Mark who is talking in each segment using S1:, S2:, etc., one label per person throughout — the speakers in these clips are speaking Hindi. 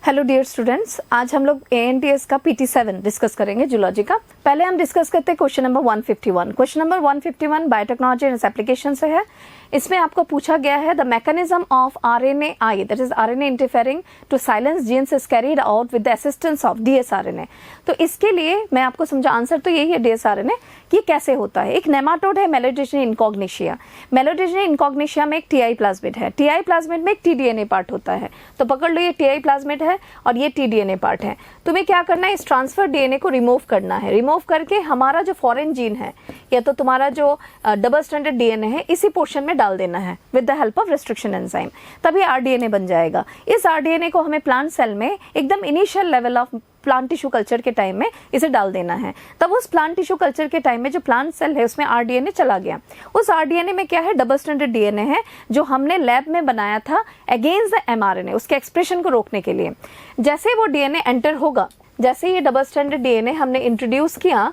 S1: हेलो डियर स्टूडेंट्स, आज हम लोग ANTS का PT7 डिस्कस करेंगे जूलॉजी का। पहले हम डिस्कस करते हैं question number 151। Question number 151 biotechnology and application से है। इसमें आपको पूछा गया है the mechanism of RNAi, that is RNA interfering to silence genes is carried out with the assistance of DsRNA। तो इसके लिए मैं आपको समझा, आंसर तो यही है DsRNA कि कैसे होता है। एक नेमाटोड है मेलोडिजनी इनकॉग्निशिया। मेलोडिजनी इनकॉग्निशिया में एक TI प्लाज्मिड है। TI प्लाज्मिड में एक tDNA पार्ट होता है। तो पकड़ लो, ये TI प्लाज्मिड है और ये tDNA पार्ट है। तुम्हें क्या करना है, इस ट्रांसफर DNA को रिमूव करना है। रिमूव करके हमारा जो फॉरेन जीन है या तो तुम्हारा जो डबल स्ट्रैंडेड DNA है, इसी पोर्शन में डाल देना है with the help of restriction enzyme. तभी rDNA बन जाएगा। इस rDNA को हमें प्लांट सेल में एकदम initial level of plant tissue culture के टाइम में इसे डाल देना है। तब उस प्लांट टिश्यू कल्चर के टाइम में जो प्लांट सेल है उसमें rDNA चला गया। उस rDNA में क्या है, डबल स्ट्रैंडेड DNA है जो हमने लैब में बनाया था अगेंस्ट द mRNA, उसके एक्सप्रेशन को रोकने के लिए। जैसे वो DNA एंटर होगा, जैसे ये डबल स्ट्रैंडेड DNA हमने इंट्रोड्यूस किया,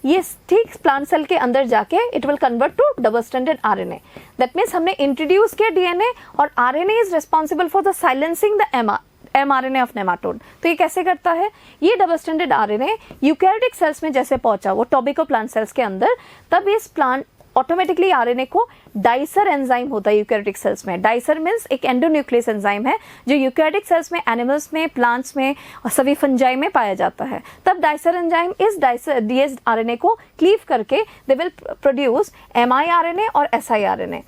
S1: ये ठीक प्लांट सेल के अंदर जाके it will convert to double stranded RNA। That means हमने इंट्रोड्यूस किया DNA और RNA is responsible for the silencing the mRNA of nematode. तो ये कैसे करता है, ये double stranded RNA eukaryotic cells में जैसे पहुंचा, वो टोबैको प्लांट सेल्स के अंदर, तब इस प्लांट ऑटोमेटिकली RNA को डाइसर एंजाइम होता है यूकैरियोटिक सेल्स में। डाइसर मीन्स एक एंडोन्यूक्लियस एंजाइम है जो यूकैरियोटिक सेल्स में, एनिमल्स में, प्लांट्स में और सभी फंजाई में पाया जाता है। तब डाइसर एंजाइम इस DS RNA को क्लीव करके दे विल प्रोड्यूस miRNA और siRNA।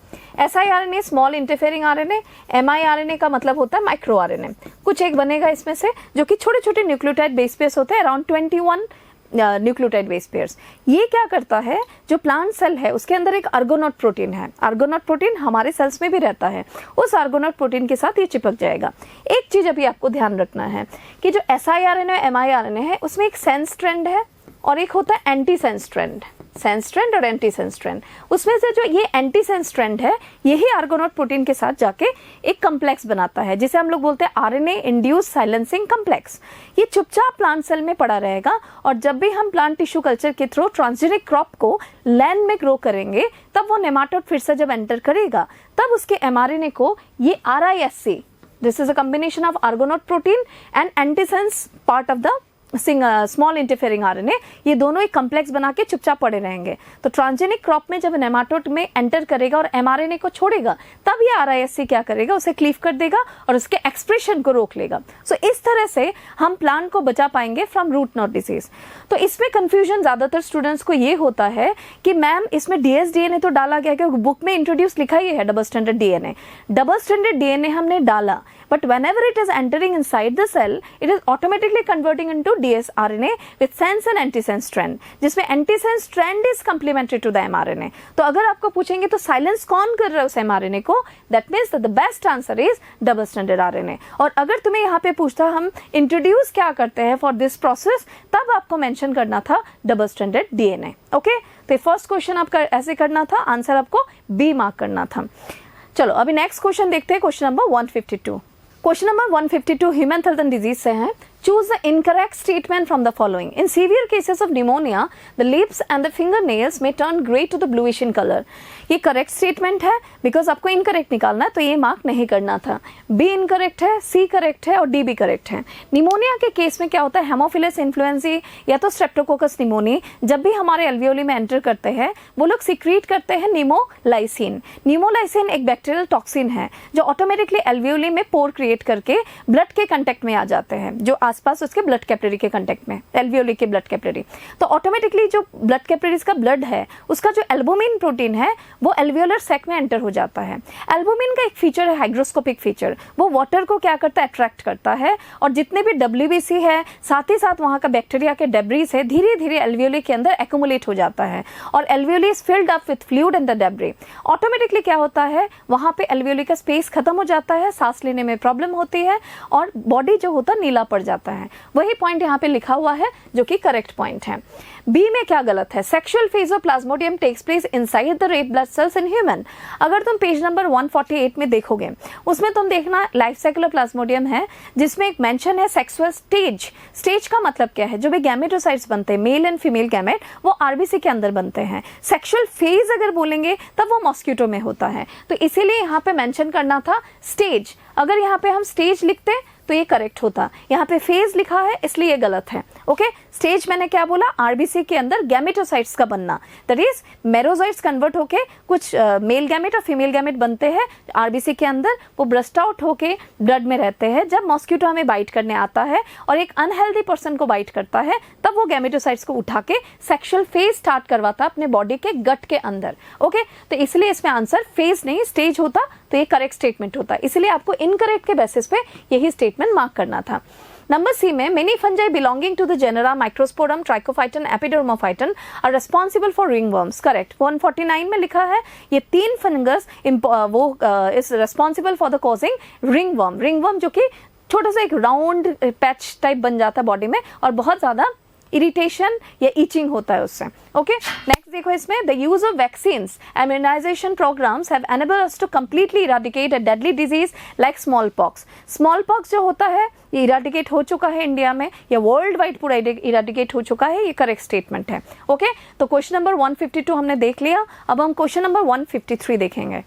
S1: siRNA small interfering RNA, miRNA का मतलब होता है माइक्रो RNA। कुछ एक बनेगा इसमें से जो कि छोटे छोटे न्यूक्लियोटाइड बेस पेयर्स होते हैं, अराउंड 21 न्यूक्लियोटाइड बेस पेयर्स। ये क्या करता है, जो प्लांट सेल है उसके अंदर एक आर्गोनॉट प्रोटीन है। आर्गोनॉट प्रोटीन हमारे सेल्स में भी रहता है। उस आर्गोनॉट प्रोटीन के साथ ये चिपक जाएगा। एक चीज अभी आपको ध्यान रखना है कि जो siRNA और miRNA है उसमें एक सेंस स्ट्रैंड है और एक होता है anti sense strand. Sense strand और एंटी सेंस स्ट्रैंड, उसमें से जो ये एंटी सेंस स्ट्रैंड है यही आर्गोनॉट प्रोटीन के साथ जाके एक कम्प्लेक्स बनाता है जिसे हम लोग बोलते हैं RNA इंड्यूस साइलेंसिंग कम्प्लेक्स। ये चुपचाप प्लांट सेल में पड़ा रहेगा और जब भी हम प्लांट टिश्यू कल्चर के थ्रू ट्रांसजेनिक क्रॉप को लैंड में ग्रो करेंगे, तब वो नेमाटोड फिर से जब एंटर करेगा, तब उसके mRNA को ये RISC, this is a combination of आर्गोनॉट protein and antisense part of the small interfering RNA, ये दोनों एक कम्प्लेक्स बना के चुपचाप पड़े रहेंगे। तो ट्रांसजेनिक क्रॉप में जब नेमाटोड में एंटर करेगा और mRNA को छोड़ेगा, तब ये RISC क्या करेगा, उसे क्लीव कर देगा और उसके एक्सप्रेशन को रोक लेगा। सो इस तरह से हम प्लांट को बचा पाएंगे फ्रॉम रूट नॉट डिजीज। तो इसमें कंफ्यूजन ज्यादातर स्टूडेंट्स को ये होता है कि मैम इसमें dsDNA तो डाला गया, क्योंकि बुक में इंट्रोड्यूस लिखा ही है double stranded DNA। Double stranded DNA हमने डाला, but whenever it is entering inside the cell, it is automatically converting into dsRNA with sense and antisense strand, जिसमें antisense strand is complementary to the mRNA। तो अगर आपको पूछेंगे तो साइलेंस कौन कर रहा है उस mRNA को, that means that the best answer is double stranded RNA। और अगर तुम्हें यहाँ पे पूछता हम इंट्रोड्यूस क्या करते हैं फॉर दिस प्रोसेस, तब आपको मेंशन करना था डबल स्ट्रैंडेड DNA। ओके, तो फर्स्ट क्वेश्चन आपका ऐसे करना था, आंसर आपको B मार्क करना था। चलो अभी नेक्स्ट क्वेश्चन देखते हैं, question number 152। Question number 152 human थर्दन डिजीज से है। Choose the incorrect statement from the following. In severe cases of pneumonia, the lips and the fingernails may turn gray to the bluish in color. ये करेक्ट स्टेटमेंट है, बिकॉज आपको इनकरेक्ट निकालना है, तो ये मार्क नहीं करना था। बी इनकरेक्ट है, सी करेक्ट है और डी भी करेक्ट है। निमोनिया के केस में क्या होता है, हेमोफिलस इन्फ्लुएंजी या तो स्ट्रेप्टोकोकस निमोनी जब भी हमारे एल्वियोली में एंटर करते हैं, वो लोग सिक्रीट करते हैं नीमोलाइसिन। नीमोलाइसिन एक बैक्टीरियल टॉक्सिन है जो ऑटोमेटिकली एल्वियोली में पोर क्रिएट करके ब्लड के कंटेक्ट में आ जाते हैं, जो आसपास उसके ब्लड कैपिलरी के कांटेक्ट में, एल्वियोली के ब्लड कैपिलरी। तो ऑटोमेटिकली जो ब्लड कैपिलरीज का ब्लड है, उसका जो एल्बुमिन प्रोटीन है वो एल्वियोलर सैक में एंटर हो जाता है। एल्बुमिन का एक फीचर है, हाइग्रोस्कोपिक फीचर, वो वाटर को क्या करता है, अट्रैक्ट करता है, और जितने भी WBC है, साथ ही साथ वहां का बैक्टीरिया के डेब्रीज है, धीरे धीरे एल्वियोली के अंदर एक्यूमुलेट हो जाता है और alveoli is filled up with fluid and the debris. Automatically क्या होता है, वहां पे एल्वियोली का स्पेस खत्म हो जाता है, सांस लेने में प्रॉब्लम होती है और बॉडी जो होता है नीला पड़ जाता है। वही पॉइंट यहाँ पे लिखा हुआ है जो कि करेक्ट पॉइंट है। बी में क्या गलत है, sexual phase of Plasmodium takes place inside the red blood cells in human. अगर तुम पेज नंबर 148 में देखोगे, उसमें तुम देखना लाइफ साइकिल ऑफ प्लाज्मोडियम है, जिसमें एक मेंशन है सेक्सुअल स्टेज। स्टेज का मतलब क्या है, जो भी गैमेटोसाइट्स बनते हैं, मेल एंड फीमेल गैमेट, वो आरबीसी के अंदर बनते हैं। सेक्सुअल फेज अगर बोलेंगे तब वो मॉस्किटो में होता है, तो इसीलिए यहाँ पे मेंशन करना था स्टेज। अगर यहाँ पे हम स्टेज लिखते तो तो ये करेक्ट होता। यहाँ पे फेज लिखा है इसलिए ये गलत है। ओके, स्टेज मैंने क्या बोला, आरबीसी के अंदर गैमेटोसाइट्स का बनना, दैट इज मेरोजॉइट्स कन्वर्ट होके कुछ मेल गैमेट और फीमेल गैमेट बनते हैं आरबीसी के अंदर, वो ब्रस्ट आउट होके ब्लड में रहते हैं। जब मॉस्किटो हमें बाइट करने आता है और एक अनहेल्दी पर्सन को बाइट करता है, तब वो गैमेटोसाइट्स को उठा के सेक्सुअल फेज स्टार्ट करवाता अपने बॉडी के गट के अंदर। ओके, तो इसलिए इसमें आंसर फेज नहीं स्टेज होता, तो ये करेक्ट स्टेटमेंट होता। इसलिए आपको इनकरेक्ट के बेसिस पे यही स्टेटमेंट मार्क करना था। नंबर सी में many fungi belonging to the genera Microsporum, Trichophyton, Epidermophyton are responsible for ringworms. Correct, 149 में लिखा है ये 3 फंगस वो is responsible for the causing ringworm. Ringworm जो कि छोटा सा एक राउंड पैच टाइप बन जाता है बॉडी में और बहुत ज्यादा इरिटेशन या ईचिंग होता है उससे। ओके, नेक्स्ट देखो इसमें, the use of vaccines immunization programmes have enabled us to completely eradicate a deadly disease like smallpox। smallpox जो होता है ये इराडिकेट हो चुका है इंडिया में या वर्ल्ड वाइड पूरा इराडिकेट हो चुका है, ये करेक्ट स्टेटमेंट है। ओके, तो क्वेश्चन नंबर 152 हमने देख लिया। अब हम क्वेश्चन नंबर 153 देखेंगे।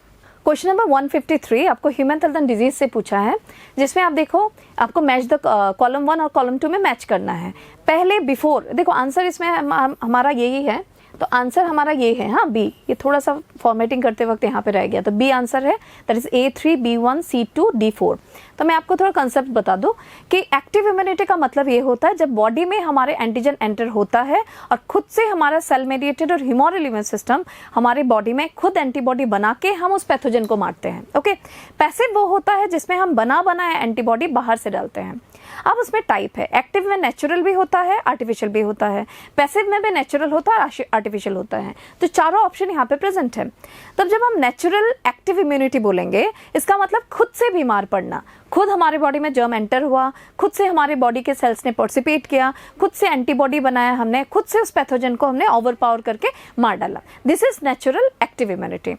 S1: क्वेश्चन नंबर 153 आपको ह्यूमन थल्थन डिजीज से पूछा है, जिसमें आप देखो आपको मैच द कॉलम 1 और कॉलम 2 में मैच करना है। पहले बिफोर देखो आंसर इसमें हमारा यही है, तो आंसर हमारा ये है, हाँ बी। ये थोड़ा सा फॉर्मेटिंग करते वक्त यहाँ पे रह गया, तो बी आंसर है, that is A3, B1, C2, D4। तो मैं आपको थोड़ा कंसेप्ट बता दूं कि एक्टिव इम्यूनिटी का मतलब ये होता है जब बॉडी में हमारे एंटीजन एंटर होता है और खुद से हमारा सेल मेडिएटेड और ह्यूमोरल इम्यून सिस्टम हमारे बॉडी में खुद एंटीबॉडी बना के हम उस पैथोजन को मारते हैं। ओके, पैसिव वो होता है जिसमें हम बना एंटीबॉडी बाहर से डालते हैं। अब उसमें टाइप है, एक्टिव में नेचुरल भी होता है, आर्टिफिशियल भी होता है, पैसिव में भी नेचुरल होता है, आर्टिफिशियल होता है। तो चारों ऑप्शन यहाँ पे प्रेजेंट है। तब जब हम नेचुरल एक्टिव इम्यूनिटी बोलेंगे, इसका मतलब खुद से बीमार पड़ना, खुद हमारे बॉडी में जर्म एंटर हुआ, खुद से हमारे बॉडी के सेल्स ने पार्टिसिपेट किया, खुद से एंटीबॉडी बनाया हमने, खुद से उस पैथोजन को हमने ओवरपावर करके मार डाला। This is natural active immunity.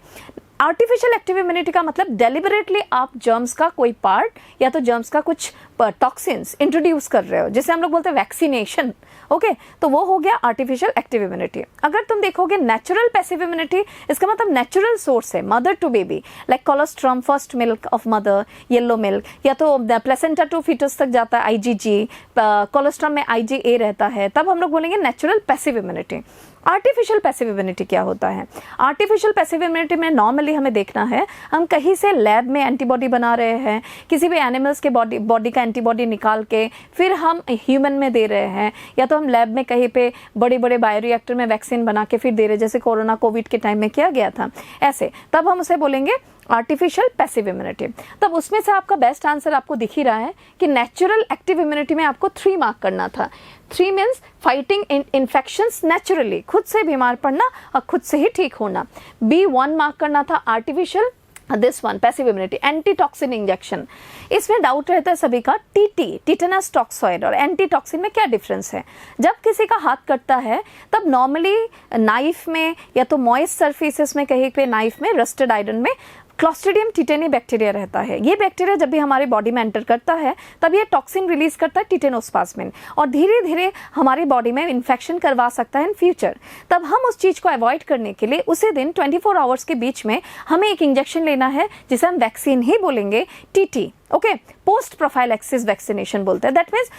S1: Artificial active immunity का मतलब डेलिबरेटली आप जर्म्स का कोई पार्ट या तो जर्म्स का कुछ टॉक्सिन्स इंट्रोड्यूस कर रहे हो, जिसे हम लोग बोलते हैं वैक्सीनेशन। ओके, तो वो हो गया आर्टिफिशियल एक्टिव इम्यूनिटी। अगर तुम देखोगे नेचुरल पैसिव इम्यूनिटी, इसका मतलब नेचुरल सोर्स है, mother to baby, like colostrum, first milk of mother, yellow milk, या तो प्लेसेंटा टू फीटस तक जाता है IgG, कोलोस्ट्रम में IgA रहता है, तब हम लोग बोलेंगे natural passive immunity. Artificial passive immunity क्या होता है? आर्टिफिशियल पैसिव इम्यूनिटी में नॉर्मली हमें देखना है, हम कहीं से लैब में एंटीबॉडी बना रहे हैं, किसी भी एनिमल्स के बॉडी का एंटीबॉडी निकाल के फिर हम ह्यूमन में दे रहे हैं, या तो हम लैब में कहीं पे बड़े बड़े बायोरिएक्टर में वैक्सीन बना के फिर दे रहे हैं, जैसे कोरोना कोविड के टाइम में किया गया था ऐसे, तब हम उसे बोलेंगे आर्टिफिशियल पैसिव इम्यूनिटी। तब उसमें से आपका बेस्ट आंसर आपको दिख ही रहा है कि नेचुरल एक्टिव इम्यूनिटी में आपको 3 मार्क करना था। 3 मीन्स फाइटिंग इन्फेक्शंस नेचुरली, खुद से बीमार पड़ना और खुद से ही ठीक होना। B 1 मार्क करना था artificial, this one passive immunity, anti toxin injection. इसमें डाउट रहता है सभी का, टिटेनस टॉक्सॉइड और एंटी टॉक्सिन में क्या डिफरेंस है? जब किसी का हाथ कटता है तब नॉर्मली नाइफ में या तो मॉइस्ट सरफेसेस में कहीं पे नाइफ में रस्टेड आयरन में क्लॉस्ट्रिडियम टिटेनी बैक्टीरिया रहता है। ये बैक्टीरिया जब भी हमारी बॉडी में एंटर करता है तब ये टॉक्सिन रिलीज करता है टिटेनोस्पाज्मिन, और धीरे धीरे हमारी बॉडी में इन्फेक्शन करवा सकता है इन फ्यूचर। तब हम उस चीज को अवॉइड करने के लिए उसी दिन 24 आवर्स के बीच में हमें एक इंजेक्शन लेना है, जिसे हम वैक्सीन ही बोलेंगे, TT। Okay, post prophylaxis vaccination बोलते हैं। दैट मीन्स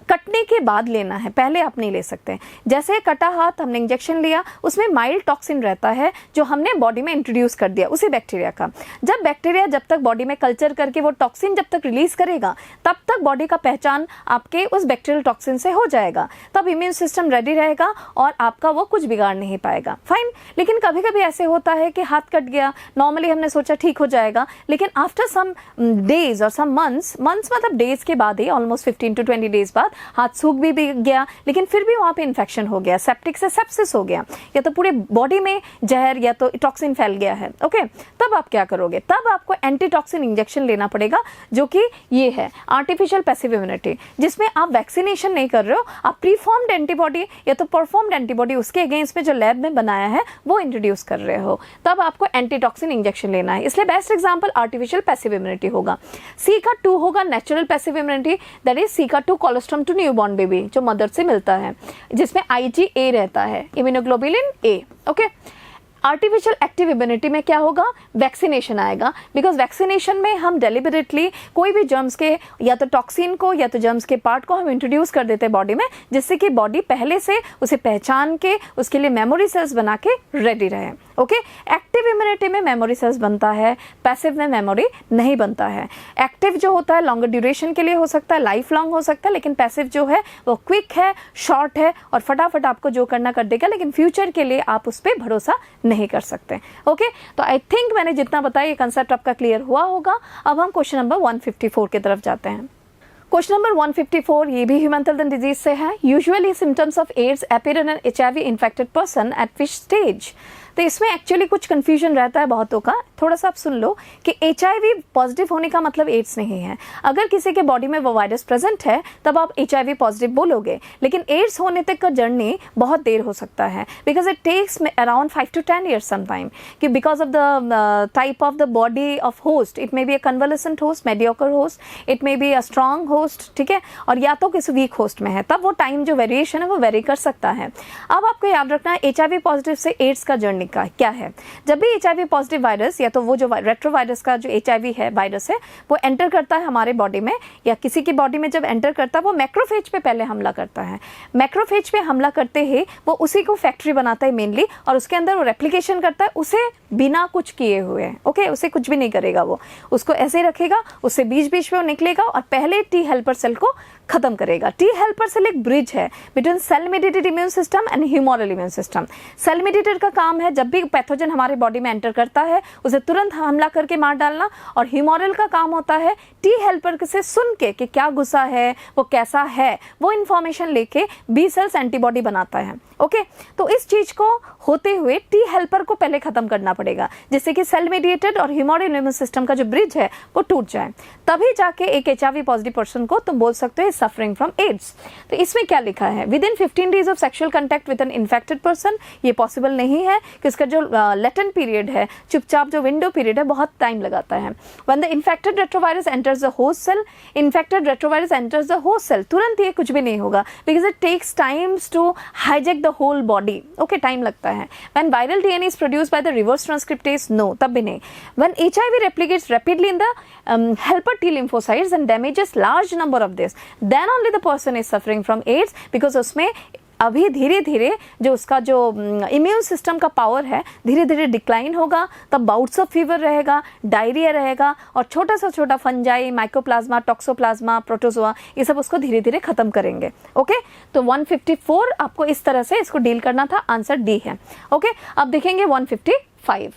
S1: कटने के बाद लेना है, पहले आप नहीं ले सकते। जैसे कटा हाथ हमने इंजेक्शन लिया, उसमें माइल्ड टॉक्सिन रहता है जो हमने बॉडी में इंट्रोड्यूस कर दिया उसी बैक्टीरिया का। जब बैक्टीरिया जब तक बॉडी में कल्चर करके वो टॉक्सिन जब तक रिलीज करेगा, तब तक बॉडी का पहचान आपके उस बैक्टीरियल टॉक्सिन से हो जाएगा, तब इम्यून सिस्टम रेडी रहेगा और आपका वो कुछ बिगाड़ नहीं पाएगा। फाइन, लेकिन कभी कभी ऐसे होता है कि हाथ कट गया, नॉर्मली हमने सोचा ठीक हो जाएगा, लेकिन आफ्टर सम डेज और मंथ्स मतलब डेज के बाद ही, ऑलमोस्ट 15 to 20 डेज बाद हाथ सूख भी गया, लेकिन फिर भी वहां पे इन्फेक्शन हो गया, सेप्टिक से सेप्सिस हो गया, या तो पूरे बॉडी में जहर या तो टॉक्सिन फैल गया है। ओके, तब आप क्या करोगे? तब आपको एंटीटॉक्सिन इंजेक्शन लेना पड़ेगा, जो कि ये है आर्टिफिशियल पैसिव इम्यूनिटी, जिसमें आप वैक्सीनेशन नहीं कर रहे हो, आप प्रीफॉर्म्ड एंटीबॉडी या तो परफॉर्म्ड एंटीबॉडी उसके अगेंस्ट में जो लैब में बनाया है वो इंट्रोड्यूस कर रहे हो, तब आपको एंटीटॉक्सिन इंजेक्शन लेना है। इसलिए best example artificial passive immunity होगा। C का 2 होगा natural passive immunity, that is C का 2 कोलोस्ट्रम टू न्यूबॉर्न बेबी, जो मदर से मिलता है, जिसमें IgA रहता है, immunoglobulin A। Okay, artificial active immunity में क्या होगा, वैक्सीनेशन आएगा, बिकॉज वैक्सीनेशन में हम डेलिबरेटली कोई भी जर्म्स के या तो टॉक्सिन को या तो जर्म्स के पार्ट को हम इंट्रोड्यूस कर देते हैं बॉडी में, जिससे कि बॉडी पहले से उसे पहचान के उसके लिए मेमोरी सेल्स बना के रेडी रहे। ओके, एक्टिव इम्यूनिटी में मेमोरी सेल्स बनता है, पैसिव में मेमोरी नहीं बनता है। एक्टिव जो होता है लॉन्गर ड्यूरेशन के लिए हो सकता है, लाइफ लॉन्ग हो सकता है, लेकिन पैसिव जो है वो क्विक है, शॉर्ट है और फटाफट आपको जो करना कर देगा, लेकिन फ्यूचर के लिए आप उस पर भरोसा नहीं कर सकते। ओके, तो आई थिंक मैंने जितना बताया ये कंसेप्ट आपका क्लियर हुआ होगा। अब हम क्वेश्चन नंबर 154 की तरफ जाते हैं। क्वेश्चन नंबर 154 ये भी ह्यूमन डिजीज से है। Usually symptoms of AIDS appear in an HIV infected person at which stage. तो इसमें एक्चुअली कुछ कंफ्यूजन रहता है बहुतों का, थोड़ा सा आप सुन लो कि HIV पॉजिटिव होने का मतलब एड्स नहीं है। अगर किसी के बॉडी में वो वायरस प्रेजेंट है तब आप HIV पॉजिटिव बोलोगे, लेकिन एड्स होने तक का जर्नी बहुत देर हो सकता है, because it takes around 5 to 10 years sometime, कि because of the type of the body of host, it may be a convalescent host, mediocre host, it may be a strong host, ठीक है, और या तो किसी वीक होस्ट में है, तब वो टाइम जो वेरिएशन है वो वेरी कर सकता है। अब आपको याद रखना है HIV पॉजिटिव से एड्स का जर्नी का क्या है। जब भी HIV पॉजिटिव वायरस या तो वो जो रेट्रोवायरस का जो HIV है वायरस है वो एंटर करता है हमारे बॉडी में या किसी की बॉडी में, जब एंटर करता है वो मैक्रोफेज पे पहले हमला करता है। मैक्रोफेज पे हमला करते ही वो उसी को फैक्ट्री बनाता है मेनली, और उसके अंदर वो रेप्लिकेशन करता है उसे बिना कुछ किए हुए। ओके, उसे कुछ भी नहीं करेगा, वो उसको ऐसे ही रखेगा, उससे बीच बीच में वो निकलेगा और पहले टी हेल्पर सेल को खत्म करेगा। टी हेल्पर सेल एक ब्रिज है between cell mediated immune system and humoral immune system. Cell mediated का काम है जब भी पैथोजन हमारे बॉडी में एंटर करता है उसे तुरंत हमला करके मार डालना, और ह्यूमरल का काम होता है टी हेल्पर से सुन के कि क्या गुस्सा है, वो कैसा है, वो इंफॉर्मेशन लेके बी सेल्स एंटीबॉडी बनाता है। ओके, तो इस चीज को होते हुए टी हेल्पर को पहले खत्म करना पड़ेगा, जिससे कि सेल मेडिएटेड और ह्यूमरल इम्यून सिस्टम का जो ब्रिज है वो टूट जाए, तभी जाके एक HIV पॉजिटिव पर्सन को तुम बोल सकते हो सफरिंग फ्रॉम एड्स। तो इसमें क्या लिखा है, with in 15 days of sexual contact with an infected person, ये पॉसिबल नहीं है कि इसका जो लेटेंट पीरियड है, चुपचाप जो विंडो पीरियड है, बहुत टाइम लगाता है। When the infected retrovirus enters the host cell, infected retrovirus enters the host cell, तुरंत ये कुछ भी नहीं होगा, because it takes times to hijack the whole body. Okay, time लगता है। When viral DNA is produced by the reverse transcriptase, no, तब भी नहीं। When HIV replicates rapidly in the helper T lymphocytes and damages large number of this, then only the person is suffering from AIDS, because उसमें अभी धीरे धीरे जो उसका जो इम्यून सिस्टम का पावर है धीरे धीरे डिक्लाइन होगा, तब बाउट्स ऑफ फीवर रहेगा, डायरिया रहेगा, और छोटा सा छोटा फंजाई, माइकोप्लाज्मा, टॉक्सोप्लाज्मा, प्रोटोजोआ, ये सब उसको धीरे धीरे खत्म करेंगे। ओके, तो 154 आपको इस तरह से इसको डील करना था, आंसर डी है। ओके, अब देखेंगे 155।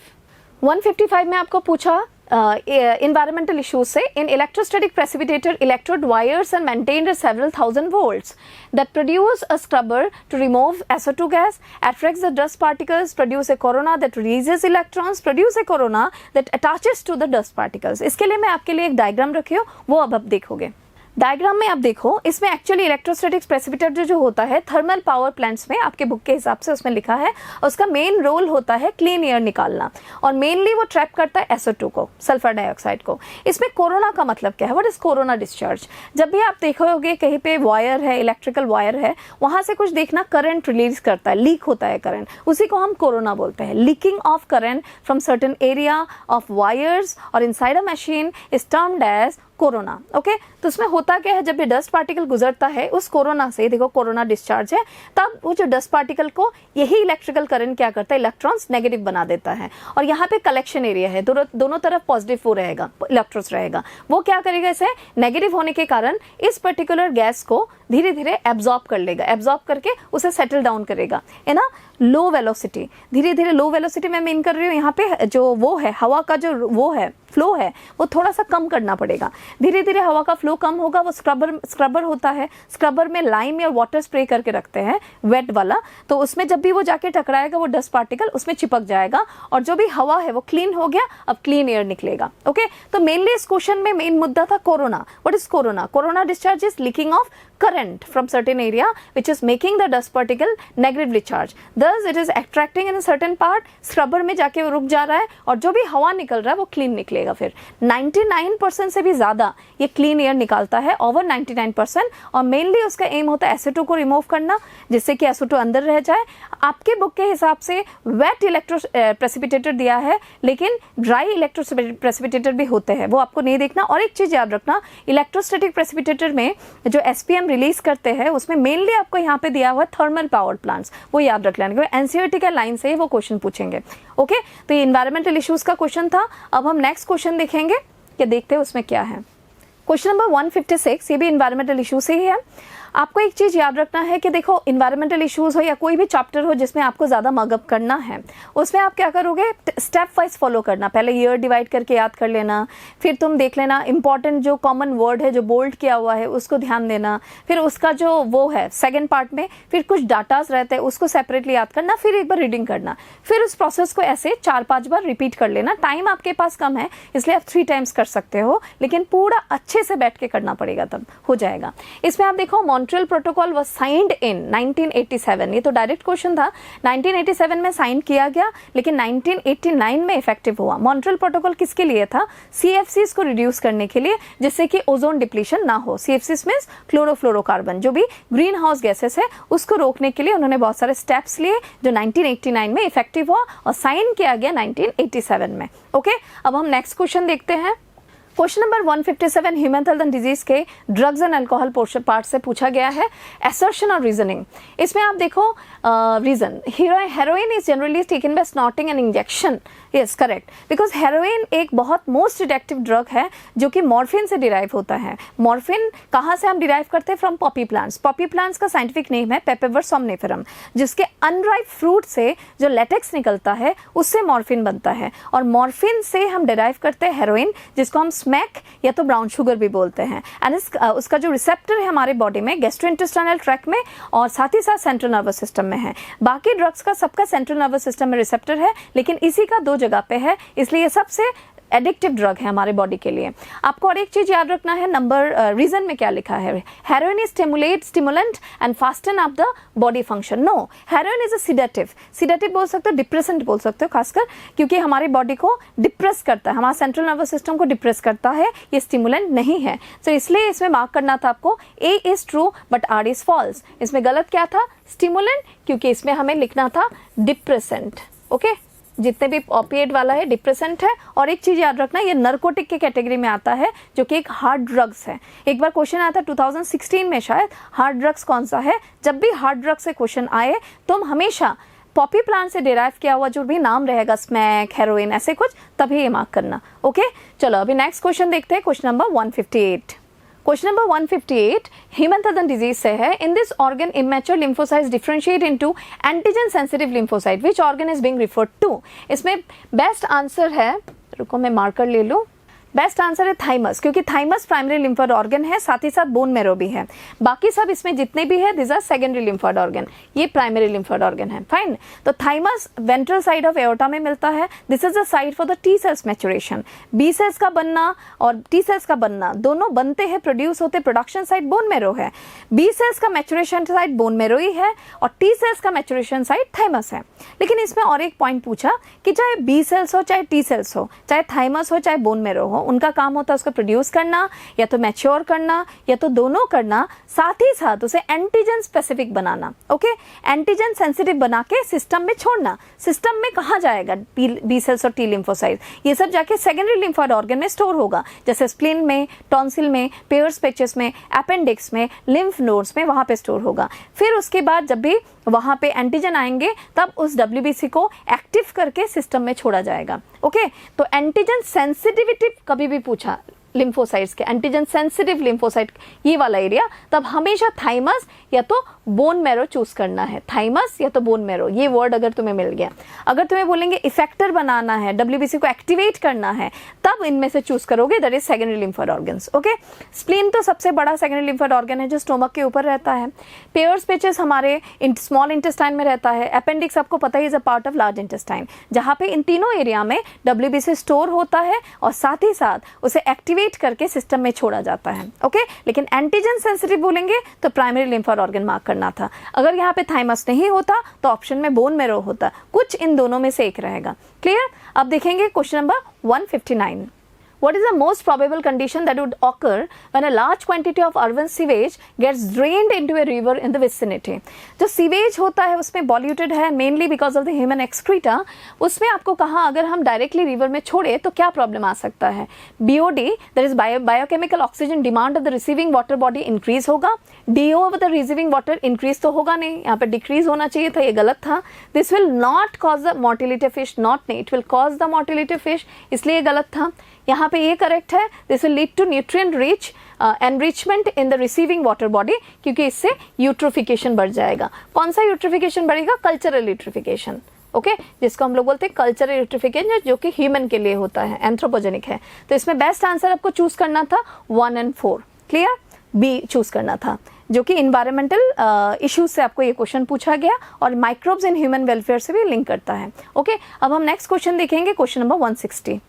S1: 155 में आपको पूछा environmental issues से, in electrostatic precipitator electrode wires are maintained at several thousand volts that produce a scrubber to remove SO2 gas, attracts the dust particles, produce a corona that releases electrons, produce a corona that attaches to the dust particles। इसके लिए मैं आपके लिए एक डायग्राम रखी हूँ, वो अब देखोगे। डायग्राम में आप देखो, इसमें एक्चुअली इलेक्ट्रोस्टैटिक प्रेसिपिटेटर जो होता है थर्मल पावर प्लांट्स में, आपके बुक के हिसाब से उसमें लिखा है, उसका मेन रोल होता है क्लीन एयर निकालना, और मेनली वो ट्रैप करता है SO2 को, सल्फर डाइऑक्साइड को। इसमें कोरोना का मतलब क्या है, व्हाट इज कोरोना डिस्चार्ज। जब भी आप देखोगे कहीं पे वायर है, इलेक्ट्रिकल वायर है, वहां से कुछ देखना करंट रिलीज करता है, लीक होता है करंट, उसी को हम कोरोना बोलते हैं। Leaking of current from certain area of wires और inside a machine is termed as corona. Okay, तो उसमें होता क्या है, जब भी डस्ट पार्टिकल गुजरता है उस कोरोना से, देखो कोरोना डिस्चार्ज है, तब वो जो डस्ट पार्टिकल को यही इलेक्ट्रिकल करंट क्या करता है, इलेक्ट्रॉन्स नेगेटिव बना देता है, और यहाँ पे कलेक्शन एरिया है, दोनों तरफ पॉजिटिव वो रहेगा, इलेक्ट्रॉन्स रहेगा, वो क्या करेगा, इसे नेगेटिव होने के कारण इस पर्टिकुलर गैस को धीरे धीरे एब्जॉर्ब कर लेगा, एब्जॉर्ब करके उसे सेटल डाउन करेगा, है ना, लो वेलोसिटी, धीरे धीरे लो वेलोसिटी मैं मीन कर रही हूँ यहाँ पे, जो वो है हवा का जो वो है फ्लो है वो थोड़ा सा कम करना पड़ेगा, धीरे धीरे हवा का फ्लो कम होगा। वो स्क्रबर होता है, स्क्रबर में लाइम या वाटर स्प्रे करके रखते हैं वेट वाला, तो उसमें जब भी वो जाके टकराएगा वो डस्ट पार्टिकल उसमें चिपक जाएगा, और जो भी हवा है वो क्लीन हो गया, अब क्लीन एयर निकलेगा। ओके, तो मेनली इस क्वेश्चन में मेन मुद्दा था corona. What is corona? Corona discharge is leaking of current from certain area which is making the dust particle negatively charged. Thus it is attracting in a certain part, scrubber में जाके वो रुक जा रहा है और जो भी हवा निकल रहा है वो क्लीन निकलेगा. फिर 99% से भी ज़्यादा ये क्लीन एयर निकालता है, ओवर 99%. और मेनली उसका एम होता है SO2 को रिमूव करना जिससे कि SO2 अंदर रह जाए. आपके बुक के हिसाब से वेट इलेक्ट्रो प्रेसिपिटेटर दिया है, लेकिन ड्राई इलेक्ट्रो प्रेसिपिटेटर भी होते हैं, वो आपको नहीं देखना. और एक चीज़ याद रखना, इलेक्ट्रोस्टैटिक प्रेसिपिटेटर में जो SPM रिलीज करते हैं उसमें मेनली आपको यहाँ पे दिया हुआ थर्मल पावर प्लांट्स, वो याद रख लेना क्योंकि एनसीईआरटी के लाइन से वो क्वेश्चन पूछेंगे. ओके, तो ये इन्वायरमेंटल इश्यूज का क्वेश्चन था. अब हम नेक्स्ट क्वेश्चन देखेंगे कि देखते हैं उसमें क्या है. क्वेश्चन नंबर 156, ये भी इन्वायरमेंटल इशू से ही है. आपको एक चीज़ याद रखना है कि देखो, इन्वायरमेंटल इश्यूज हो या कोई भी चैप्टर हो जिसमें आपको ज़्यादा मगअप करना है, उसमें आप क्या करोगे, स्टेप वाइज फॉलो करना. पहले ईयर डिवाइड करके याद कर लेना, फिर तुम देख लेना इंपॉर्टेंट जो कॉमन वर्ड है जो बोल्ड किया हुआ है उसको ध्यान देना, फिर उसका जो वो है सेकेंड पार्ट में फिर कुछ डाटाज रहते हैं उसको सेपरेटली याद करना, फिर एक बार रीडिंग करना, फिर उस प्रोसेस को ऐसे 4-5 बार रिपीट कर लेना. टाइम आपके पास कम है इसलिए आप 3 टाइम्स कर सकते हो, लेकिन पूरा अच्छे से बैठ के करना पड़ेगा तब हो जाएगा. इसमें आप देखो, Montreal protocol was signed in 1987. ये तो डायरेक्ट क्वेश्चन था. 1987 में साइन किया गया लेकिन 1989 में इफेक्टिव हुआ. मॉन्ट्रियल प्रोटोकॉल किसके लिए था? CFCs को रिड्यूस करने के लिए, जिससे कि ओजोन डिप्लीशन ना हो. CFCs मींस क्लोरोफ्लोरोकार्बन, जो भी ग्रीन हाउस गैसेस है उसको रोकने के लिए उन्होंने बहुत सारे स्टेप्स लिए जो 1989 में इफेक्टिव हुआ और साइन किया गया 1987 में. ओके, अब हम नेक्स्ट क्वेश्चन देखते हैं. Question number 157 human health and disease के drugs and alcohol portion part से पूछा गया है. असर्शन और रीजनिंग. इसमें आप देखो, reason, heroin is generally taken by snorting and injection. Yes, correct, because heroin एक बहुत मोस्ट एडिक्टिव ड्रग है जो कि मॉर्फिन से डिराइव होता है. मॉर्फिन कहाँ से हम डिराइव करते हैं? From Poppy plants. Poppy plants का साइंटिफिक नेम है पेपेवर सोमनिफेरम, जिसके अनराइप फ्रूट से जो लेटेक्स निकलता है उससे मॉर्फिन बनता है. और मॉर्फिन से हम डिराइव करते हैं हेरोइन, जिसको हम स्मैक या तो ब्राउन शुगर भी बोलते हैं. एंड उसका जो रिसेप्टर है हमारे बॉडी में गैस्ट्रोइंटेस्टाइनल ट्रैक्ट में और साथ ही साथ सेंट्रल नर्वस सिस्टम में है. बाकी ड्रग्स का सबका सेंट्रल नर्वस सिस्टम में रिसेप्टर है, लेकिन इसी का 2 जगह पे है, इसलिए ये सबसे एडिक्टिव ड्रग है हमारे बॉडी के लिए. आपको और एक चीज याद रखना है, नंबर रीजन में क्या लिखा है. Heroin is stimulant and fasten up the body function. No, heroin is a sedative. Sedative बोल सकते हो, डिप्रेसेंट बोल सकते हो, खासकर क्योंकि हमारी बॉडी को डिप्रेस करता है, हमारा सेंट्रल नर्वस सिस्टम को डिप्रेस करता है. ये स्टिमुलेंट नहीं है, तो इसलिए इसमें मार्क करना था आपको A is true but R is false. इसमें गलत क्या था? स्टिमुलेंट, क्योंकि इसमें हमें लिखना था डिप्रेसेंट. ओके, जितने भी ऑपिएट वाला है डिप्रेसेंट है. और एक चीज याद रखना, ये नर्कोटिक के कैटेगरी में आता है जो कि एक हार्ड ड्रग्स है. एक बार क्वेश्चन आया था 2016 में शायद, हार्ड ड्रग्स कौन सा है. जब भी हार्ड ड्रग्स से क्वेश्चन आए तो हम हमेशा पॉपी प्लांट से डिराइव किया हुआ जो भी नाम रहेगा, स्मैक, हेरोइन, ऐसे कुछ, तभी ये मार्क करना. ओके, चलो अभी नेक्स्ट क्वेश्चन देखते हैं. Question number 158. Question number 158 human health and disease से है. In this organ immature lymphocytes differentiate into antigen sensitive lymphocyte. Which organ is being referred to? इसमें बेस्ट आंसर है, रुको मैं मार्कर ले लूं. बेस्ट आंसर है थाइमस, क्योंकि थाइमस प्राइमरी लिम्फोइड ऑर्गन है, साथ ही साथ बोन मैरो भी है. बाकी सब इसमें जितने भी है this are secondary lymphoid organ, ये प्राइमरी लिम्फोइड ऑर्गन है. फाइन, तो thymus ventral side of aorta में मिलता है. This is the side for the T cells maturation. B cells का बनना और टी सेल्स का बनना दोनों बनते हैं, प्रोड्यूस होते, प्रोडक्शन साइड बोन मैरो है. बी सेल्स का मैच्योरेशन साइड बोन मैरो ही है और टी सेल्स का मैच्योरेशन साइड थाइमस है. लेकिन इसमें और एक पॉइंट पूछा कि चाहे बी सेल्स हो, चाहे टी सेल्स हो, चाहे थाइमस हो, चाहे बोन मैरो हो, उनका काम होता है उसको प्रोड्यूस करना, या तो मैच्योर करना, या तो दोनों करना, साथ ही साथ उसे एंटीजन स्पेसिफिक बनाना. ओके, एंटीजन सेंसिटिव बना के सिस्टम में छोड़ना. सिस्टम में कहाँ जाएगा? बी सेल्स और टी लिम्फोसाइट, ये सब जाके सेकेंडरी लिम्फोइड ऑर्गन में स्टोर होगा, जैसे स्प्लीन में, टॉन्सिल में, पेयर्स पेचेस में, अपेंडिक्स में, लिम्फ नोड्स में, वहां पे स्टोर होगा. फिर उसके बाद जब भी वहां पे एंटीजन आएंगे तब उस WBC को एक्टिव करके सिस्टम में छोड़ा जाएगा. ओके, तो एंटीजन सेंसिटिविटी कभी भी पूछा लिम्फोसाइट्स के, एंटीजन सेंसिटिव लिम्फोसाइट, ये वाला एरिया, तब हमेशा थाइमस या तो बोन मैरो चूज करना है. थाइमस या तो बोन मैरो, ये वर्ड अगर तुम्हें मिल गया. अगर तुम्हें बोलेंगे इफेक्टर बनाना है, WBC को एक्टिवेट करना है, तब इनमें से चूज करोगे, that is secondary lymphoid organs. Okay, spleen तो सबसे बड़ा सेकेंडरी लिम्फोइड ऑर्गन है जो स्टोमक के ऊपर रहता है. पेयर्स पेचेस हमारे स्मॉल इंटेस्टाइन में रहता है. अपेंडिक्स आपको पता he is a part of large intestine, जहां पे इन तीनों एरिया में WBC स्टोर होता है और साथ ही साथ उसे एक्टिवेट एक्सक्रीट करके सिस्टम में छोड़ा जाता है। ओके, लेकिन एंटीजन सेंसिटिव बोलेंगे तो प्राइमरी लिम्फर ऑर्गन मार्क करना था। अगर यहाँ पे थाइमस नहीं होता तो ऑप्शन में बोन मैरो होता, कुछ इन दोनों में से एक रहेगा। क्लियर? अब देखेंगे question number 159। What is the most probable condition that would occur when a large quantity of urban sewage gets drained into a river in the vicinity? जो सीवेज होता है उसमें पॉल्यूटेड है mainly because of the human excreta, उसमें आपको कहा अगर हम डायरेक्टली रिवर में छोड़े तो क्या प्रॉब्लम आ सकता है। BOD that is biochemical oxygen demand of the receiving water body increase होगा। DO of the receiving water increase तो होगा नहीं, यहाँ पे डिक्रीज होना चाहिए था, ये गलत था। This will not cause the motility fish, not नहीं, it will cause the motility fish, इसलिए ये गलत था। यहाँ पे ये करेक्ट है, this will lead to nutrient rich enrichment in the receiving water body, क्योंकि इससे यूट्रोफिकेशन बढ़ जाएगा। कौन सा यूट्रोफिकेशन बढ़ेगा? Cultural eutrophication. ओके, जिसको हम लोग बोलते हैं कल्चरल यूट्रोफिकेशन, जो कि ह्यूमन के लिए होता है, एंथ्रोपोजेनिक है। तो इसमें बेस्ट आंसर आपको चूज करना था 1 और 4। क्लियर? बी चूज करना था, जो कि इन्वायरमेंटल इश्यूज से आपको ये क्वेश्चन पूछा गया और माइक्रोब्स इन ह्यूमन वेलफेयर से भी लिंक करता है। ओके, अब हम नेक्स्ट क्वेश्चन देखेंगे, question number 160।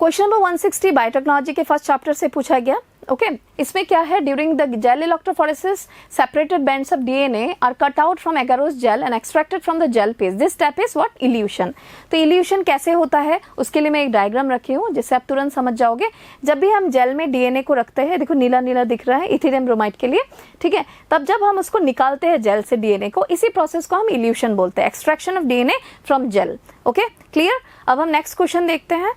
S1: Question number 160 biotechnology के फर्स्ट चैप्टर से पूछा गया। ओके, इसमें क्या है? During the gel electrophoresis separated bands of DNA are cut out from agarose gel and extracted from the gel piece. This step is what? Elution. तो इल्यूशन कैसे होता है उसके लिए मैं एक डायग्राम रखी हूँ जिससे आप तुरंत समझ जाओगे। जब भी हम जेल में डीएनए को रखते हैं, देखो नीला नीला दिख रहा है इथेरियम ब्रोमाइड के लिए, ठीक है, तब जब हम उसको निकालते हैं जेल से डीएनए को, इसी प्रोसेस को हम इल्यूशन बोलते हैं, extraction of DNA from gel. Okay, clear? अब हम नेक्स्ट क्वेश्चन देखते हैं।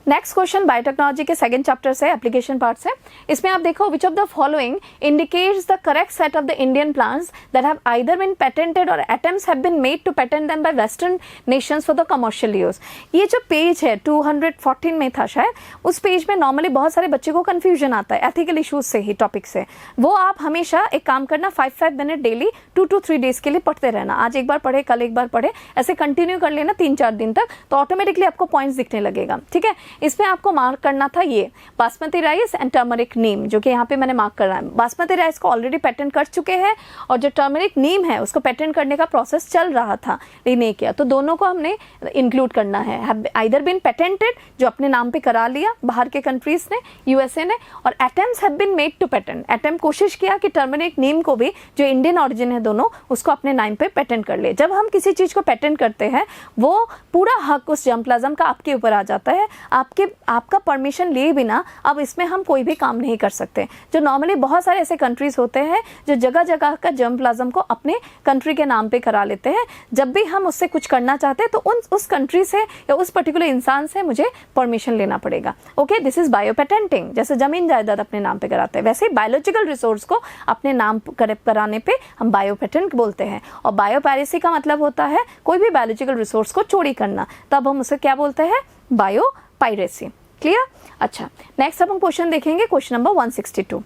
S1: नेक्स्ट क्वेश्चन बायोटेक्नोलॉजी के सेकंड चैप्टर से, एप्लीकेशन पार्ट से। इसमें आप देखो, which of the following indicates the correct set of the Indian plants that have either been patented और attempts have been made to patent them by western nations for the commercial use. ये जो पेज है 214 में था शायद, उस पेज में नॉर्मली बहुत सारे बच्चे को कंफ्यूजन आता है एथिकल इशूज से ही, टॉपिक से। वो आप हमेशा एक काम करना, 5 मिनट डेली 2 to 3 डेज के लिए पढ़ते रहना। आज एक बार पढ़े, कल एक बार पढ़े, ऐसे कंटिन्यू कर लेना 3-4 दिन तक, तो ऑटोमेटिकली आपको पॉइंट्स दिखने लगेगा। ठीक है, इसमें आपको मार्क करना था ये बासमती राइस एंड टर्मरिक नीम, जो कि यहाँ पे मैंने मार्क कर रहा है। बासमती राइस को ऑलरेडी पेटेंट कर चुके हैं और जो टर्मरिक नीम है उसको पेटेंट करने का प्रोसेस चल रहा था, लेकिन नहीं किया, तो दोनों को हमने इंक्लूड करना है। आइदर बीन पेटेंटेड, जो अपने नाम पे करा लिया बाहर के कंट्रीज ने, यूएसए ने, और attempts have been made to patent, attempt कोशिश किया कि टर्मरिक नीम को भी, जो इंडियन ऑरिजिन है दोनों, उसको अपने नाम पे पेटेंट कर ले। जब हम किसी चीज को पेटेंट करते हैं, वो पूरा हक उस जर्मप्लाज्म का आपके ऊपर आ जाता है। आपका परमिशन लिए बिना अब इसमें हम कोई भी काम नहीं कर सकते। जो नॉर्मली बहुत सारे ऐसे कंट्रीज होते हैं जो जगह जगह का जर्मप्लाज्म को अपने कंट्री के नाम पे करा लेते हैं। जब भी हम उससे कुछ करना चाहते हैं तो उस कंट्री से या उस पर्टिकुलर इंसान से मुझे परमिशन लेना पड़ेगा। Okay, this is bio patenting. जैसे जमीन जायदाद अपने नाम पे कराते हैं, वैसे ही बायोलॉजिकल रिसोर्स को अपने नाम कराने पे हम बायो पेटेंट बोलते हैं। और बायो पायरेसी का मतलब होता है कोई भी बायोलॉजिकल रिसोर्स को चोरी करना, तब हम उसे क्या बोलते हैं? Bio piracy. क्लियर? अच्छा, नेक्स्ट अब हम क्वेश्चन देखेंगे, क्वेश्चन नंबर 162।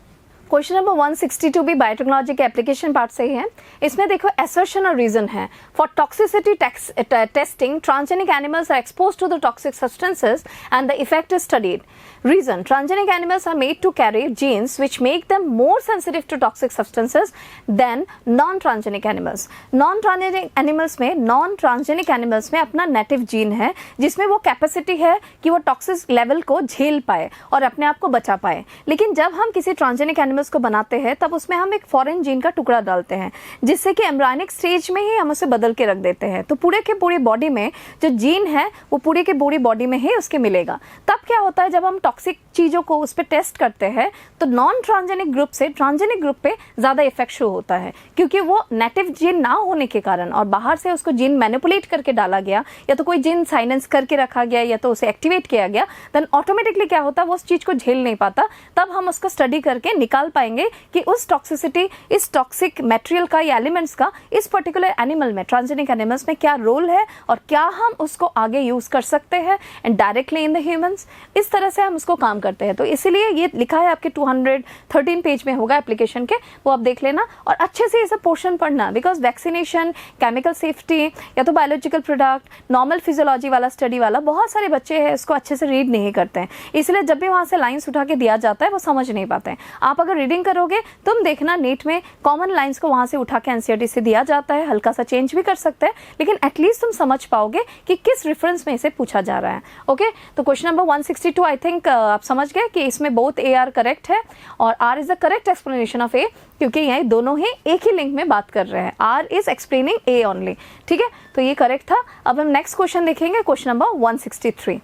S1: क्वेश्चन नंबर 162 भी बायोटेक्नोलॉजी के एप्लीकेशन पार्ट से ही है। इसमें देखो असर्शन और रीजन है। For toxicity testing transgenic animals are exposed to the toxic substances and the effect is studied. Reason: transgenic animals are made to carry genes which make them more sensitive to toxic substances than non-transgenic animals. Non-transgenic animals में अपना native gene है जिसमें वो capacity है कि वो toxic level को झेल पाए और अपने आप को बचा पाए। लेकिन जब हम किसी transgenic animals को बनाते हैं तब उसमें हम एक foreign gene का टुकड़ा डालते हैं जिससे कि embryonic stage में ही हम उसे बदल के रख देते हैं। तो पूरे के पूरी बॉडी में जो जीन है वो पूरे के पूरी बॉडी में ही उसके मिलेगा। तब क्या होता है, जब हम टॉक्सिक चीजों को उस पर टेस्ट करते हैं तो नॉन ट्रांसजेनिक ग्रुप से ट्रांसजेनिक ग्रुप पे ज्यादा इफेक्ट शो होता है, क्योंकि वो नेटिव जीन ना होने के कारण और बाहर से उसको जीन मैनिपुलेट करके डाला गया, या तो कोई जीन साइलेंस करके रखा गया या तो उसे एक्टिवेट किया गया, देन ऑटोमेटिकली क्या होता है, वो उस चीज को झेल नहीं पाता। तब हम उसको स्टडी करके निकाल पाएंगे कि उस टॉक्सिसिटी, इस टॉक्सिक मटेरियल का या एलिमेंट्स का इस पर्टिकुलर एनिमल में, ट्रांसजेनिक एनिमल्स में क्या रोल है और क्या हम उसको आगे यूज कर सकते हैं and directly in the humans. इस तरह से हम उसको काम करते हैं। तो इसीलिए ये लिखा है आपके 213 पेज में होगा एप्लीकेशन के, वो आप देख लेना और अच्छे से ये सब पोर्शन पढ़ना, बिकॉज वैक्सीनेशन, केमिकल सेफ्टी या तो बायोलॉजिकल प्रोडक्ट, नॉर्मल फिजियोलॉजी वाला स्टडी वाला, बहुत सारे बच्चे हैं इसको अच्छे से रीड नहीं करते हैं। इसलिए जब भी वहां से लाइंस उठा के दिया जाता है वो समझ नहीं पाते हैं। आप अगर अगर रीडिंग करोगे तुम देखना नीट में कॉमन लाइंस को वहां से उठा के एनसीईआरटी से दिया जाता है, हल्का सा चेंज भी कर सकते हैं, लेकिन एटलीस्ट तुम समझ पाओगे कि किस रेफरेंस में इसे पूछा जा रहा है। ओके, तो क्वेश्चन नंबर 162 आई थिंक आप समझ गए कि इसमें बोथ ए आर करेक्ट है और R is the correct explanation of A, क्योंकि ये दोनों ही एक ही लिंक में बात कर रहे हैं। R is explaining A only. ठीक है, तो ये करेक्ट था। अब हम नेक्स्ट क्वेश्चन देखेंगे, क्वेश्चन नंबर 163।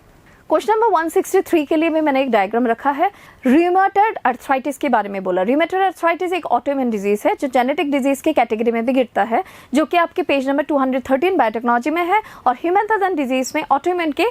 S1: क्वेश्चन नंबर 163 के लिए भी मैंने एक डायग्राम रखा है। रूमेटॉइड अर्थराइटिस के बारे में बोला। रूमेटॉइड अर्थराइटिस एक ऑटोइम्यून डिजीज है जो जेनेटिक डिजीज की कैटेगरी में भी गिरता है, जो कि आपके पेज नंबर 213 बायोटेक्नोलॉजी में है, और ह्यूमन डिजीज में ऑटोइम्यून के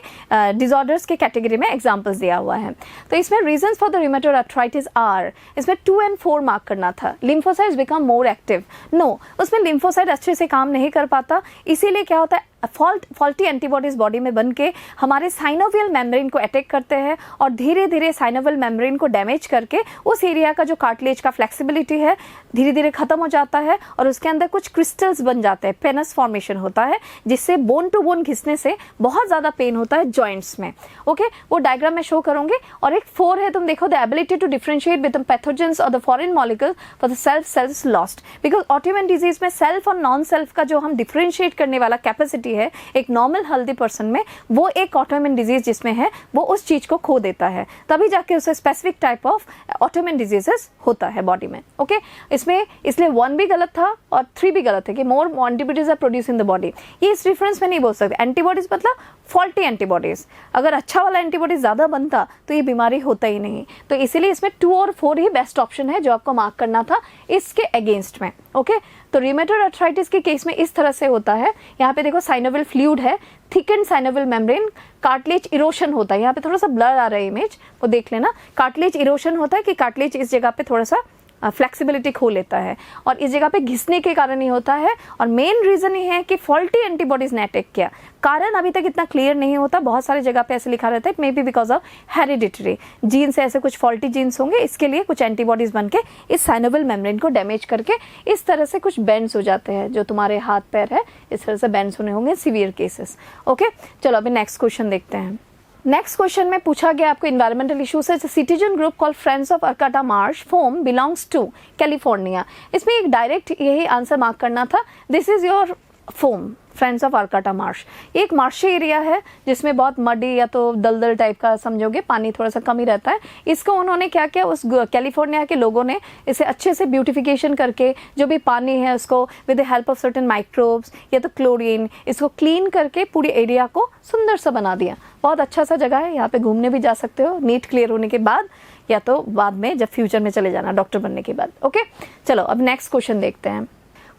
S1: डिसऑर्डर्स के कैटेगरी में एग्जाम्पल्स दिया हुआ है। तो इसमें reasons for the rheumatoid arthritis are, इसमें 2 and 4 मार्क करना था। Lymphocytes become more active, no, उसमें लिम्फोसाइट अच्छे से काम नहीं कर पाता, इसीलिए क्या होता है, फॉल्टी एंटीबॉडीज बॉडी में बन के हमारे साइनोवियल मेम्ब्रेन को अटैक करते हैं और धीरे धीरे साइनोवियल मेम्ब्रेन को डैमेज करके उस एरिया का जो कार्टिलेज का फ्लेक्सिबिलिटी है धीरे धीरे खत्म हो जाता है और उसके अंदर कुछ क्रिस्टल्स बन जाते हैं, पेनस फॉर्मेशन होता है, जिससे बोन टू बोन घिसने से बहुत ज़्यादा पेन होता है जॉइंट्स में। ओके, वो डायग्राम में शो करूंगे। और एक 4 है, तुम देखो, the ability to differentiate with the pathogens और the foreign molecule for the self lost, because autoimmune disease में सेल्फ और नॉन सेल्फ का जो हम डिफरेंशिएट करने वाला कैपेसिटी है एक नॉर्मल हेल्दी पर्सन में, वो एक ऑटोइम्यून डिजीज जिसमें है वो उस चीज को खो देता है, तभी जाके उसे specific type of autoimmune diseases होता है बॉडी में। ओके, इसमें इसलिए 1 भी गलत था और 3 भी गलत है कि more antibodies are produce in the body. ये इस रेफरेंस में नहीं बोल सकते। एंटीबॉडीज मतलब फॉल्टी एंटीबॉडीज, अगर अच्छा वाला एंटीबॉडीज ज्यादा बनता तो ये बीमारी होता ही नहीं। तो इसीलिए इसमें 2 और 4 ही बेस्ट ऑप्शन है जो आपको मार्क करना था इसके अगेंस्ट में। ओके, तो रूमेटॉइड अर्थराइटिस के केस में इस तरह से होता है। यहाँ पे देखो साइनोवियल फ्लूइड है, thicken synovial membrane, cartilage erosion होता है। यहाँ पे थोड़ा सा ब्लर आ रहा है इमेज, वो देख लेना। कार्टिलेज इरोशन होता है कि कार्टिलेज इस जगह पे थोड़ा सा फ्लेक्सिबिलिटी खो लेता है और इस जगह पे घिसने के कारण ही होता है। और मेन रीजन ये है कि फॉल्टी एंटीबॉडीज ने अटैक किया। कारण अभी तक इतना क्लियर नहीं होता, बहुत सारी जगह पे ऐसे लिखा रहता है may be because of hereditary gene से, ऐसे कुछ फॉल्टी जीन्स होंगे, इसके लिए कुछ एंटीबॉडीज बन के इस साइनोवियल मेम्ब्रेन को डैमेज करके इस तरह से कुछ बेंड्स हो जाते हैं। जो तुम्हारे हाथ पैर है इस तरह से बेंड्स होने होंगे, सीवियर केसेस। ओके, चलो अभी नेक्स्ट क्वेश्चन देखते हैं। नेक्स्ट क्वेश्चन में पूछा गया आपको इन्वायरमेंटल इशू से, citizen group called friends of Arcata marsh FOAM belongs to California. इसमें एक डायरेक्ट यही आंसर मार्क करना था, this is your FOAM friends of Arcata marsh. ये एक मार्शी एरिया है जिसमें बहुत मडी या तो दलदल टाइप का समझोगे, पानी थोड़ा सा कम ही रहता है। इसको उन्होंने क्या किया, उस कैलिफोर्निया के लोगों ने इसे अच्छे से ब्यूटिफिकेशन करके जो भी पानी है उसको with the help of certain microbes या तो क्लोरीन, इसको क्लीन करके पूरी एरिया को सुंदर सा बना दिया। बहुत अच्छा सा जगह है, यहाँ पे घूमने भी जा सकते हो नीट क्लियर होने के बाद, या तो बाद में जब फ्यूचर में चले जाना डॉक्टर बनने के बाद। ओके, चलो अब नेक्स्ट क्वेश्चन देखते हैं।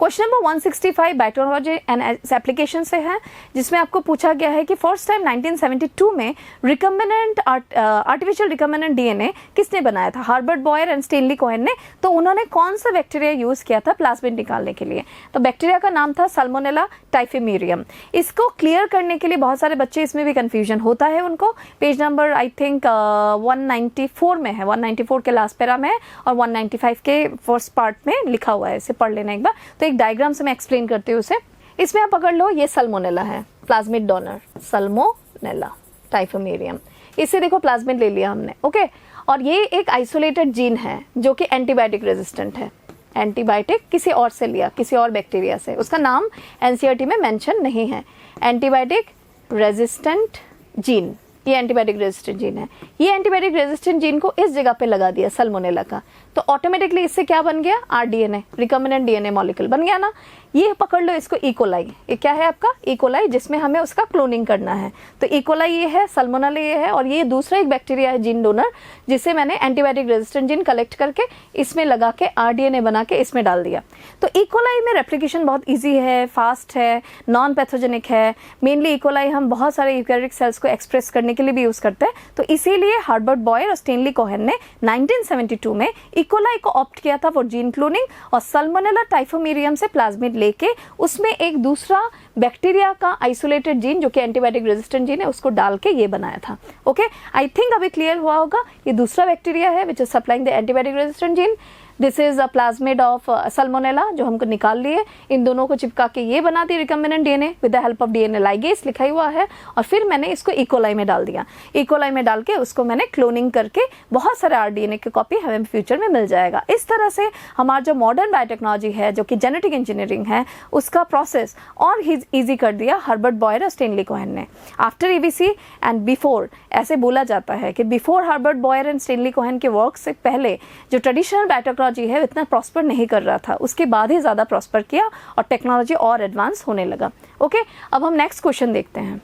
S1: Question number 165 biotechnology and application से है, जिसमें आपको पूछा गया है कि फर्स्ट टाइम 1972 में रिकम्बिनेंट आर्टिफिशियल रिकम्बिनेंट डीएनए किसने बनाया था, Herbert Boyer and Stanley Cohen ने। तो उन्होंने कौन सा बैक्टीरिया यूज किया था प्लाज्मिड निकालने के लिए, तो बैक्टीरिया का नाम था साल्मोनेला टाइफिमेरियम। इसको क्लियर करने के लिए बहुत सारे बच्चे इसमें भी कंफ्यूजन होता है उनको, पेज नंबर आई थिंक 194 में है, 194 के लास्ट पैरा में है और 195 के फर्स्ट पार्ट में लिखा हुआ है, इसे पढ़ लेना एक बार। तो एक डायग्राम से मैं एक्सप्लेन करती हूँ उसे। इसमें आप पकड़ लो, ये सल्मोनेला है, प्लाज्मिड डोनर सल्मोनेला टाइफिमेरियम। इससे देखो प्लाज्मिड ले लिया हमने। ओके, और ये एक आइसोलेटेड जीन है जो कि एंटीबायोटिक रेजिस्टेंट है। एंटीबायोटिक किसी और से लिया, किसी और बैक्टीरिया से, उसका नाम एनसीईआरटी में मेंशन नहीं है। एंटीबायोटिक रेजिस्टेंट जीन, ये एंटीबायोटिक रेजिस्टेंट जीन है। ये एंटीबायोटिक रेजिस्टेंट जीन को इस जगह पे लगा दिया सल्मोनेला का, तो ऑटोमेटिकली इससे क्या बन गया, आरडीएनए, रिकम्बिनेंट डीएनए मॉलिक्यूल बन गया ना। ये पकड़ लो इसको, इकोलाई, ये क्या है आपका इकोलाई, जिसमें हमें उसका क्लोनिंग करना है। तो इकोलाई ये है, सल्मोनेला ये है, और ये दूसरा एक बैक्टीरिया है जीन डोनर, जिसे मैंने एंटीबायोटिक रेजिस्टेंट जीन कलेक्ट करके इसमें लगा के आरडीएनए बना के इसमें डाल दिया। तो इकोलाई में रेप्लिकेशन बहुत ईजी है, फास्ट है, नॉन पैथोजेनिक है। मेनली इकोलाई हम बहुत सारे यूकैरियोटिक सेल्स को एक्सप्रेस करने के लिए भी यूज करते हैं। तो इसीलिए हार्बर्ट बॉयर और स्टेनली कोहेन ने 1972 में इकोलाई को ऑप्ट किया था फॉर जीन क्लोनिंग, और सल्मोनेला टाइफिमेरियम से प्लाज्मिड लेके उसमें एक दूसरा बैक्टीरिया का आइसोलेटेड जीन जो कि एंटीबायोटिक रेजिस्टेंट जीन है उसको डाल के ये बनाया था। ओके, आई थिंक अभी क्लियर हुआ होगा। ये दूसरा बैक्टीरिया है which is supplying the antibiotic resistant gene. This is a plasmid of Salmonella जो हमको निकाल लिए, इन दोनों को चिपका के ये बना दी recombinant DNA with the help of DNA ligase लिखा हुआ है, और फिर मैंने इसको इकोलाई में डाल दिया। इकोलाई में डाल के उसको मैंने क्लोनिंग करके बहुत सारे आरडीएनए की कॉपी हमें फ्यूचर में मिल जाएगा। इस तरह से हमारा जो मॉडर्न बायोटेक्नोलॉजी है जो कि जेनेटिक इंजीनियरिंग है उसका प्रोसेस और ईजी कर दिया हर्बर्ट बॉयर और स्टेनली कोहेन ने। आफ्टर ईवीसी एंड बिफोर, ऐसे बोला जाता है कि before Herbert Boyer and Stanley Cohen के वर्क से पहले जो ट्रेडिशनल बायोटेक्नोलॉजी है इतना प्रॉस्पर नहीं कर रहा था, उसके बाद ही ज़्यादा प्रॉस्पर किया और टेक्नोलॉजी और एडवांस होने लगा। ओके, अब हम नेक्स्ट क्वेश्चन देखते हैं।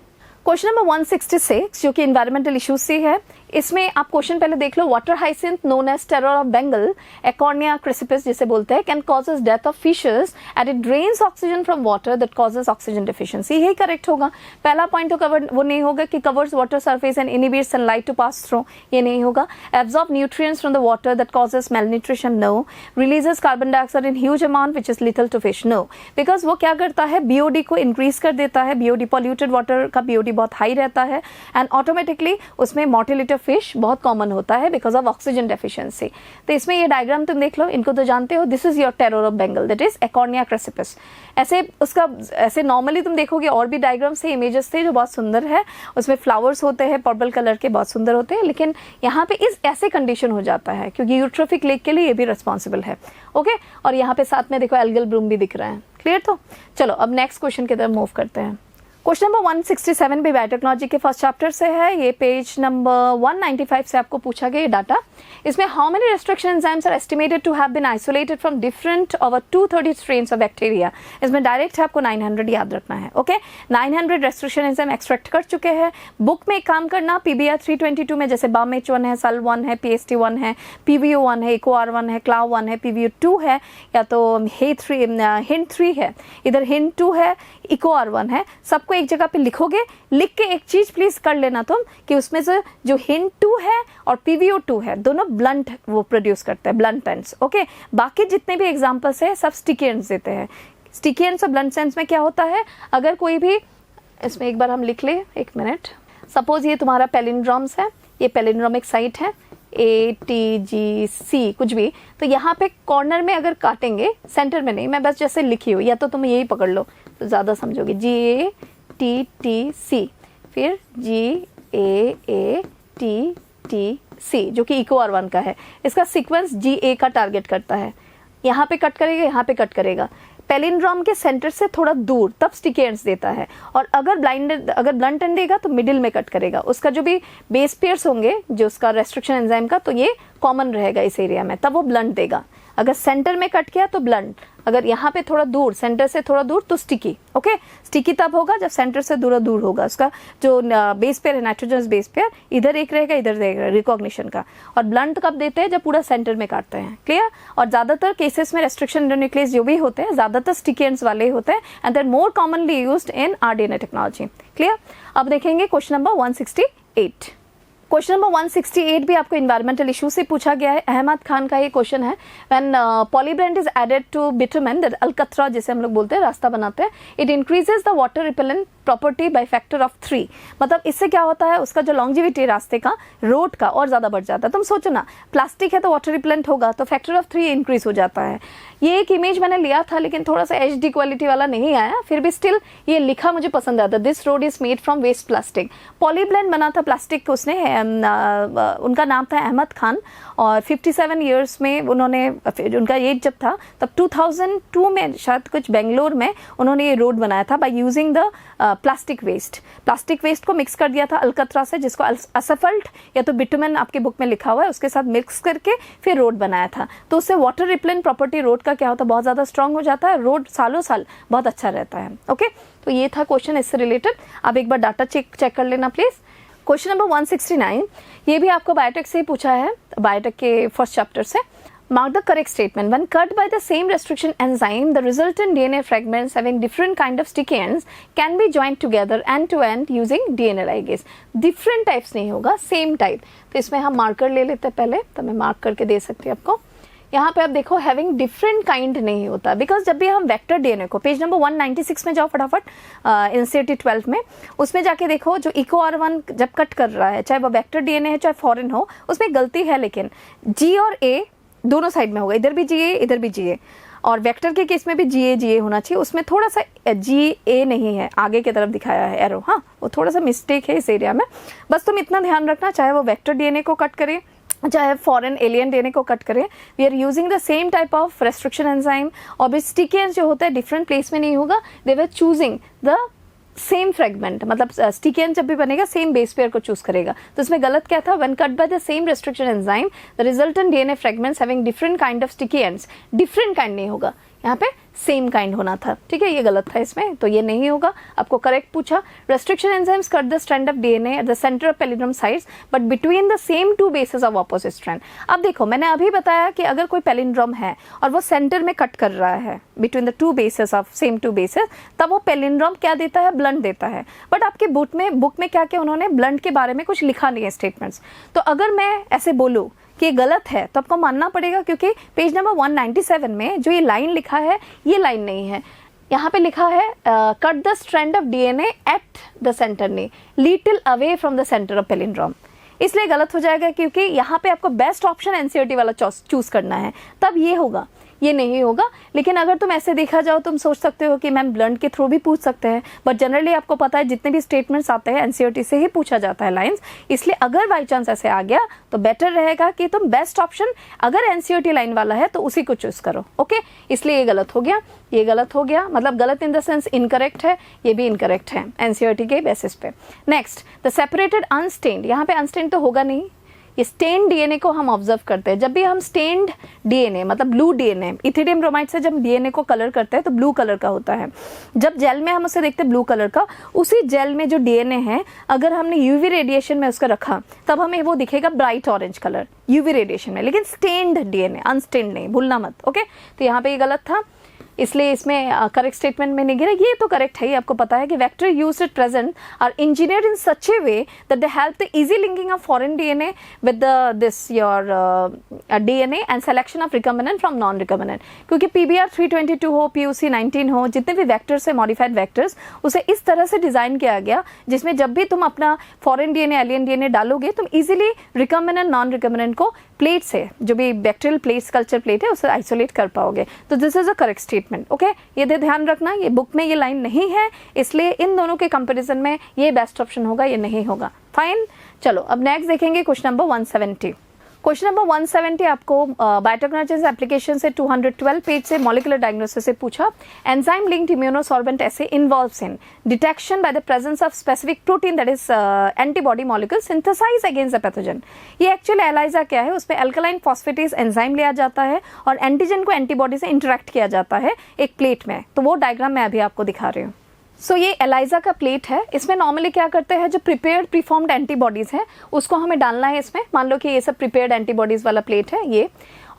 S1: क्वेश्चन नंबर 166 जो कि इन्वायरमेंटल इश्यूज से है, इसमें आप क्वेश्चन पहले देख लो। Water hyacinth known as terror of Bengal, Eichhornia crassipes जिसे बोलते हैं, can causes death of fishes and it drains oxygen from water that causes oxygen deficiency. यही करेक्ट होगा। पहला पॉइंट तो कवर वो नहीं होगा कि covers water surface and inhibits sunlight to pass through, ये नहीं होगा। Absorb nutrients from the water that causes malnutrition, no. Releases carbon dioxide in huge amount which is little too fish, no. Because वो क्या करता है, बीओडी को इंक्रीज कर देता है। बीओडी पॉल्यूटेड वाटर का बीओडी बहुत हाई रहता है एंड ऑटोमेटिकली उसमें मोर्टेलिटी ऑफ फिश बहुत कॉमन होता है बिकॉज ऑफ ऑक्सीजन डेफिशिएंसी। तो इसमें ये डायग्राम तुम देख लो, इनको तो जानते हो। This is your terror of Bengal, that is Eichhornia crassipes. ऐसे उसका ऐसे नॉर्मली तुम देखोगे और भी डायग्राम्स थे, इमेजेस थे जो बहुत सुंदर है, उसमें फ्लावर्स होते हैं पर्पल कलर के, बहुत सुंदर होते हैं, लेकिन यहाँ पे इस ऐसे कंडीशन हो जाता है क्योंकि यूट्रोफिक लेक के लिए ये भी रिस्पॉन्सिबल है। ओके, और यहाँ पे साथ में देखो एल्गल ब्लूम भी दिख रहा है। क्लियर? तो चलो अब नेक्स्ट क्वेश्चन की तरफ मूव करते हैं। क्वेश्चन नंबर 167 भी बायोटेक्नोलॉजी के फर्स्ट चैप्टर से है। ये पेज नंबर 195 से आपको पूछा गया ये डाटा। इसमें how many restriction enzymes are estimated to have been isolated from different over 230 strains of bacteria. इसमें डायरेक्ट है, आपको 900 याद रखना है। ओके, 900 रेस्ट्रिक्शन एंजाइम एक्सट्रैक्ट कर चुके हैं। बुक में एक काम करना, PBR 322 में जैसे BAMH1 है, SAL1 है, PST1 है, PVO1 है, EcoR1 है, CLAV1 है, PVO2 है, या तो HINT3 है, इधर HINT2 है, EcoR1 है, सबको एक जगह पे लिखोगे। लिख के एक चीज प्लीज कर लेना तुम कि उसमें से जो HINT2 है और PVO2 है दोनों ब्लंट वो प्रोड्यूस करते हैं, ब्लंट एंड्स। ओके, बाकी जितने भी एग्जांपल्स है सब स्टिकी एंड्स देते हैं। स्टिकी एंड्स और ब्लंट एंड्स में क्या होता है, अगर कोई भी इसमें एक बार हम लिख ले, एक मिनट। सपोज ये तुम्हारा पैलिंड्रोम्स है, ये पैलिंड्रोमिक साइट है ATGC कुछ भी, तो यहाँ पे कॉर्नर में अगर काटेंगे, सेंटर में नहीं, मैं बस जैसे लिखी हूँ, या तो तुम यही पकड़ लो तो ज़्यादा समझोगे। GATTC, फिर GAATTC जो कि EcoR1 का है। इसका सीक्वेंस GA का टारगेट करता है। यहाँ पे कट करेगा, यहाँ पे कट करेगा, पैलिंड्रोम के सेंटर से थोड़ा दूर, तब स्टिकी एंड्स देता है। और अगर ब्लंट एंड देगा तो मिडिल में कट करेगा। उसका जो भी बेस पेयर्स होंगे जो उसका रेस्ट्रिक्शन एंजाइम का, तो ये कॉमन रहेगा इस एरिया में, तब वो ब्लंट देगा। अगर सेंटर में कट किया तो ब्लंट, अगर यहाँ पे थोड़ा दूर, सेंटर से थोड़ा दूर तो स्टिकी। ओके, स्टिकी तब होगा जब सेंटर से दूर होगा। उसका जो बेस पेयर है, नाइट्रोजन बेस पेयर, इधर एक रहेगा, इधर रहेगा रिकॉग्निशन का। और ब्लंट कब देते हैं, जब पूरा सेंटर में काटते हैं। क्लियर? और ज्यादातर केसेस में रेस्ट्रिक्शन एंडोन्यूक्लियस जो भी होते हैं ज्यादातर स्टिकी एंड्स वाले होते हैं and there more commonly used in rDNA technology. Clear? अब देखेंगे क्वेश्चन नंबर 168। क्वेश्चन नंबर 168 भी आपको इन्वायरमेंटल इशू से पूछा गया है। अहमद खान का ये क्वेश्चन है, when polyblend is added to bitumen, that अलकतरा जिसे हम लोग बोलते हैं, रास्ता बनाते हैं, it increases the water repellent property by factor of 3। मतलब इससे क्या होता है, उसका जो लॉन्जिविटी रास्ते का, रोड का, और ज्यादा बढ़ जाता है। तुम सोचो ना, प्लास्टिक है तो वाटर रिपेलेंट होगा, तो फैक्टर ऑफ 3 इंक्रीज हो जाता है। ये एक इमेज मैंने लिया था लेकिन थोड़ा सा HD क्वालिटी वाला नहीं आया, फिर भी स्टिल ये लिखा मुझे पसंद आता। This road is made from waste plastic. Polyblend बना था प्लास्टिक, उसने उनका नाम था अहमद खान, और 57 ईयर्स में उन्होंने, उनका एज जब था तब 2002 में शायद कुछ बेंगलोर में उन्होंने ये रोड बनाया था by using the plastic waste को मिक्स कर दिया था अलकतरा से, जिसको असफल्ट या तो बिटुमेन आपके बुक में लिखा हुआ है, उसके साथ मिक्स करके फिर रोड बनाया था। तो उससे वाटर रिपेलेंट प्रॉपर्टी रोड का क्या होता है, बहुत ज़्यादा स्ट्रांग हो जाता है, रोड सालों साल बहुत अच्छा रहता है। ओके, तो ये था क्वेश्चन इससे रिलेटेड। आप एक बार डाटा चेक कर लेना प्लीज़। क्वेश्चन नंबर 169, ये भी आपको बायोटेक से ही पूछा है, बायोटेक के फर्स्ट चैप्टर से। Mark the correct statement. When cut by the same restriction enzyme, the resultant DNA fragments having different kind of sticky ends can be joined together end to end using DNA ligase. Different types नहीं होगा, same type. तो इसमें हम मार्कर ले लेते हैं पहले, तो मैं मार्क करके दे सकती हूँ आपको। यहाँ पे आप देखो हैविंग डिफरेंट काइंड नहीं होता, बिकॉज जब भी हम वेक्टर डीएनए को, पेज नंबर 196 में जाओ फटाफट, NCERT 12 में, उसमें जाके देखो जो EcoR1 जब कट कर रहा है, चाहे वो वेक्टर डीएनए है चाहे फॉरेन हो, उसमें गलती है, लेकिन G और A दोनों साइड में होगा, इधर भी GA इधर भी GA, और वेक्टर के केस में भी GA होना चाहिए, उसमें थोड़ा सा GA नहीं है, आगे की तरफ दिखाया है एरो, हाँ वो थोड़ा सा मिस्टेक है इस एरिया में। बस तुम इतना ध्यान रखना, चाहे वो वेक्टर DNA को कट करे चाहे फॉरेन एलियन DNA को कट करें, we are using the same type of restriction enzyme. और भी स्टिकी एंड जो होता है डिफरेंट प्लेस में नहीं होगा, दे वर चूजिंग द सेम फ्रेगमेंट, मतलब स्टिकी एंड जब भी बनेगा सेम बेस पेयर को चूज करेगा। तो इसमें गलत क्या था, when cut by the same restriction enzyme the resultant DNA fragments having different kind of sticky ends, different kind नहीं होगा, यहाँ पे सेम काइंड होना था, ठीक है, ये गलत था इसमें, तो ये नहीं होगा। आपको करेक्ट पूछा, restriction enzymes cut the strand of DNA at the centre of palindrome sites but between the same two bases of opposite strand. अब देखो मैंने अभी बताया कि अगर कोई पैलिंड्रोम है और वो सेंटर में कट कर रहा है between the two bases of same two bases, तब वो पैलिंड्रोम क्या देता है, ब्लंट देता है। बट आपके बुक में क्या क्या उन्होंने ब्लंट के बारे में कुछ लिखा नहीं है स्टेटमेंट्स, तो अगर मैं ऐसे बोलूँ कि गलत है तो आपको मानना पड़ेगा, क्योंकि पेज नंबर 197 में जो ये लाइन लिखा है ये लाइन नहीं है, यहाँ पे लिखा है cut the strand of DNA at the centre ने little away from the centre of palindrome, इसलिए गलत हो जाएगा, क्योंकि यहाँ पे आपको बेस्ट ऑप्शन NCERT वाला चूज करना है, तब ये होगा, ये नहीं होगा। लेकिन अगर तुम ऐसे देखा जाओ, तुम सोच सकते हो कि मैम ब्लंट के थ्रू भी पूछ सकते हैं, बट जनरली आपको पता है जितने भी स्टेटमेंट्स आते हैं NCERT से ही पूछा जाता है लाइंस, इसलिए अगर बाई चांस ऐसे आ गया तो बेटर रहेगा कि तुम बेस्ट ऑप्शन अगर NCERT लाइन वाला है तो उसी को चूज करो, ओके। इसलिए ये गलत हो गया, ये गलत हो गया, मतलब गलत इन द सेंस इनकरेक्ट है, ये भी इनकरेक्ट है NCERT के बेसिस पे। नेक्स्ट, द सेपरेटेड अनस्टेन्ड, यहाँ पे अनस्टेन्ड तो होगा नहीं, ये स्टेन्ड DNA को हम ऑब्जर्व करते हैं। जब भी हम स्टेन्ड DNA मतलब ब्लू DNA, इथिडियम ब्रोमाइड से जब DNA को कलर करते हैं तो ब्लू कलर का होता है। जब जेल में हम उसे देखते हैं ब्लू कलर का, उसी जेल में जो DNA है अगर हमने UV रेडिएशन में उसका रखा तब हमें वो दिखेगा bright orange colour UV radiation में, लेकिन स्टेन्ड DNA, अनस्टेन्ड नहीं, भूलना मत, ओके। तो यहाँ पे ये गलत था, इसलिए इसमें करेक्ट स्टेटमेंट में नहीं गिरा। ये तो करेक्ट है, ये आपको पता है कि vector used at present are engineered in such a way that they help the easy linking of foreign DNA with this your DNA and selection of recombinant from non recombinant, क्योंकि PBR 322 हो, PUC 19 हो, जितने भी वेक्टर्स है मॉडिफाइड वेक्टर्स, उसे इस तरह से डिजाइन किया गया जिसमें जब भी तुम अपना फॉरेन DNA एलियन DNA डालोगे तुम इजीली रिकम्बिनेंट नॉन रिकम्बिनेंट को प्लेट से, जो भी बैक्टीरियल प्लेट्स कल्चर प्लेट है, उसे आइसोलेट कर पाओगे। तो this is a correct statement, okay. ये ध्यान रखना, ये बुक में ये लाइन नहीं है, इसलिए इन दोनों के कंपैरिजन में ये बेस्ट ऑप्शन होगा, ये नहीं होगा। फाइन, चलो अब नेक्स्ट देखेंगे क्वेश्चन नंबर 170। क्वेश्चन नंबर 170 आपको बायोटेक्नोलॉजीज एप्लीकेशन से 212 पेज से मॉलिक्यूलर डायग्नोसिस से पूछा। Enzyme linked immunosorbent assay involves in detection by the presence of specific protein that is antibody molecule synthesize against the pathogen. ये एक्चुअली एलाइजा क्या है, उसमें अल्कलाइन फॉस्फेटेज एंजाइम लिया जाता है और एंटीजन को एंटीबॉडी से इंटरेक्ट किया जाता है एक प्लेट में, तो वो डायग्राम मैं अभी आपको दिखा रही हूँ। सो ये एलाइजा का प्लेट है, इसमें नॉर्मली क्या करते हैं, जो प्रिपेयर्ड प्रीफॉर्म्ड एंटीबॉडीज है उसको हमें डालना है इसमें। मान लो कि ये सब प्रिपेयर्ड एंटीबॉडीज वाला प्लेट है ये,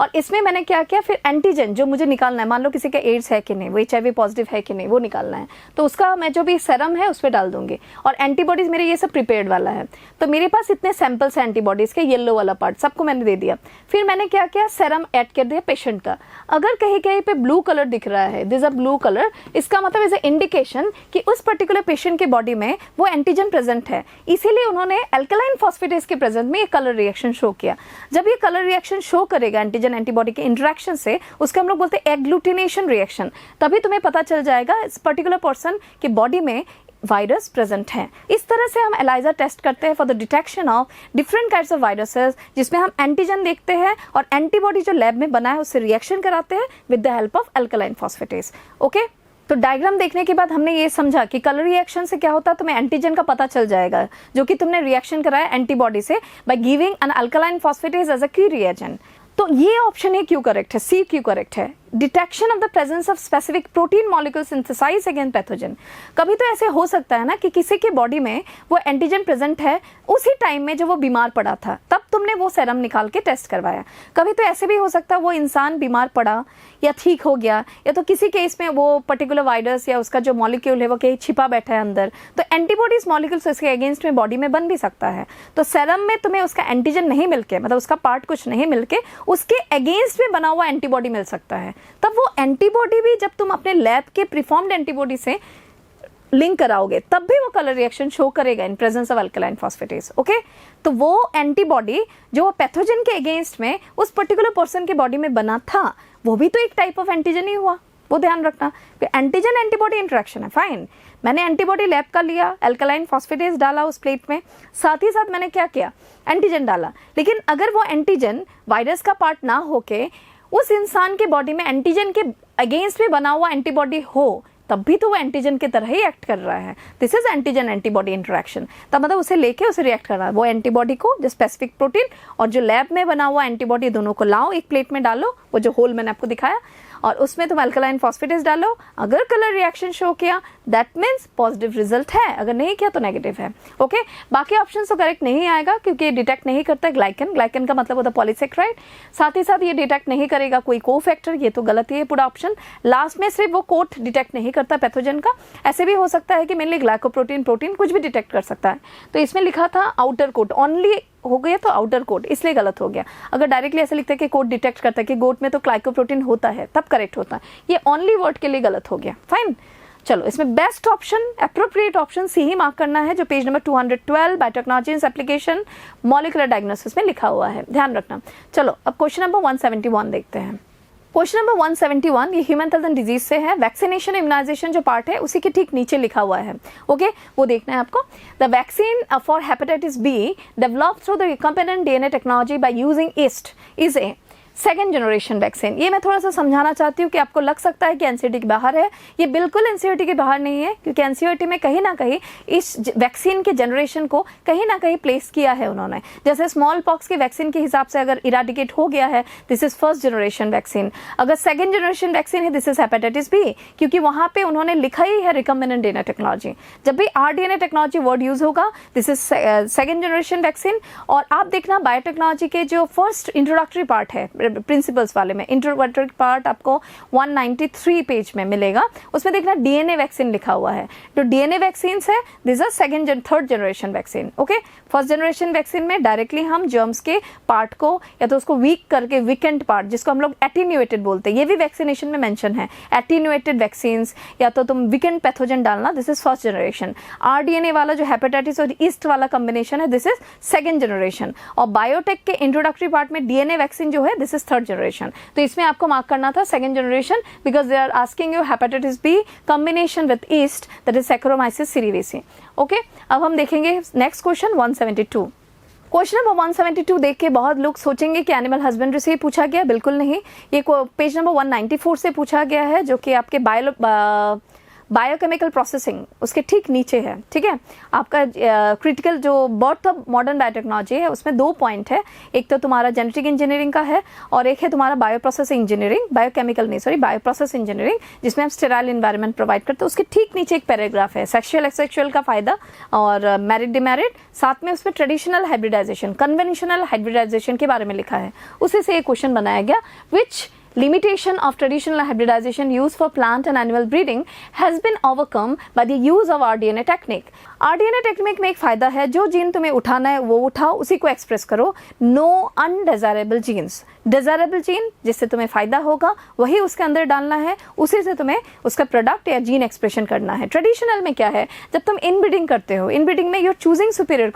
S1: और इसमें मैंने क्या किया, फिर एंटीजन जो मुझे निकालना है, मान लो किसी का एड्स है कि नहीं, वो HIV पॉजिटिव है कि नहीं, वो निकालना है, तो उसका मैं जो भी सेरम है उस पर डाल दूंगी। और एंटीबॉडीज मेरे ये सब प्रिपेयर्ड वाला है, तो मेरे पास इतने सैंपल्स हैं एंटीबॉडीज के, येलो वाला पार्ट सबको मैंने दे दिया। फिर मैंने क्या किया, सेरम ऐड कर दिया पेशेंट का। अगर कहीं कहीं पे ब्लू कलर दिख रहा है, दिस अ ब्लू कलर, इसका मतलब इज अ इंडिकेशन कि उस पर्टिकुलर पेशेंट के बॉडी में वो एंटीजन प्रेजेंट है, इसीलिए उन्होंने अल्कलाइन फॉस्फेटेज के प्रेजेंट में ये कलर रिएक्शन शो किया। जब ये कलर रिएक्शन शो करेगा एंटीजन एंटीबॉडी के इंटरेक्शन से, उसके हम लोग बोलते हैं एग्लूटिनेशन रिएक्शन, तभी तुम्हें पता चल जाएगा इस पर्टिकुलर पर्सन की बॉडी में वायरस प्रेजेंट है। इस तरह से हम एलाइजा टेस्ट करते हैं for the detection of different kinds of viruses, जिसमें हम एंटीजन देखते हैं और एंटीबॉडी जो लैब में बना है उससे रिएक्शन कराते हैं with the help of alkaline phosphatase, okay. तो डायग्राम देखने के बाद हमने ये समझा कि कलर रिएक्शन से क्या होता है, तुम्हें एंटीजन का पता चल जाएगा जो कि तुमने रिएक्शन कराया एंटीबॉडी से by giving an alkaline phosphatase as a key reagent. तो ये ऑप्शन है क्यों करेक्ट है, सी क्यों करेक्ट है, detection of the presence of specific protein molecule synthesize against pathogen. कभी तो ऐसे हो सकता है ना कि किसी के बॉडी में वो एंटीजन प्रेजेंट है उसी टाइम में जो वो बीमार पड़ा था, तब तुमने वो सेरम निकाल के टेस्ट करवाया। कभी तो ऐसे भी हो सकता है वो इंसान बीमार पड़ा या ठीक हो गया, या तो किसी केस में वो पर्टिकुलर वायरस या उसका जो मॉलिक्यूल है वो कहीं छिपा बैठा है अंदर, तो एंटीबॉडीज मॉलिक्यूल्स उसके अगेंस्ट में बॉडी में बन भी सकता है। तो सेरम में तुम्हें उसका एंटीजन नहीं मिलके, मतलब उसका पार्ट कुछ नहीं मिलके, उसके अगेंस्ट में बना हुआ एंटीबॉडी मिल सकता है। तब वो एंटीबॉडी भी जब तुम अपने लैब के प्रीफॉर्म्ड एंटीबॉडी से लिंक कराओगे तब भी वो कलर रिएक्शन शो करेगा in presence of alkaline phosphatase. Okay, तो वो एंटीबॉडी जो पैथोजन के अगेंस्ट में उस पर्टिकुलर पर्सन के बॉडी में बना था, वो भी तो एक टाइप ऑफ एंटीजन ही हुआ, वो ध्यान रखना। एंटीजन एंटीबॉडी इंटरेक्शन है, फाइन। मैंने एंटीबॉडी लैब का लिया, अल्कलाइन फॉस्फेटेज डाला उस प्लेट में, साथ ही साथ मैंने क्या किया, एंटीजन डाला। लेकिन अगर वो एंटीजन वायरस का पार्ट ना होके उस इंसान के बॉडी में एंटीजन के अगेंस्ट में बना हुआ एंटीबॉडी हो, तब भी तो वो एंटीजन की तरह ही एक्ट कर रहा है। This is antigen antibody interaction. तब मतलब उसे लेके उसे रिएक्ट कर रहा है। वो एंटीबॉडी को, जो स्पेसिफिक प्रोटीन और जो लैब में बना हुआ एंटीबॉडी, दोनों को लाओ, एक प्लेट में डालो, वो जो होल मैंने आपको दिखाया, और उसमें तुम अल्कलाइन फॉस्फेटेज डालो। अगर कलर रिएक्शन शो किया दैट मीन्स पॉजिटिव रिजल्ट है, अगर नहीं किया तो नेगेटिव है। ओके, बाकी ऑप्शन तो करेक्ट नहीं आएगा क्योंकि डिटेक्ट नहीं करता ग्लाइकन। ग्लाइकन का मतलब होता है पॉलीसेक्राइड। साथ ही साथ ये डिटेक्ट नहीं करेगा कोई कोफैक्टर, ये तो गलत ही है पूरा ऑप्शन। लास्ट में सिर्फ वो कोट डिटेक्ट नहीं करता पैथोजन का। ऐसे भी हो सकता है कि मेनली ग्लाइकोप्रोटीन, प्रोटीन कुछ भी डिटेक्ट कर सकता है। तो इसमें लिखा था आउटर कोट ओनली हो गया, तो आउटर कोट इसलिए गलत हो गया। अगर डायरेक्टली ऐसे लिखते हैं कि कोट डिटेक्ट करता है कि गोट में तो ग्लाइकोप्रोटीन होता है, तब करेक्ट होता है। ये ओनली वर्ड के लिए गलत हो गया, फाइन। चलो, इसमें best option, appropriate option C ही मार्क करना है, जो page number 212 biotechnologies application molecular diagnosis में लिखा हुआ है, ध्यान रखना। चलो, अब क्वेश्चन नंबर 171 देखते हैं। क्वेश्चन नंबर 171 ये ह्यूमन हेल्थ एंड डिजीज से है। वैक्सीनेशन इम्यूनाइजेशन जो पार्ट है उसी के ठीक नीचे लिखा हुआ है। ओके, वो देखना है आपको। The vaccine for hepatitis be developed through the recombinant DNA technology by using east is a second generation vaccine. ये मैं थोड़ा सा समझाना चाहती हूँ कि आपको लग सकता है कि एनसीईआरटी के बाहर है। ये बिल्कुल एनसीईआरटी के बाहर नहीं है, क्योंकि एनसीईआरटी में कहीं ना कहीं इस वैक्सीन के जनरेशन को कहीं ना कहीं प्लेस किया है उन्होंने। जैसे स्मॉल पॉक्स के वैक्सीन के हिसाब से अगर इराडिकेट हो गया है, this is first generation vaccine. अगर सेकेंड जनरेशन वैक्सीन है, दिस इज हेपेटाइटिस बी, क्योंकि वहां पे उन्होंने लिखा ही है रिकम्बिनेंट डीएनए टेक्नोलॉजी। जब भी आरडीएनए टेक्नोलॉजी वर्ड यूज होगा, this is second generation vaccine. और आप देखना बायोटेक्नोलॉजी के जो फर्स्ट इंट्रोडक्टरी पार्ट है प्रिंसिपल्स वाले में, इंट्रोडक्टरी पार्ट आपको 193 पेज में मिलेगा। उसमें देखना डीएनए वैक्सीन लिखा हुआ है। तो डीएनए वैक्सीन है, this is third generation vaccine. Okay, first generation vaccine में डायरेक्टली हम जर्म्स के पार्ट को या तो उसको वीक करके, वीकेंड पार्ट जिसको हम लोग एटीन्यूएटेड बोलते हैं, ये भी वैक्सीनेशन में मेंशन है, एटीन्यूएटेड वैक्सीन या तो तुम वीकेंड पैथोजन डालना, this is first generation. RDNA वाला जो हेपेटाइटिस और ईस्ट वाला कॉम्बिनेशन है, दिस इज सेकेंड जनरेशन। और बायोटेक के इंट्रोडक्टरी पार्ट में डीएनए वैक्सीन जो है, दिस इज थर्ड जनरेशन। तो इसमें आपको मार्क करना था second generation, because they are asking you hepatitis B combination with yeast, that is Saccharomyces cerevisiae. Okay, अब हम देखेंगे नेक्स्ट क्वेश्चन 172। क्वेश्चन नंबर 172 देख के बहुत लोग सोचेंगे कि एनिमल हस्बेंड्री से पूछा गया, बिल्कुल नहीं। ये पेज नंबर 194 से पूछा गया है, जो कि आपके बायोकेमिकल प्रोसेसिंग उसके ठीक नीचे है। ठीक है, आपका क्रिटिकल जो बर्थ ऑफ मॉडर्न बायोटेक्नोलॉजी है उसमें 2 पॉइंट है। एक तो तुम्हारा जेनेटिक इंजीनियरिंग का है और एक है तुम्हारा बायोप्रोसेस इंजीनियरिंग, बायोकेमिकल नहीं, सॉरी, बायोप्रोसेस इंजीनियरिंग, जिसमें हम स्टेराइल एनवायरनमेंट प्रोवाइड करते हैं। उसके ठीक नीचे एक पैराग्राफ है, सेक्सुअल एक्सेक्सुअल का फायदा और मैरिड डिमेरिड, साथ में उसमें ट्रेडिशनल हाइब्रिडाइजेशन, कन्वेंशनल हाइब्रिडाइजेशन के बारे में लिखा है। उसी से एक क्वेश्चन बनाया गया, विच limitation of traditional hybridization used for plant and animal breeding has been overcome by the use of rDNA technique. rDNA technique में एक फायदा है, जो जीन तुम्हें उठाना है वो उठाओ, उसी को एक्सप्रेस करो। No undesirable genes, desirable gene जिससे तुम्हें फायदा होगा वही उसके अंदर डालना है, उसी से तुम्हें उसका प्रोडक्ट या जीन एक्सप्रेशन करना है। ट्रेडिशनल में क्या है, जब तुम इनब्रीडिंग करते हो, इनब्रीडिंग में you are choosing superior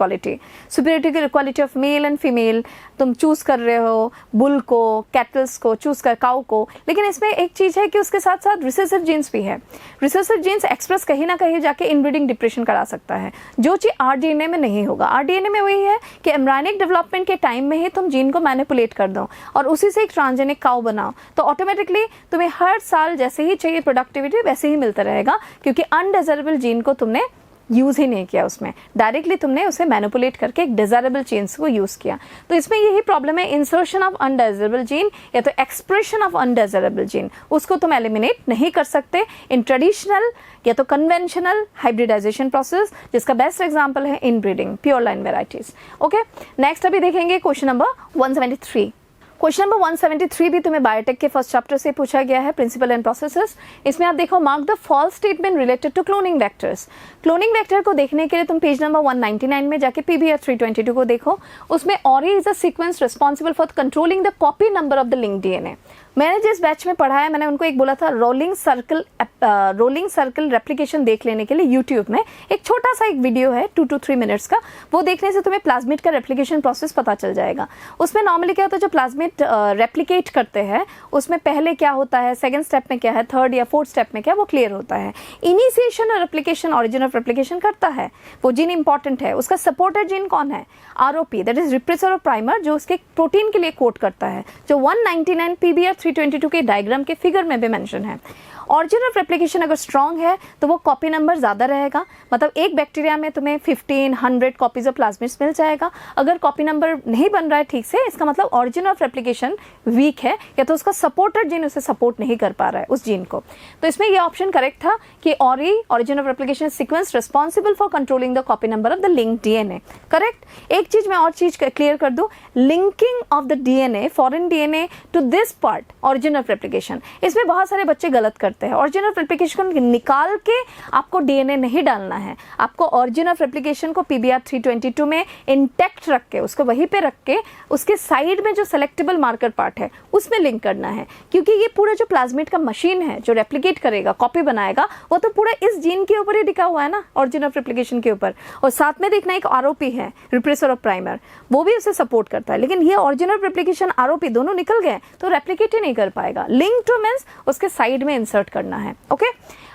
S1: quality of male and female, तुम चूज कर रहे हो बुल को, कैटल्स को, चूज कर काउ को। लेकिन इसमें एक चीज है कि उसके साथ साथ रिसेसिव जीन्स भी है। रिसेसिव जीन्स एक्सप्रेस कहीं ना कहीं जाके इनब्रीडिंग डिप्रेशन करा सकता है, जो चीज आरडीएनए में नहीं होगा। आरडीएनए में वही है कि एम्ब्रायनिक डेवलपमेंट के टाइम में ही तुम जीन को मैनिपुलेट कर दो और उसी से एक ट्रांसजेनिक काउ बनाओ, तो ऑटोमेटिकली तुम्हें हर साल जैसे ही चाहिए प्रोडक्टिविटी वैसे ही मिलता रहेगा, क्योंकि अनडिजायरेबल जीन को तुमने यूज ही नहीं किया, उसमें डायरेक्टली तुमने उसे मैनिपुलेट करके एक डिजायरेबल जीन्स को यूज किया। तो इसमें यही प्रॉब्लम है, इंसर्शन ऑफ अनडिजायरेबल जीन या तो एक्सप्रेशन ऑफ अनडिजायरेबल जीन, उसको तुम एलिमिनेट नहीं कर सकते इन ट्रेडिशनल या तो कन्वेंशनल हाइब्रिडाइजेशन प्रोसेस, जिसका बेस्ट एग्जांपल है inbreeding, pure line varieties. Okay, next अभी देखेंगे क्वेश्चन नंबर 173। क्वेश्चन नंबर 173 भी तुम्हें बायोटेक के फर्स्ट चैप्टर से पूछा गया है, प्रिंसिपल एंड प्रोसेसेस। इसमें आप देखो, mark the false statement related to cloning vectors. Cloning vector को देखने के लिए तुम पेज नंबर 199 में जाके PBR 322 को देखो। उसमें ऑरी is a sequence responsible for controlling the copy number of the link DNA. मैंने जिस बैच में पढ़ा है मैंने उनको एक बोला था रोलिंग सर्कल रेप्लिकेशन देख लेने के लिए यूट्यूब में एक छोटा सा एक वीडियो है 2 to 3 मिनट्स का, वो देखने से तुम्हें प्लाज्मिड का रेप्लिकेशन प्रोसेस पता चल जाएगा। उसमें नॉर्मली क्या होता है, जो प्लाज्मिड रेप्लिकेट करते हैं उसमें पहले क्या होता है, सेकंड स्टेप में क्या है, थर्ड या फोर्थ स्टेप में क्या, वो क्लियर होता है। इनिशिएशन और रेप्लिकेशन, ऑरिजिन ऑफ रेप्लिकेशन करता है वो जीन इंपॉर्टेंट है। उसका सपोर्टर जीन कौन है, ROP, that is repressor of primer, जो उसके प्रोटीन के लिए कोड करता है, जो 199 PBR 322 के डायग्राम के फिगर में भी मेंशन है। ऑरिजिन ऑफ रेप्लिकेशन अगर स्ट्रॉन्ग है तो वो कॉपी नंबर ज़्यादा रहेगा, मतलब एक बैक्टीरिया में तुम्हें 1500 कॉपीज ऑफ प्लाज्मिड्स मिल जाएगा। अगर कॉपी नंबर नहीं बन रहा है ठीक से, इसका मतलब ऑरिजिन ऑफ रेप्लिकेशन वीक है, या तो उसका सपोर्टर जीन उसे सपोर्ट नहीं कर पा रहा है उस जीन को। तो इसमें ये ऑप्शन करेक्ट था कि origin of replication sequence responsible for controlling the copy number of the link DNA। Correct. एक चीज मैं और चीज क्लियर कर दूं, linking of the DNA, foreign DNA to this part, origin of replication, इसमें बहुत सारे बच्चे गलत करते हैं। ऑरिजिन ऑफ रेप्लिकेशन निकाल के आपको DNA नहीं डालना है, आपको ऑरिजिन ऑफ रेप्लिकेशन को PBR 322 में इंटैक्ट रख के, उसको वहीं पे रख के, उसके साइड में जो सेलेक्टेबल मार्कर पार्ट है उसमें लिंक करना है। क्योंकि ये पूरा जो प्लाज्मिड का मशीन है जो रेप्लिकेट करेगा, कॉपी बनाएगा, वो तो पूरा इस जीन के ऊपर ही टिका हुआ है ना, ऑरिजिन ऑफ रेप्लिकेशन के ऊपर। और साथ में देखना एक ROP है, रिप्रेसर ऑफ प्राइमर, वो भी उसे सपोर्ट करता है। लेकिन ये ऑरिजिन ऑफ रेप्लिकेशन, ROP दोनों निकल गए तो रेप्लिकेट ही नहीं कर पाएगा। लिंक टू मींस उसके साइड में इंसर्ट करना है। ओके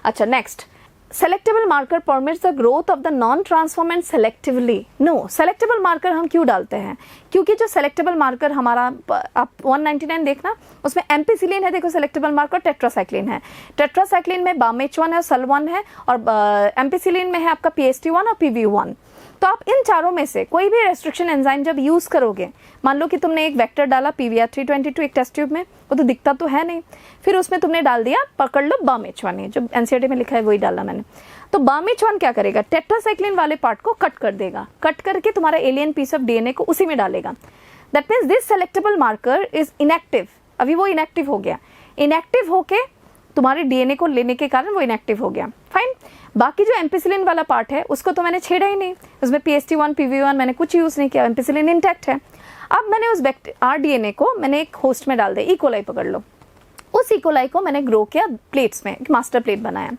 S1: अच्छा, next, selectable marker permits the growth of the non transformant selectively. No, selectable marker हम क्यों डालते हैं, क्योंकि जो सेलेक्टेबल मार्कर हमारा, आप 199 देखना, उसमें एम्पिसिलिन है, देखो सेलेक्टेबल मार्कर, टेट्रासाइक्लिन है। टेट्रासाइक्लिन में BAMH1 है, SUL1 है, और एम्पिसिलिन में है आपका PST1 और PV1। तो आप इन चारों में से कोई भी रेस्ट्रिक्शन एंजाइम जब यूज करोगे, मान लो कि तुमने एक वेक्टर डाला PBR 322 एक टेस्ट ट्यूब में, वो तो दिखता तो है नहीं, फिर उसमें तुमने डाल दिया, पकड़ लो BAMH1 है, जो NCERT में लिखा है वही डाला मैंने। तो BAMH1 क्या करेगा, टेट्रासाइक्लिन वाले पार्ट को कट कर देगा, कट करके तुम्हारा एलियन पीस ऑफ DNA को उसी में डालेगा। That means this selectable marker is inactive. अभी वो इनएक्टिव हो गया, इनएक्टिव होके तुम्हारे DNA को लेने के कारण वो इनएक्टिव हो गया। फाइन। बाकी जो एम्पिसिलिन वाला पार्ट है उसको तो मैंने छेड़ा ही नहीं, उसमें PST1 PV1 मैंने कुछ यूज नहीं किया, एम्पिसिलिन इंटैक्ट है। अब मैंने उस RDNA को मैंने एक होस्ट में डाल दिया, इकोलाई पकड़ लो, उस इकोलाई को मैंने ग्रो किया प्लेट्स में, एक मास्टर प्लेट बनाया।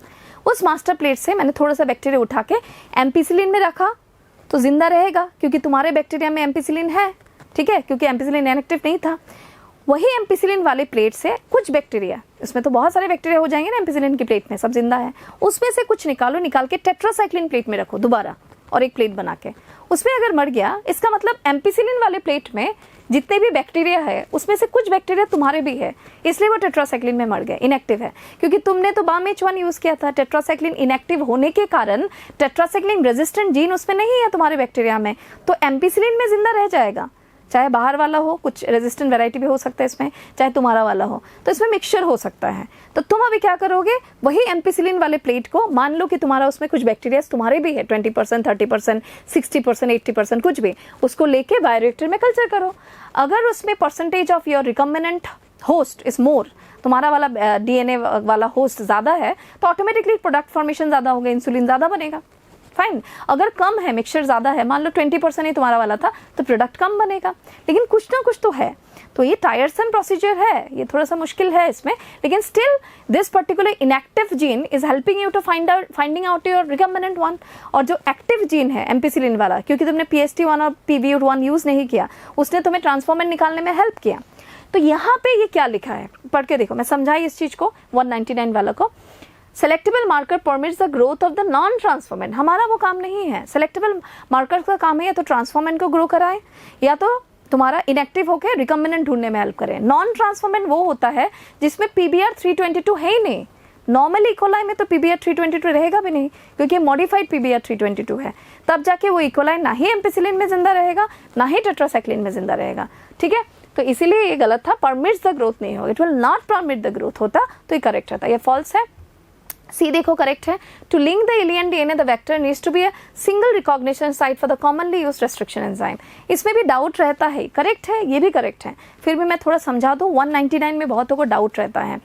S1: उस मास्टर प्लेट से मैंने थोड़ा सा बैक्टीरिया उठा के एम्पिसिलिन में रखा, तो जिंदा रहेगा क्योंकि तुम्हारे बैक्टीरिया में एम्पिसिलिन है, ठीक है, क्योंकि एम्पिसिलिन इनएक्टिव नहीं था। वही एम्पिसिलिन वाले प्लेट से कुछ बैक्टीरिया, इसमें तो बहुत सारे बैक्टीरिया हो जाएंगे ना एम्पिसिलिन की प्लेट में, सब जिंदा है, उसमें से कुछ निकालो, निकाल के टेट्रासाइक्लिन प्लेट में रखो दोबारा, और एक प्लेट बना के उसमें अगर मर गया, इसका मतलब एम्पिसिलिन वाले प्लेट में जितने भी बैक्टीरिया है उसमें से कुछ बैक्टीरिया तुम्हारे भी है, इसलिए वो टेट्रासाइक्लिन में मर गया, इनएक्टिव है। क्योंकि तुमने तो BAMH1 यूज किया था, टेट्रासाइक्लिन इनएक्टिव होने के कारण टेट्रासाइक्लिन रेजिस्टेंट जीन उसमें नहीं है तुम्हारे बैक्टीरिया में, तो एम्पिसिलिन में जिंदा रह जाएगा, चाहे बाहर वाला हो, कुछ रेजिस्टेंट वैरायटी भी हो सकता है इसमें, चाहे तुम्हारा वाला हो, तो इसमें मिक्सचर हो सकता है। तो तुम अभी क्या करोगे, वही एम्पिसिलिन वाले प्लेट को, मान लो कि तुम्हारा उसमें कुछ बैक्टीरिया तुम्हारे भी है, 20%, 30%, 60%, 80% कुछ भी, उसको लेके बायोरिएक्टर में कल्चर करो। अगर उसमें percentage of your recombinant host is more, तुम्हारा वाला DNA वाला होस्ट ज्यादा है, तो ऑटोमेटिकली प्रोडक्ट फॉर्मेशन ज्यादा होगा, इंसुलिन ज्यादा बनेगा। फाइन। अगर कम है, मिक्सचर ज्यादा है, मान लो 20% ही तुम्हारा वाला था, तो प्रोडक्ट कम बनेगा। लेकिन कुछ ना कुछ तो है, तो ये टायरसम प्रोसीजर है, ये थोड़ा सा मुश्किल है इसमें, लेकिन still this particular inactive gene is helping you to finding out your recombinant one. और जो एक्टिव जीन है एम्पिसिलिन वाला, क्योंकि तुमने PST1 और PV1 यूज नहीं किया, उसने तुम्हें ट्रांसफॉर्मेंट निकालने में हेल्प किया। तो यहाँ पे ये क्या लिखा है, पढ़ के देखो, मैं समझाई इस चीज को 199 वाला को। Selectable marker permits the growth of the non transformant, हमारा वो काम नहीं है। सेलेक्टेबल मार्कर का काम है या तो ट्रांसफॉर्मेंट को ग्रो कराए, या तो तुम्हारा इनएक्टिव होकर रिकम्बिनेंट ढूंढने में हेल्प करे। नॉन ट्रांसफॉर्मेंट वो होता है जिसमें PBR 322 है ही नहीं। नॉर्मली इकोलाई में तो PBR 322 रहेगा भी नहीं, क्योंकि मॉडिफाइड PBR 322 है, तब जाके वो इकोलाई ना ही एम्पिसिलिन में जिंदा रहेगा, ना ही टेट्रासाइक्लिन में जिंदा रहेगा। ठीक है, तो इसीलिए ये गलत था, परमिट्स द ग्रोथ नहीं हो, it will not permit the growth होता तो ये करेक्ट रहता, ये फॉल्स है। सी देखो करेक्ट है, to link the alien DNA the vector needs to be a single recognition site for the commonly used restriction enzyme. इसमें भी डाउट रहता है, करेक्ट है, ये भी करेक्ट है, फिर भी मैं थोड़ा समझा दूं, 199 में बहुतों को डाउट रहता है।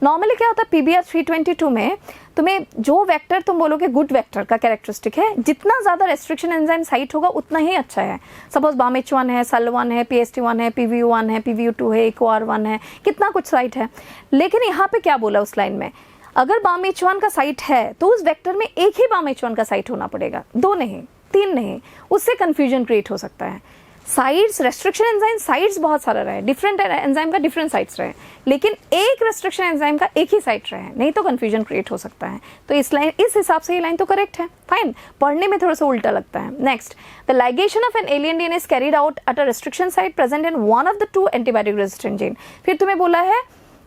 S1: नॉर्मली क्या होता है PBR 322 में तुम्हें जो वेक्टर तुम बोलोगे गुड वेक्टर का कैरेक्टरिस्टिक है, जितना ज़्यादा रेस्ट्रिक्शन एंजाइम साइट होगा उतना ही अच्छा है। सपोज BAMH1 है, SAL1 है, PST1 है, PVU1 है, PVU2 है, EcoR1 है, कितना कुछ साइट है। लेकिन यहाँ पे क्या बोला उस लाइन में, अगर BAMH1 का साइट है तो उस वेक्टर में एक ही BAMH1 का साइट होना पड़ेगा, 2 नहीं, 3 नहीं, उससे कन्फ्यूजन क्रिएट हो सकता है। साइट्स, रेस्ट्रिक्शन एंजाइम साइट्स बहुत सारा रहे, डिफरेंट एंजाइम का डिफरेंट साइट्स रहे, लेकिन एक रेस्ट्रिक्शन एंजाइम का एक ही साइट रहे, नहीं तो कंफ्यूजन क्रिएट हो सकता है। तो इस हिसाब से ये लाइन तो करेक्ट है, फाइन। पढ़ने में थोड़ा सा उल्टा लगता है। Next, the ligation of an alien DNA is carried out at a restriction site present in one of the 2 antibiotic resistant gene. फिर तुम्हें बोला है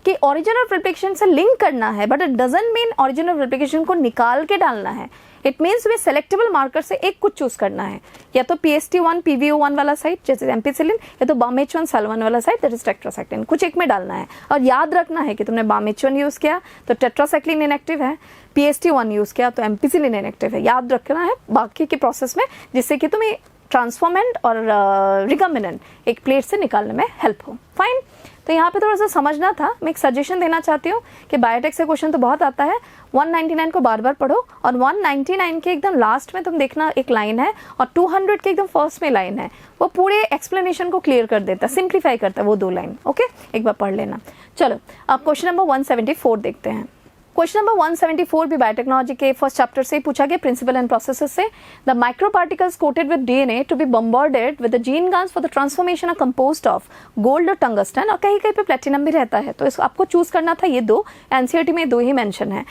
S1: कि ओरिजिन ऑफ रेप्लिकेशन से लिंक करना है, but it doesn't mean origin of replication को निकाल के डालना है। It means way selectable marker से एक कुछ चूज करना है, या तो PST1 PVU1 वाला साइट जैसे एम्पिसिलिन, या तो BAMH1 SAL1 वाला साइट दैट इज टेट्रासाइक्लिन, कुछ एक में डालना है। और याद रखना है कि तुमने BAMH1 यूज किया तो टेट्रासाइक्लिन इनएक्टिव है, PST1 यूज किया तो एम्पिसिलिन इनएक्टिव है। याद रखना है बाकी के प्रोसेस में, जिससे कि तुम्हें ट्रांसफॉर्मेंट और रिकम्बिनेंट एक प्लेट से निकालने में हेल्प हो, फाइन। तो यहाँ पे थोड़ा सा समझना था। मैं एक सजेशन देना चाहती हूँ कि बायोटेक से क्वेश्चन तो बहुत आता है, 199 को बार बार पढ़ो, और 199 के एकदम लास्ट में तुम देखना एक लाइन है, और 200 के एकदम फर्स्ट में लाइन है, वो पूरे एक्सप्लेनेशन को क्लियर कर देता है, सिंप्लीफाई करता है वो 2 लाइन। ओके, एक बार पढ़ लेना। चलो अब क्वेश्चन नंबर 174 देखते हैं। क्वेश्चन नंबर 174 भी बायोटेक्नोलॉजी के फर्स्ट चैप्टर से पूछा गया, प्रिंसिपल एंड प्रोसेसेस से। The micro particles coated with DNA to be bombarded with the gene guns for the transformation are composed of gold और टंगस्टन, और कहीं कहीं पे प्लेटिनम भी रहता है। तो इसको आपको चूज करना था, ये 2 एनसीईआरटी में 2 ही मेंशन है।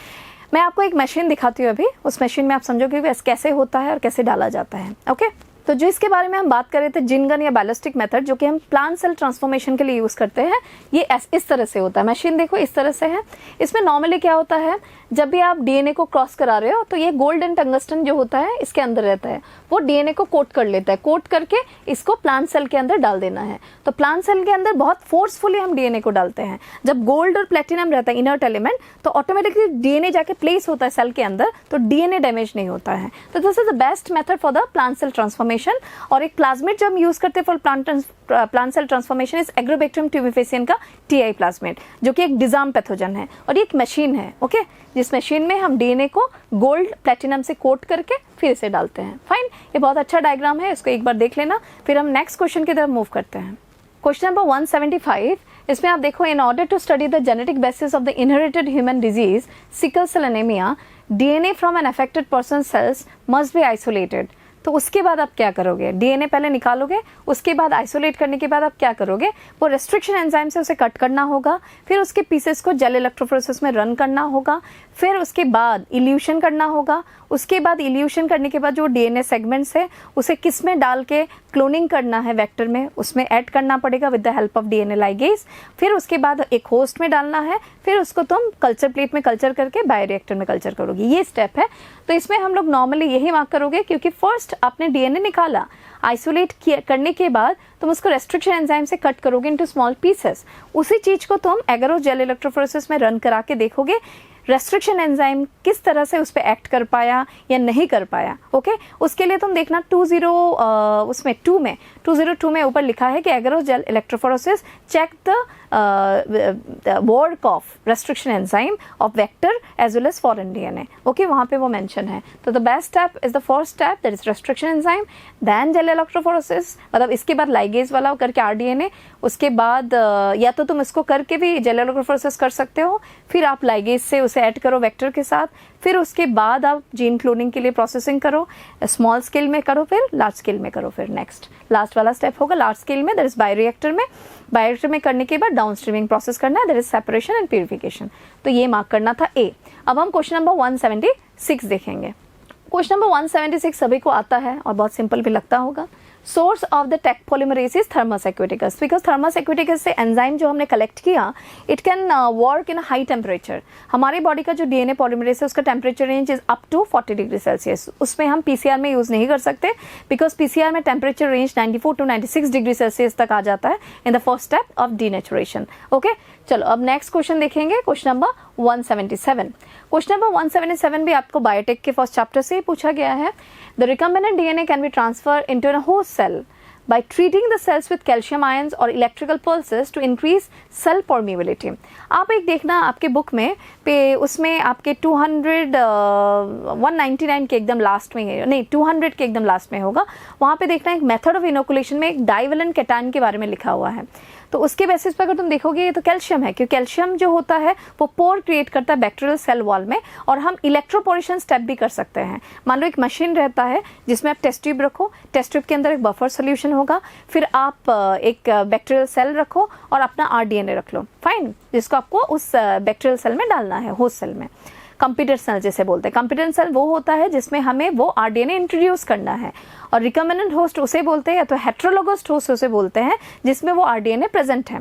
S1: मैं आपको एक मशीन दिखाती हूँ अभी, उस मशीन में आप समझोगे कि कैसे होता है और कैसे डाला जाता है। ओके, तो जो इसके बारे में हम बात कर रहे थे, जिन गन या बैलिस्टिक मेथड, जो कि हम प्लांट सेल ट्रांसफॉर्मेशन के लिए यूज करते हैं, ये इस तरह से होता है। मशीन देखो इस तरह से है। इसमें नॉर्मली क्या होता है, जब भी आप डीएनए को क्रॉस करा रहे हो तो ये गोल्ड एंड टंगस्टन जो होता है इसके अंदर रहता है, वो डीएनए को कोट कर लेता है। कोट करके इसको प्लांट सेल के अंदर डाल देना है। तो प्लांट सेल के अंदर बहुत फोर्सफुली हम डीएनए को डालते हैं। जब गोल्ड और प्लेटिनम रहता है इनर्ट एलिमेंट, तो ऑटोमेटिकली डीएनए जाके प्लेस होता है सेल के अंदर, तो डीएनए डैमेज नहीं होता है। तो this is the best method for the plant cell transformation. और एक प्लाज्मिड जो हम यूज करते हैं for plant cell transformation is Agrobacterium tumefaciens का TI प्लाज्मिड, जो कि एक डिजार्म पैथोजन है, और ये एक मशीन है। ओके, जिस मशीन में हम डीएनए को गोल्ड प्लेटिनम से कोट करके फिर इसे डालते हैं। फाइन, ये बहुत अच्छा डायग्राम है, इसको एक बार देख लेना। फिर हम नेक्स्ट क्वेश्चन की तरफ मूव करते हैं। क्वेश्चन नंबर 175, इसमें आप देखो, in order to study the genetic basis of the inherited human disease sickle cell anaemia, DNA from an affected person cells must be isolated. तो उसके बाद आप क्या करोगे, डीएनए पहले निकालोगे, उसके बाद आइसोलेट करने के बाद आप क्या करोगे, वो रेस्ट्रिक्शन एंजाइम से उसे कट करना होगा, फिर उसके पीसेस को जेल इलेक्ट्रोफोरेसिस में रन करना होगा, फिर उसके बाद इल्यूशन करना होगा। उसके बाद इल्यूशन करने के बाद जो डीएनए सेगमेंट्स है उसे किस में डाल के क्लोनिंग करना है, वेक्टर में, उसमें ऐड करना पड़ेगा with the help of DNA ligase. फिर उसके बाद एक होस्ट में डालना है, फिर उसको तुम कल्चर प्लेट में कल्चर करके बायोरिएक्टर में कल्चर करोगे। ये स्टेप है। तो इसमें हम लोग नॉर्मली यही मार्क करोगे, क्योंकि फर्स्ट आपने डीएनए निकाला, आइसोलेट करने के बाद तुम उसको रेस्ट्रिक्शन एंजाइम से कट करोगे इनटू स्मॉल पीसेस। उसी चीज को तुम एगरो जेल इलेक्ट्रोफोरेसिस में रन करा के देखोगे रेस्ट्रिक्शन एंजाइम किस तरह से उस पर एक्ट कर पाया या नहीं कर पाया। ओके, उसके लिए तुम देखना 202 में ऊपर लिखा है कि agarose gel electrophoresis check the work of restriction enzyme of vector as well as foreign DNA. Okay, वहाँ पे वो मेंशन है। तो the best step is the first step, that is restriction enzyme, then gel electrophoresis, मतलब इसके बाद लाइगेज वाला करके आरडीएनए, उसके बाद या तो तुम इसको करके भी जेल इलेक्ट्रोफोरेसिस कर सकते हो, फिर आप लाइगेज से उसे ऐड करो वेक्टर के साथ, फिर उसके बाद आप जीन क्लोनिंग के लिए प्रोसेसिंग करो, स्मॉल स्केल में करो, फिर लार्ज स्केल में करो। फिर नेक्स्ट लास्ट वाला स्टेप होगा लार्ज स्केल में, दैट इज बायोरिएक्टर में। बायोरिएक्टर में करने के बाद डाउन स्ट्रीमिंग प्रोसेस करना है, that is separation and purification. तो ये मार्क करना था ए। अब हम क्वेश्चन नंबर 176 देखेंगे। क्वेश्चन नंबर 176 सभी को आता है और बहुत सिंपल भी लगता होगा। Source of the Taq polymerase is Thermus aquaticus, because Thermus aquaticus से एंजाइम जो हमने कलेक्ट किया it can work in high temperature. हमारी बॉडी का जो डीएनए पॉलीमरेज है उसका temperature range is up to 40 degree Celsius. उसमें हम पीसीआर में यूज नहीं कर सकते, बिकॉज पीसीआर में temperature range 94 to 96 degree Celsius तक आ जाता है in the first step of denaturation. Okay, चलो अब नेक्स्ट क्वेश्चन देखेंगे, क्वेश्चन नंबर 177। क्वेश्चन नंबर 177 भी आपको बायोटेक के फर्स्ट चैप्टर से ही पूछा गया है। The recombinant DNA can be transfer into a host cell by treating the cells with calcium ions or electrical pulses to increase cell permeability. आप एक देखना आपके बुक में पे उसमें आपके 199 के एकदम लास्ट में है, नहीं 200 के एकदम लास्ट में होगा, वहाँ पे देखना एक मेथड ऑफ इनोकुलेशन में एक डाइवेलेंट कैटायन के बारे में लिखा हुआ है। तो उसके बेसिस पर अगर तुम देखोगे ये तो कैल्शियम है, क्योंकि कैल्शियम जो होता है वो पोर क्रिएट करता है बैक्टीरियल सेल वॉल में, और हम इलेक्ट्रोपोरेशन स्टेप भी कर सकते हैं। मान लो एक मशीन रहता है जिसमें आप टेस्ट ट्यूब रखो, टेस्ट ट्यूब के अंदर एक बफर सोल्यूशन होगा, फिर आप एक बैक्टीरियल सेल रखो और अपना आरडीएनए रख लो, फाइन, जिसको आपको उस बैक्टीरियल सेल में डालना है, होस्ट सेल में। कंप्यूटर सेल जिसे बोलते हैं, कंप्यूटर सेल वो होता है जिसमें हमें वो आरडीएनए इंट्रोड्यूस करना है, और रिकम्बिनेंट होस्ट उसे बोलते हैं, या तो हेट्रोलोगस होस्ट उसे बोलते हैं जिसमें वो आरडीएनए प्रेजेंट है।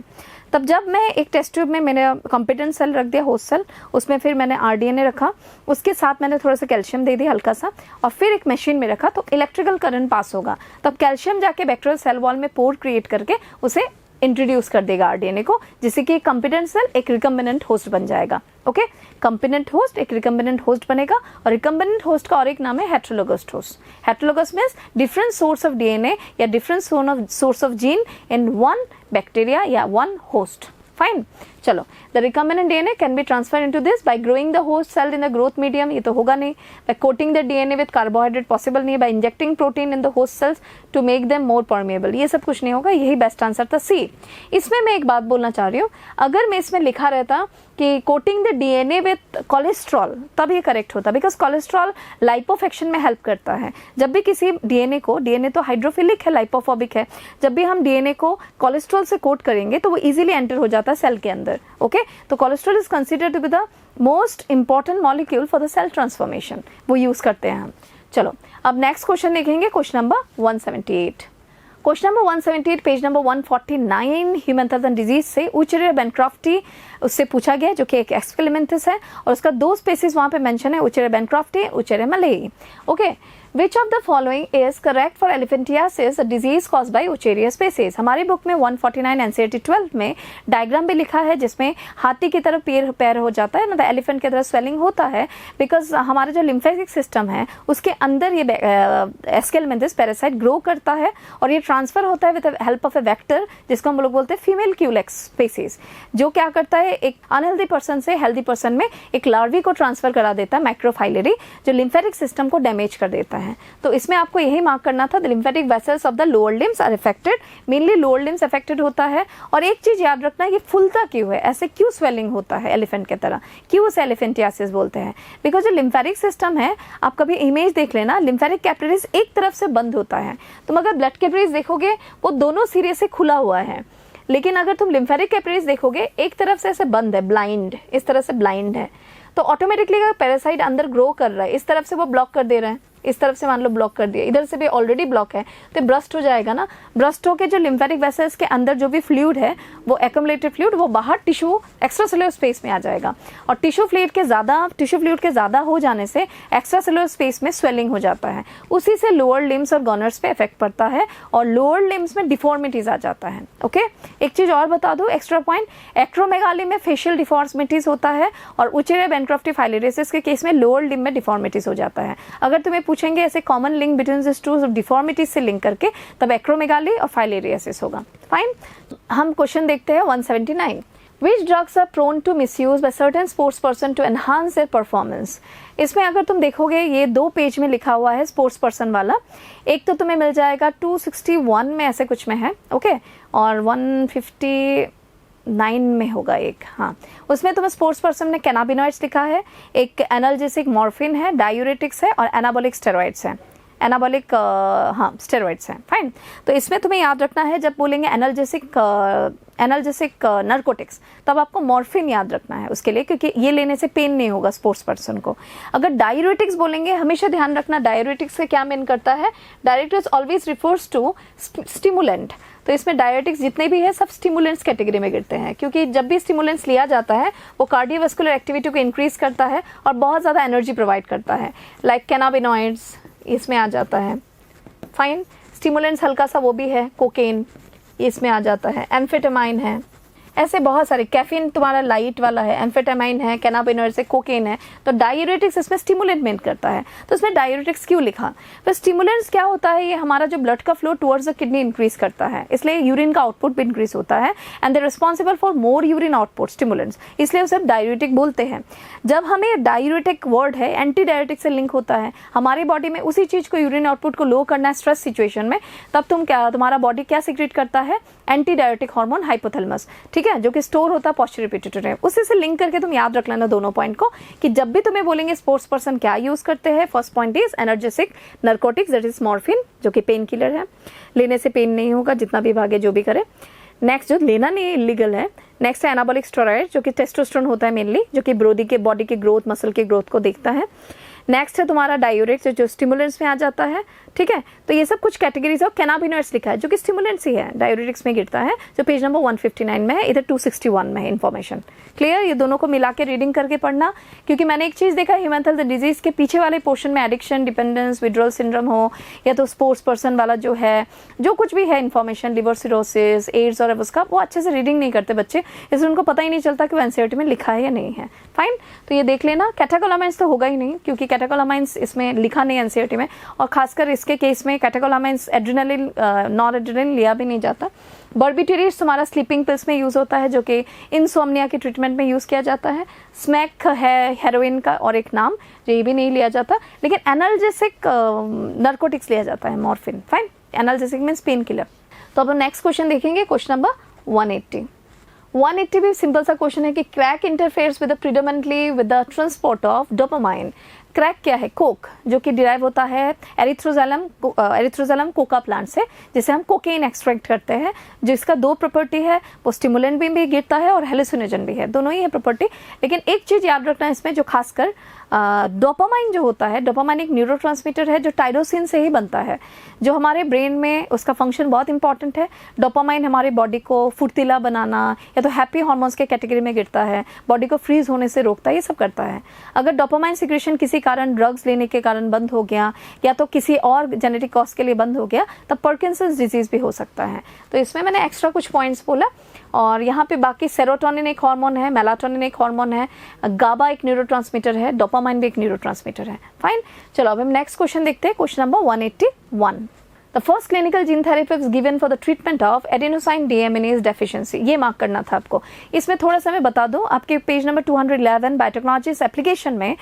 S1: तब जब मैं एक टेस्ट ट्यूब में मैंने कंप्यूटर सेल रख दिया, होस्ट सेल, उसमें फिर मैंने आरडीएनए रखा, उसके साथ मैंने थोड़ा सा कैल्शियम दे दिया हल्का सा, और फिर एक मशीन में रखा, तो इलेक्ट्रिकल करंट पास होगा, तब कैल्शियम जाके बैक्टीरियल सेल वॉल में पोर क्रिएट करके उसे इंट्रोड्यूस कर देगा आरडीएनए को, जिससे कि कंप्यूटर सेल एक रिकम्बिनेंट होस्ट बन जाएगा। ओके, कंप्यूटर होस्ट एक रिकम्बिनेंट होस्ट बनेगा, और रिकम्बिनेंट होस्ट का और एक नाम है heterologous host. Heterologous means different source of DNA या different source of gene in one bacteria या वन होस्ट, फाइन। चलो, the recombinant DNA can be transfer into this by growing the host cell in the growth medium, ये तो होगा नहीं, by coating the DNA with carbohydrate possible नहीं है, by injecting protein in the host cells to make them more permeable, ये सब कुछ नहीं होगा, यही बेस्ट आंसर था सी। इसमें मैं एक बात बोलना चाह रही हूँ, अगर मैं इसमें लिखा रहता कि coating the DNA with cholesterol, तब ये करेक्ट होता, बिकॉज कोलेस्ट्रॉल लाइपोफेक्शन में हेल्प करता है। जब भी किसी डीएनए को, डीएनए तो हाइड्रोफिलिक है, लाइपोफोबिक है, जब भी हम डीएनए को कोलेस्ट्रॉल से कोट करेंगे तो वो इजीली एंटर हो जाता है सेल के अंदर। ओके, तो cholesterol is considered to be the most important molecule for the cell transformation, वो यूज करते हैं हम। चलो, अब नेक्स्ट क्वेश्चन देखेंगे, question number 178। Question number 178 page number 149 human disease से उचेरिया बेनक्रॉफ्टी उससे पूछा गया, जो कि एक एक्सपेरिमेंटस है, और उसका दो स्पेसीज वहां पे मेंशन है, Wuchereria bancrofti, Wuchereria malayi. Okay, Which of the following is correct for elephantiasis, a disease caused by Ucheria species? हमारी बुक में 149 NCERT 12 में डायग्राम भी लिखा है, जिसमें हाथी की तरफ पैर हो जाता है ना, एलिफेंट की तरफ स्वेलिंग होता है, बिकॉज हमारा जो लिम्फेटिक सिस्टम है उसके अंदर ये एस्केलमेंथिस पैरासाइट ग्रो करता है, और ये ट्रांसफर होता है with help of A vector, जिसको हम लोग बोलते हैं फीमेल क्यूलेक्स स्पेसीज, जो क्या करता है एक अनहेल्दी पर्सन से हेल्दी पर्सन में एक लार्वी को ट्रांसफर करा देता है, माइक्रोफाइलरी, जो लिम्फेटिक सिस्टम को डैमेज कर देता है। तो इसमें आपको यही मार्क करना था, the lymphatic vessels of the lower limbs are affected, mainly lower limbs affected होता है। और एक चीज याद रखना, ये फूलता क्यों है, ऐसे क्यों स्वेलिंग होता है एलिफेंट की तरह, क्यों उसे एलिफेंटियासिस बोलते हैं? बिकॉज जो लिम्फेटिक सिस्टम है, आप कभी इमेज देख लेना, लिम्फेटिक कैपिलरीज एक तरफ से बंद होता है, तुम अगर ब्लड कैपिलरीज देखोगे वो दोनों सिरे से खुला हुआ है, लेकिन अगर तुम लिम्फेटिक कैपिलरीज देखोगे एक तरफ से ऐसे बंद है, ब्लाइंड, इस तरह से ब्लाइंड है, तो ऑटोमेटिकली अगर पैरासाइट अंदर ग्रो कर रहा है, इस तरफ से वो ब्लॉक कर दे रहा है, इस तरफ से मान लो ब्लॉक कर दिया, इधर से भी ऑलरेडी ब्लॉक है, तो ब्रस्ट हो जाएगा ना, ब्रस्ट होके जो लिम्फेटिक वेसल्स के अंदर जो भी फ्लूइड है, वो एक्युमुलेटेड फ्लूइड, वो बाहर टिश्यू एक्स्ट्रासेलुलर स्पेस में आ जाएगा, और टिश्यू फ्लूइड के ज्यादा हो जाने से एक्स्ट्रासेलुलर स्पेस में स्वेलिंग हो जाता है, उसी से लोअर लिम्स और गॉनर्स पे इफेक्ट पड़ता है, और लोअर लिम्स में डिफॉर्मिटीज आ जाता है। ओके, एक चीज और बता दो, एक्स्ट्रा पॉइंट, एक्रोमेगाली में फेशियल डिफॉर्मिटीज होता है, और उचेरिया बेनक्रॉफ्टी फाइलेरियसिस के केस में लोअर लिम्ब में डिफॉर्मिटीज हो जाता है। अगर तुम्हें पूछेंगे ऐसे common link between this two deformities से लिंक करके, तब एक्रोमेगाली और फाइलेरियसिस होगा। फाइन, हम क्वेश्चन देखते हैं 179। Which drugs are prone to misuse by certain sports person to enhance their performance? इसमें अगर तुम देखोगे ये 2 पेज में लिखा हुआ है स्पोर्ट्स पर्सन वाला, एक तो तुम्हें मिल जाएगा 261 में ऐसे कुछ में है, ओके, और 159 में होगा एक, हाँ, उसमें तुम्हें स्पोर्ट्स पर्सन ने कैनाबिनॉइड्स लिखा है, एक एनाल्जेसिक मॉर्फिन है, डायूरेटिक्स है, और एनाबॉलिक स्टेरॉइड्स है, एनाबॉलिक हाँ स्टेरॉइड्स हैं। फाइन, तो इसमें तुम्हें याद रखना है, जब बोलेंगे एनाल्जेसिक नर्कोटिक्स, तब आपको मॉर्फिन याद रखना है उसके लिए, क्योंकि ये लेने से पेन नहीं होगा स्पोर्ट्स पर्सन को। अगर डायूरेटिक्स बोलेंगे, हमेशा ध्यान रखना डायूरेटिक्स से क्या मीन करता है, diuretics always refers to stimulant, तो इसमें डायूरेटिक्स जितने भी है सब स्टिमुलेंट्स कैटेगरी में गिरते हैं, क्योंकि जब भी स्टिमुलेंट्स लिया जाता है वो कार्डियोवास्कुलर एक्टिविटी को इंक्रीज करता है और बहुत ज़्यादा एनर्जी प्रोवाइड करता है, लाइक कैनाबिनॉइड्स इसमें आ जाता है। फाइन, स्टिमुलेंट्स हल्का सा वो भी है, कोकेन इसमें आ जाता है, एम्फेटामाइन है, ऐसे बहुत सारे, कैफीन तुम्हारा लाइट वाला है, एम्फेटामाइन है, कैनाबिनॉइड्स है, कोकेन है, तो डायूरेटिक्स इसमें स्टिमुलेंट मेन करता है। तो इसमें डायूरेटिक्स क्यों लिखा? तो स्टिमुलेंट्स क्या होता है, ये हमारा जो ब्लड का flow towards the kidney increase करता है, इसलिए यूरिन का आउटपुट भी इंक्रीज होता है and they responsible for more urine output stimulants, इसलिए उसे डायूरेटिक बोलते हैं। जब हमें डायूरेटिक वर्ड है एंटी डायूरेटिक से लिंक होता है, हमारी बॉडी में उसी चीज को, यूरिन आउटपुट को लो करना है स्ट्रेस सिचुएशन में, तब तुम्हारा बॉडी क्या सीक्रेट करता है? एंटी डायूरेटिक हार्मोन हाइपोथैलेमस, ठीक है, जो कि स्टोर होता है पोस्टीरियर पिट्यूटरी में। उसी से लिंक करके तुम याद रख लेना दोनों पॉइंट को, कि जब भी तुम्हें बोलेंगे स्पोर्ट्स पर्सन क्या यूज करते हैं, first point is energetic narcotics, that is morphine, जो कि पेन किलर है, लेने से पेन नहीं होगा जितना भी भागे जो भी करे। नेक्स्ट, जो लेना नहीं इलीगल है, नेक्स्ट है एनाबॉलिक स्टेरॉइड, जो कि टेस्टोस्टेरोन होता है मेनली, जो कि बॉडी की ग्रोथ, मसल की ग्रोथ को देखता है। नेक्स्ट है तुम्हारा डायूरेटिक्स, जो स्टिमुलेंट्स में आ जाता है, ठीक है। तो ये सब कुछ कैटेगरीज ऑफ कैनाबिनॉइड्स लिखा है, जो कि स्टिमुलेंट्स ही है, डायूरेटिक्स में गिरता है, जो पेज नंबर 159 में है, इधर 261 में है इन्फॉर्मेशन। क्लियर? ये दोनों को मिला के रीडिंग करके पढ़ना, क्योंकि मैंने एक चीज देखा, हीमोथैलेमस डिजीज के पीछे वाले पोर्शन में एडिक्शन, डिपेंडेंस, विड्रॉल सिंड्रोम हो, या तो स्पोर्ट्स पर्सन वाला जो है, जो कुछ भी है इन्फॉर्मेशन, लिवर सिरोसिस, एड्स और उसका, वो अच्छे से रीडिंग नहीं करते बच्चे, इसलिए उनको पता ही नहीं चलता कि वो एनसीईआरटी में लिखा है या नहीं है। फाइन, तो ये देख लेना। कैटेकोलामाइन्स तो होगा ही नहीं, क्योंकि कैटेकोलामाइन्स इसमें लिखा नहीं एनसीईआरटी में, और खासकर इसके केस में कैटेकोलामाइन्स एड्रेनालिन, नॉर एड्रेनालिन लिया भी नहीं जाता। बर्बिटूरेट्स तुम्हारा स्लीपिंग पिल्स में यूज होता है, जो कि इंसोम्निया के ट्रीटमेंट में यूज किया जाता है। स्मैक है हेरोइन का और एक नाम, जो ये भी नहीं लिया जाता, लेकिन एनाल्जेसिक नार्कोटिक्स लिया जाता है, morphine. Fine, analgesic means pain killer. तो अब नेक्स्ट क्वेश्चन देखेंगे, क्वेश्चन नंबर 180 भी सिंपल सा क्वेश्चन है कि crack interferes with predominantly with the transport of dopamine. Crack क्या है? कोक, जो कि डिराइव होता है एरिथ्रोजैलम कोका प्लांट से, जिसे हम कोकेन एक्सट्रैक्ट करते हैं, जिसका दो प्रॉपर्टी है, वो स्टिमुलेंट भी गिरता है और हेलुसिनोजन भी है, दोनों ही है प्रॉपर्टी। लेकिन एक चीज याद रखना है इसमें, जो खासकर डोपामाइन जो होता है, डोपामाइन एक न्यूरोट्रांसमीटर है जो टायरोसिन से ही बनता है, जो हमारे ब्रेन में उसका फंक्शन बहुत इंपॉर्टेंट है। डोपामाइन हमारे बॉडी को फुर्तीला बनाना, या तो हैप्पी हार्मोन्स के कैटेगरी में गिरता है, बॉडी को फ्रीज होने से रोकता है, ये सब करता है। अगर डोपामाइन सिक्रेशन किसी कारण, ड्रग्स लेने के कारण बंद हो गया, या तो किसी और जेनेटिक कॉज के लिए बंद हो गया, तब पार्किंसंस डिजीज भी हो सकता है। तो इसमें मैंने एक्स्ट्रा कुछ पॉइंट्स बोला, और यहाँ पे बाकी सेरोटोनिन एक हार्मोन है, मेलाटोनिन एक हार्मोन है, गाबा एक न्यूरोट्रांसमीटर है, डोपामाइन भी एक न्यूरोट्रांसमीटर है। फाइन, चलो अब हम नेक्स्ट क्वेश्चन देखते हैं, question number 181। The first clinical gene therapy is given for the treatment of adenosine deaminase deficiency। ये मार्क करना था आपको। इसमें थोड़ा सा मैं बता दूं, आपके पेज नंबर 211 बायोटेक्नोलॉजीज एप्लीकेशन में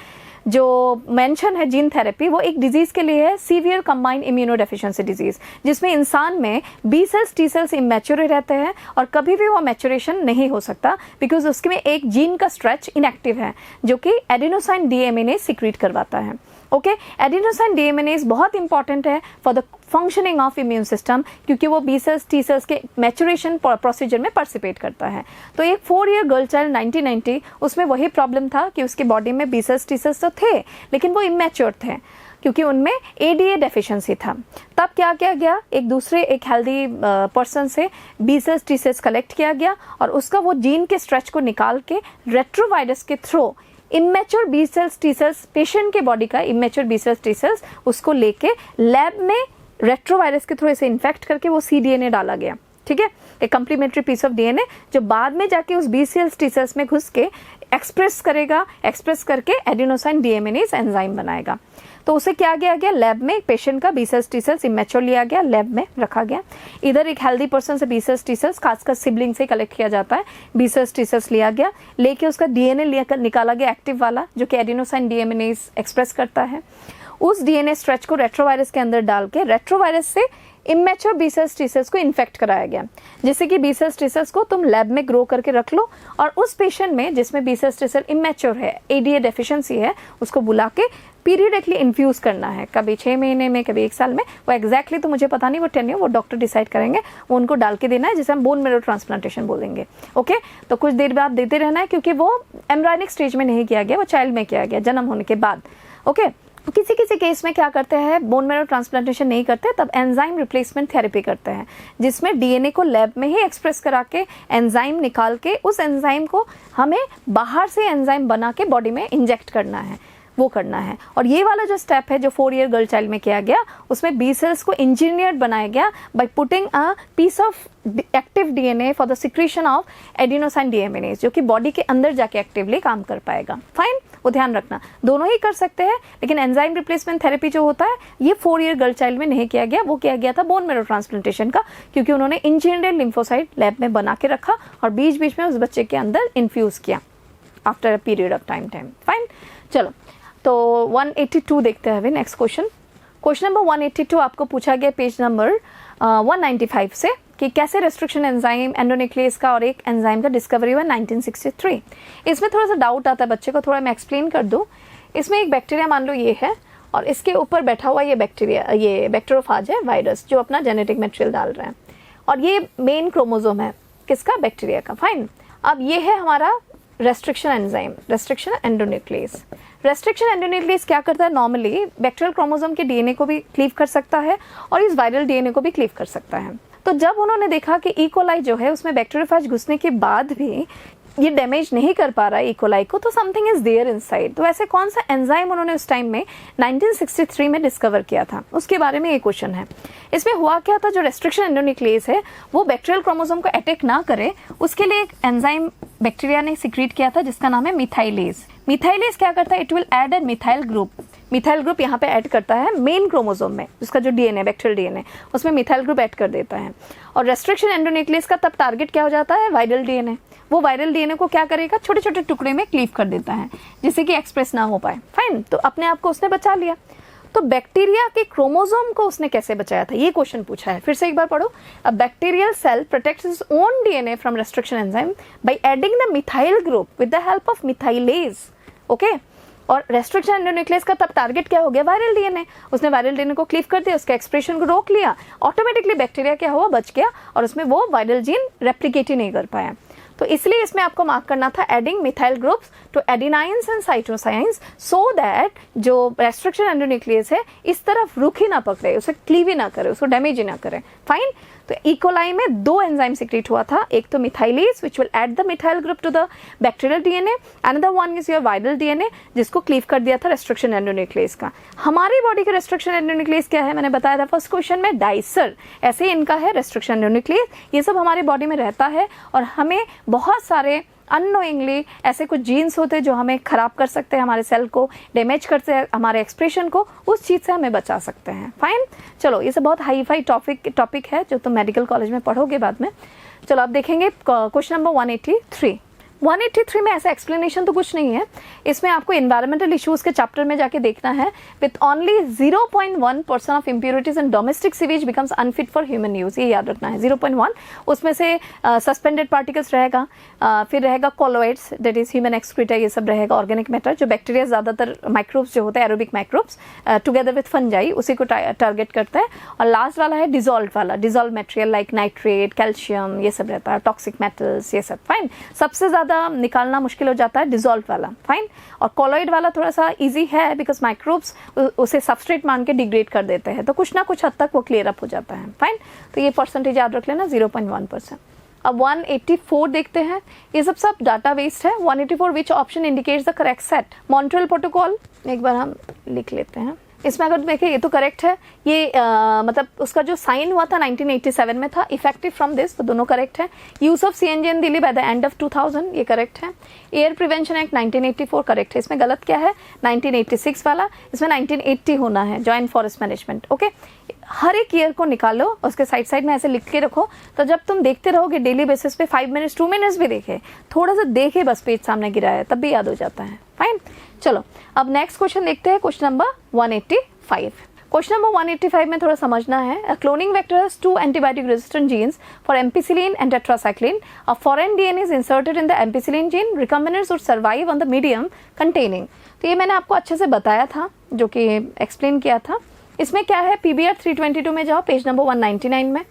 S1: जो मेंशन है जीन थेरेपी, वो एक डिजीज के लिए है, सीवियर कंबाइंड इम्यूनोडेफिशिएंसी डिजीज, जिसमें इंसान में B cells T cells immature रहते हैं और कभी भी वो मैच्योरेशन नहीं हो सकता, बिकॉज उसके में एक जीन का स्ट्रेच इनएक्टिव है, जो कि एडेनोसाइन डीएमिनेज सिक्रीट करवाता है। ओके, एडेनोसाइन डीएमिनेज बहुत इंपॉर्टेंट है for the functioning of immune system, क्योंकि वो बी सेल्स टी सेल्स के मैच्योरेशन प्रोसीजर में पार्टिसिपेट करता है। तो एक 4 ईयर गर्ल चाइल्ड 1990, उसमें वही प्रॉब्लम था कि उसकी बॉडी में बी सेल्स टी सेल्स तो थे, लेकिन वो इमेच्योर थे, क्योंकि उनमें एडीए डेफिशिएंसी था। तब क्या किया गया, एक हेल्दी पर्सन से B cells T cells collect किया गया, और उसका वो जीन के स्ट्रेच को निकाल के रेट्रोवायरस के through immature B cells T cells, patient के बॉडी का immature B cells T cells, उसको लेके लैब में रेट्रोवायरस के थ्रू इसे इन्फेक्ट करके वो सीडीएनए डाला गया। ठीक है, एक कंप्लीमेंट्री पीस ऑफ डीएनए जो बाद में जाके उस बी सेल्स टी सेल्स में घुस के एक्सप्रेस करके एडेनोसाइन डीएमिनेज एंजाइम बनाएगा। तो उसे क्या किया गया, लैब में पेशेंट का B cells T cells immature लिया गया, लैब में रखा गया। इधर एक हेल्दी पर्सन से बी सेल्स टी सेल्स, खासकर सिबलिंग से कलेक्ट किया जाता है, बी सेल्स टी सेल्स लिया गया, लेके उसका डीएनए निकाला गया एक्टिव वाला, जो कि एडेनोसाइन डीएमिनेज एक्सप्रेस करता है। उस डीएनए स्ट्रेच को रेट्रोवायरस के अंदर डाल के रेट्रोवायरस से immature B cells T cells को इन्फेक्ट कराया गया, जिससे कि बी सेल्स टी सेल्स को तुम लैब में ग्रो करके रख लो, और उस पेशेंट में जिसमें B cells T cell immature है, एडीए डेफिशिएंसी है, उसको बुला के पीरियडिकली इन्फ्यूज करना है, कभी 6 महीने में, कभी 1 साल में, वो एग्जैक्टली तो मुझे पता नहीं, वो टेन्योर वो डॉक्टर डिसाइड करेंगे, वो उनको डाल के देना है, जिसे हम बोन मैरो ट्रांसप्लांटेशन बोलेंगे। ओके, तो कुछ देर बाद देते रहना है, क्योंकि वो एम्ब्रायनिक स्टेज में नहीं किया गया, वो चाइल्ड में किया गया, जन्म होने के बाद। ओके, किसी किसी केस में क्या करते हैं, बोन मैरो ट्रांसप्लांटेशन नहीं करते, तब एंजाइम रिप्लेसमेंट थेरेपी करते हैं, जिसमें डीएनए को लैब में ही एक्सप्रेस करा के एंजाइम निकाल के उस एंजाइम को हमें बाहर से एंजाइम बना के बॉडी में इंजेक्ट करना है, वो करना है। और ये वाला जो स्टेप है जो 4 ईयर गर्ल चाइल्ड में किया गया, उसमें बी सेल्स को इंजीनियर्ड बनाया गया by putting a piece of active DNA for the secretion of adenosine deaminase, जो कि बॉडी के अंदर जाके एक्टिवली काम कर पाएगा। फाइन, वो ध्यान रखना, दोनों ही कर सकते हैं, लेकिन एंजाइम रिप्लेसमेंट थेरेपी जो होता है ये 4 ईयर गर्ल चाइल्ड में नहीं किया गया, वो किया गया था बोन मैरो ट्रांसप्लांटेशन का, क्योंकि उन्होंने इंजीनियर्ड लिम्फोसाइट लैब में बना के रखा और बीच बीच में उस बच्चे के अंदर इन्फ्यूज किया after a period of time. Fine, चलो तो 182 देखते हैं अभी नेक्स्ट क्वेश्चन नंबर 182 आपको पूछा गया पेज नंबर 195 से कि कैसे रेस्ट्रिक्शन एंजाइम एंडोन्यूक्लियस का और एक एंजाइम का डिस्कवरी हुआ 1963। इसमें थोड़ा सा डाउट आता है बच्चे को, थोड़ा मैं एक्सप्लेन कर दूं। इसमें एक बैक्टीरिया मान लो ये है और इसके ऊपर बैठा हुआ ये बैक्टीरिया, ये बैक्टीरियोफाज है वायरस जो अपना जेनेटिक मटेरियल डाल रहा है, और ये मेन क्रोमोसोम है किसका, बैक्टीरिया का। फाइन, अब ये है हमारा restriction enzyme, restriction endonuclease. Restriction endonuclease क्या करता है, नॉर्मली बैक्टीरियल क्रोमोसोम के डीएनए को भी क्लीव कर सकता है और इस वायरल डीएनए को भी क्लीव कर सकता है। तो जब उन्होंने देखा कि इकोलाई जो है उसमें बैक्टीरियोफेज घुसने के बाद भी ये डैमेज नहीं कर पा रहा है इकोलाई को, तो समथिंग इज देयर इनसाइड। तो ऐसे कौन सा एंजाइम उन्होंने उस टाइम में 1963 में डिस्कवर किया था, उसके बारे में ये क्वेश्चन है। इसमें हुआ क्या था, जो रेस्ट्रिक्शन एंडोन्यूक्लियस है वो बैक्टीरियल क्रोमोसोम को अटैक ना करे, उसके लिए एक एंजाइम बैक्टीरिया ने सिक्रीट किया था जिसका नाम है मिथाइलेज। मिथाइलेज क्या करता है, it will add a methyl group. Methyl group यहाँ पे ऐड करता है मेन क्रोमोसोम में, उसका जो डीएनए बैक्टीरियल डीएनए उसमें मिथाइल ग्रुप ऐड कर देता है। और रेस्ट्रिक्शन एंडोन्यूक्लियस का तब टारगेट क्या हो जाता है, वायरल डीएनए। वो वायरल डीएनए को क्या करेगा, छोटे छोटे टुकड़े में क्लीव कर देता है जिससे कि एक्सप्रेस ना हो पाए। फाइन, तो अपने आप को उसने बचा लिया। तो बैक्टीरिया के क्रोमोसोम को उसने कैसे बचाया था, ये क्वेश्चन पूछा है। फिर से एक बार पढ़ो, a bacterial cell protects its own DNA from restriction enzyme by adding the methyl group with the help of methylase. Okay, और रेस्ट्रिक्शन एंडोन्यूक्लियस का तब टारगेट क्या हो गया, वायरल डीएनए। उसने वायरल डीएनए को क्लीव कर दिया, उसके एक्सप्रेशन को रोक लिया, ऑटोमेटिकली बैक्टीरिया क्या हुआ, बच गया और उसमें वो वायरल जीन रेप्लिकेट ही नहीं कर पाया। तो इसलिए इसमें आपको मार्क करना था adding methyl groups to adenines and cytosines so that जो रेस्ट्रिक्शन एंडोन्यूक्लियस है इस तरफ रुक ही ना पकड़े, उसे क्लीव ही ना करे, उसको डैमेज ही ना करे। फाइन, तो इकोलाई में 2 एंजाइम सिक्रीट हुआ था, एक तो methylase which will add the methyl group to the bacterial DNA, another one is your viral DNA जिसको क्लीव कर दिया था रेस्ट्रिक्शन एंडोन्यूक्लियस का। हमारी बॉडी का रेस्ट्रिक्शन एंडोन्यूक्लियस क्या है, मैंने बताया था फर्स्ट क्वेश्चन में, डाइसर। ऐसे ही इनका है रेस्ट्रिक्शन एंडोन्यूक्लियस। ये सब हमारी बॉडी में रहता है और हमें बहुत सारे अननोइंगली ऐसे कुछ जीन्स होते हैं जो हमें खराब कर सकते हैं, हमारे सेल को डैमेज करते हैं, हमारे एक्सप्रेशन को, उस चीज़ से हमें बचा सकते हैं। फाइन, चलो ये सब बहुत हाई फाई टॉपिक है जो तुम मेडिकल कॉलेज में पढ़ोगे बाद में। चलो अब देखेंगे क्वेश्चन नंबर 183 में ऐसा एक्सप्लेनेशन तो कुछ नहीं है, इसमें आपको एनवायरमेंटल इश्यूज के चैप्टर में जाके देखना है। With only 0.1% of impurities in domestic sewage becomes unfit for human use, ये याद रखना है 0.1। उसमें से सस्पेंडेड पार्टिकल्स रहेगा, फिर रहेगा कॉलोइड्स दैट इज ह्यूमन एक्सक्रीटा, ये सब रहेगा, ऑर्गेनिक मैटर जो बैक्टीरिया ज़्यादातर माइक्रोब्स जो होते हैं aerobic microbes together with fungi उसी को टारगेट करता है। और लास्ट वाला है dissolve material like nitrate, calcium, ये सब रहता है, टॉक्सिक मेटल्स, ये सब। फाइन, सबसे ज़्यादा निकालना मुश्किल हो जाता है डिजॉल्व वाला। फाइन, और कॉलोइड वाला थोड़ा सा इजी है बिकॉज माइक्रोब्स उसे सबस्ट्रेट मान के डिग्रेड कर देते हैं, तो कुछ ना कुछ हद तक वो क्लियर अप हो जाता है। फाइन, तो ये परसेंटेज याद रख लेना 0.1%। अब 184 देखते हैं, ये सब डाटा वेस्ट है। 184 which option indicates the correct set, Montreal protocol, एक बार हम लिख लेते हैं। इसमें अगर देखें ये तो करेक्ट है, ये मतलब उसका जो साइन हुआ था 1987 में था, इफेक्टिव फ्रॉम दिस, तो दोनों करेक्ट है। Use of CNG in Delhi by the end of 2000, ये करेक्ट है। एयर प्रिवेंशन एक्ट 1984 करेक्ट है। इसमें गलत क्या है, 1986 वाला, इसमें 1980 होना है, जॉइंट फॉरेस्ट मैनेजमेंट। ओके, हर एक ईयर को निकालो, उसके साइड में ऐसे लिख के रखो, तो जब तुम देखते रहोगे डेली बेसिस पे 5 मिनट्स 2 मिनट्स भी देखे, थोड़ा सा देखे बस, पेज सामने गिरा है तब भी याद हो जाता है। फाइन, चलो अब नेक्स्ट क्वेश्चन देखते हैं, क्वेश्चन नंबर 185। क्वेश्चन नंबर 185 में थोड़ा समझना है। A cloning vector has 2 antibiotic resistant genes for ampicillin and tetracycline. A foreign DNA is inserted in the ampicillin gene. Recombinants would survive on the medium containing. तो ये मैंने आपको अच्छे से बताया था, जो कि एक्सप्लेन किया था। इसमें क्या है, PBR 322 में जाओ, पेज नंबर 199 में।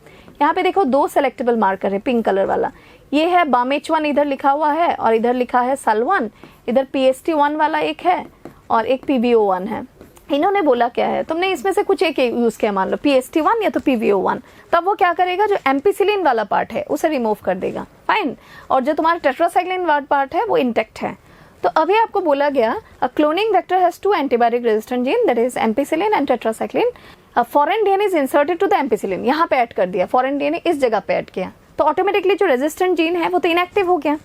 S1: यहाँ पे देखो 2 सेलेक्टेबल मार्कर है, पिंक कलर वाला, ये है BAMH1 इधर लिखा हुआ है और इधर लिखा है SAL1, इधर PST1 वाला एक है और एक PBO1 है। इन्होंने बोला क्या है, तुमने इसमें से कुछ एक यूज किया, मान लो PST1 या तो PBO1, तब वो क्या करेगा, जो एम्पिसिलिन वाला पार्ट है उसे रिमूव कर देगा। फाइन, और जो तुम्हारा टेट्रासाइक्लिन वाला पार्ट है वो इंटेक्ट है। तो अभी आपको बोला गया a cloning vector has two antibiotic resistant gene that is ampicillin and tetracycline. Foreign DNA is inserted to the ampicillin. यहाँ पे ऐड कर दिया, फॉरेन डीएनए इस जगह पे ऐड किया, तो ऑटोमेटिकली जो रेजिस्टेंट जीन है वो तो इनएक्टिव हो गया.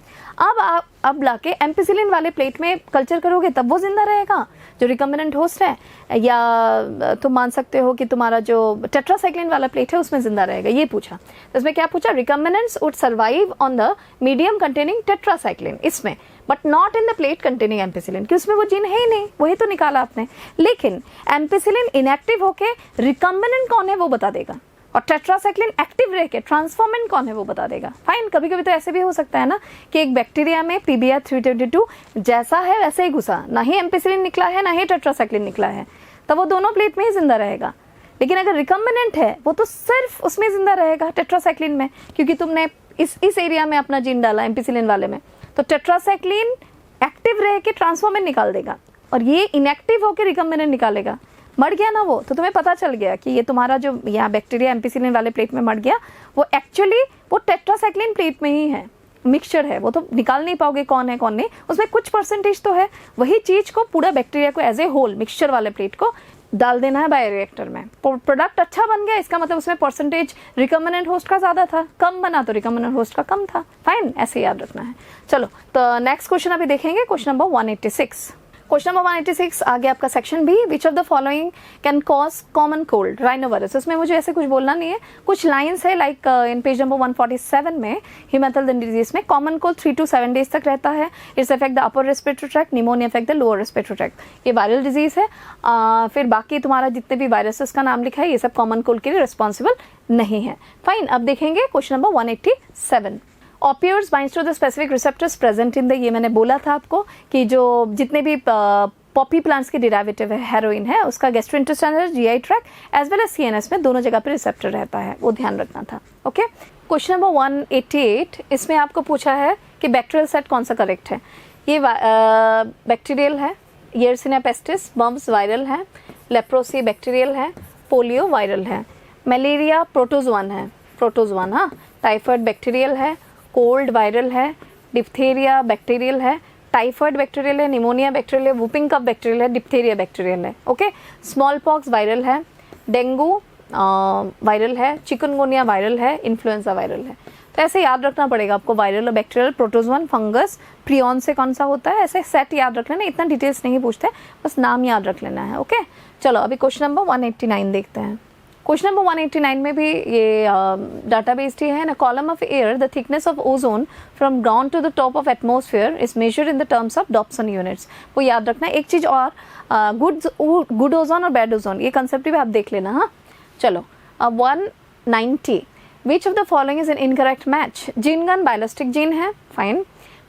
S1: अब लाके एम्पिसिलिन वाले प्लेट में कल्चर करोगे तब वो जिंदा रहेगा जो रिकम्बिनेंट होस्ट है, या तुम मान सकते हो कि तुम्हारा जो टेट्रासाइक्लिन वाला प्लेट है उसमें जिंदा रहेगा. ये पूछा, तो इसमें क्या पूछा, recombinants would survive on the medium containing tetracycline, इसमें, but not in the plate containing ampicillin, कि उसमें वो जीन है ही नहीं, वही तो निकाला आपने. लेकिन एम्पिसिलिन इनएक्टिव होके रिकम्बिनेंट कौन है वो बता देगा, और टेट्रासाइक्लिन एक्टिव रह के ट्रांसफॉर्मेंट कौन है वो बता देगा. फाइन. कभी कभी तो ऐसे भी हो सकता है ना कि एक बैक्टीरिया में PBr 322 जैसा है वैसे ही घुसा, ना ही एम्पिसिलिन निकला है ना ही टेट्रासाइक्लिन निकला है, तब वो दोनों प्लेट में ही जिंदा रहेगा. लेकिन अगर रिकम्बिनेंट है वो तो सिर्फ उसमें जिंदा रहेगा, टेट्रासाइक्लिन में, क्योंकि तुमने इस एरिया में अपना जीन डाला एम्पिसिलिन वाले में, तो टेट्रासाइक्लिन एक्टिव रह के ट्रांसफॉर्मेंट निकाल देगा और ये इनएक्टिव होकर रिकम्बिनेंट निकालेगा. मर गया ना वो, तो तुम्हें पता चल गया कि ये तुम्हारा जो यहाँ बैक्टीरिया एम्पिसिलिन वाले प्लेट में मर गया, वो एक्चुअली वो टेट्रासाइक्लिन प्लेट में ही है, मिक्सचर है, वो तो निकाल नहीं पाओगे कौन है कौन नहीं, उसमें कुछ परसेंटेज तो है. वही चीज को पूरा बैक्टीरिया को एज ए होल मिक्सचर वाले प्लेट को डाल देना है बायोरिएक्टर में. प्रोडक्ट अच्छा बन गया, इसका मतलब उसमें परसेंटेज रिकम्बिनेंट होस्ट का ज्यादा था, कम बना तो रिकम्बिनेंट होस्ट का कम था. फाइन, ऐसे याद रखना है. चलो, तो नेक्स्ट क्वेश्चन अभी देखेंगे, क्वेश्चन नंबर 186. क्वेश्चन नंबर 186 आगे आपका section B, which of the following can cause common cold, rhinovirus. इसमें मुझे ऐसे कुछ बोलना नहीं है, कुछ लाइंस है लाइक इन पेज नंबर 147 में, हिमेथाइल डिजीज में कॉमन कोल्ड 3 to 7 डेज तक रहता है. It's affect the upper respiratory tract, pneumonia affect the lower respiratory tract. ये वायरल डिजीज है. फिर बाकी तुम्हारा जितने भी वायरसेस का नाम लिखा है ये सब कॉमन कोल्ड के लिए रिस्पॉन्सिबल नहीं है. फाइन. अब देखेंगे question number 187. Opioids binds to the specific receptors present in the, ये मैंने बोला था आपको कि जो जितने भी पॉपी प्लांट्स के डिराइवेटिव है, हेरोइन है, उसका gastrointestinal, GI tract as well as CNS में दोनों जगह पे रिसेप्टर रहता है, वो ध्यान रखना था. ओके. क्वेश्चन नंबर 188, इसमें आपको पूछा है कि बैक्टीरियल सेट कौन सा करेक्ट है. ये बैक्टीरियल है, येरसिनिया पेस्टिस मम्स वायरल है, लेप्रोसी बैक्टीरियल है, पोलियो वायरल है, मलेरिया प्रोटोजोआन है, प्रोटोजोआन. हाँ. टाइफाइड बैक्टीरियल है, कोल्ड वायरल है, डिप्थेरिया बैक्टीरियल है, टाइफाइड बैक्टीरियल है, निमोनिया बैक्टीरियल है, वुपिंग कफ बैक्टीरियल है, डिप्थेरिया बैक्टीरियल है. ओके. स्मॉल पॉक्स वायरल है, डेंगू वायरल है, चिकनगुनिया वायरल है, इन्फ्लुएंजा वायरल है. तो ऐसे याद रखना पड़ेगा आपको, वायरल और बैक्टीरियल, प्रोटोजोआन, फंगस, प्रियॉन से कौन सा होता है, ऐसे सेट याद रख लेना. इतना डिटेल्स नहीं पूछते, बस नाम याद रख लेना है. ओके. चलो अभी क्वेश्चन नंबर 189 देखते हैं. क्वेश्चन नंबर 189 में भी ये डाटा बेस्ड ही है ना. Column of air, the thickness of ozone from ground to the top of atmosphere is measured in the terms of Dobson units. वो याद रखना. एक चीज और, गुड ओजोन और बैड ओजोन, ये कंसेप्ट भी आप देख लेना. हाँ. चलो 190, which of the following is an incorrect match. Gene gun biolistic gene है. फाइन.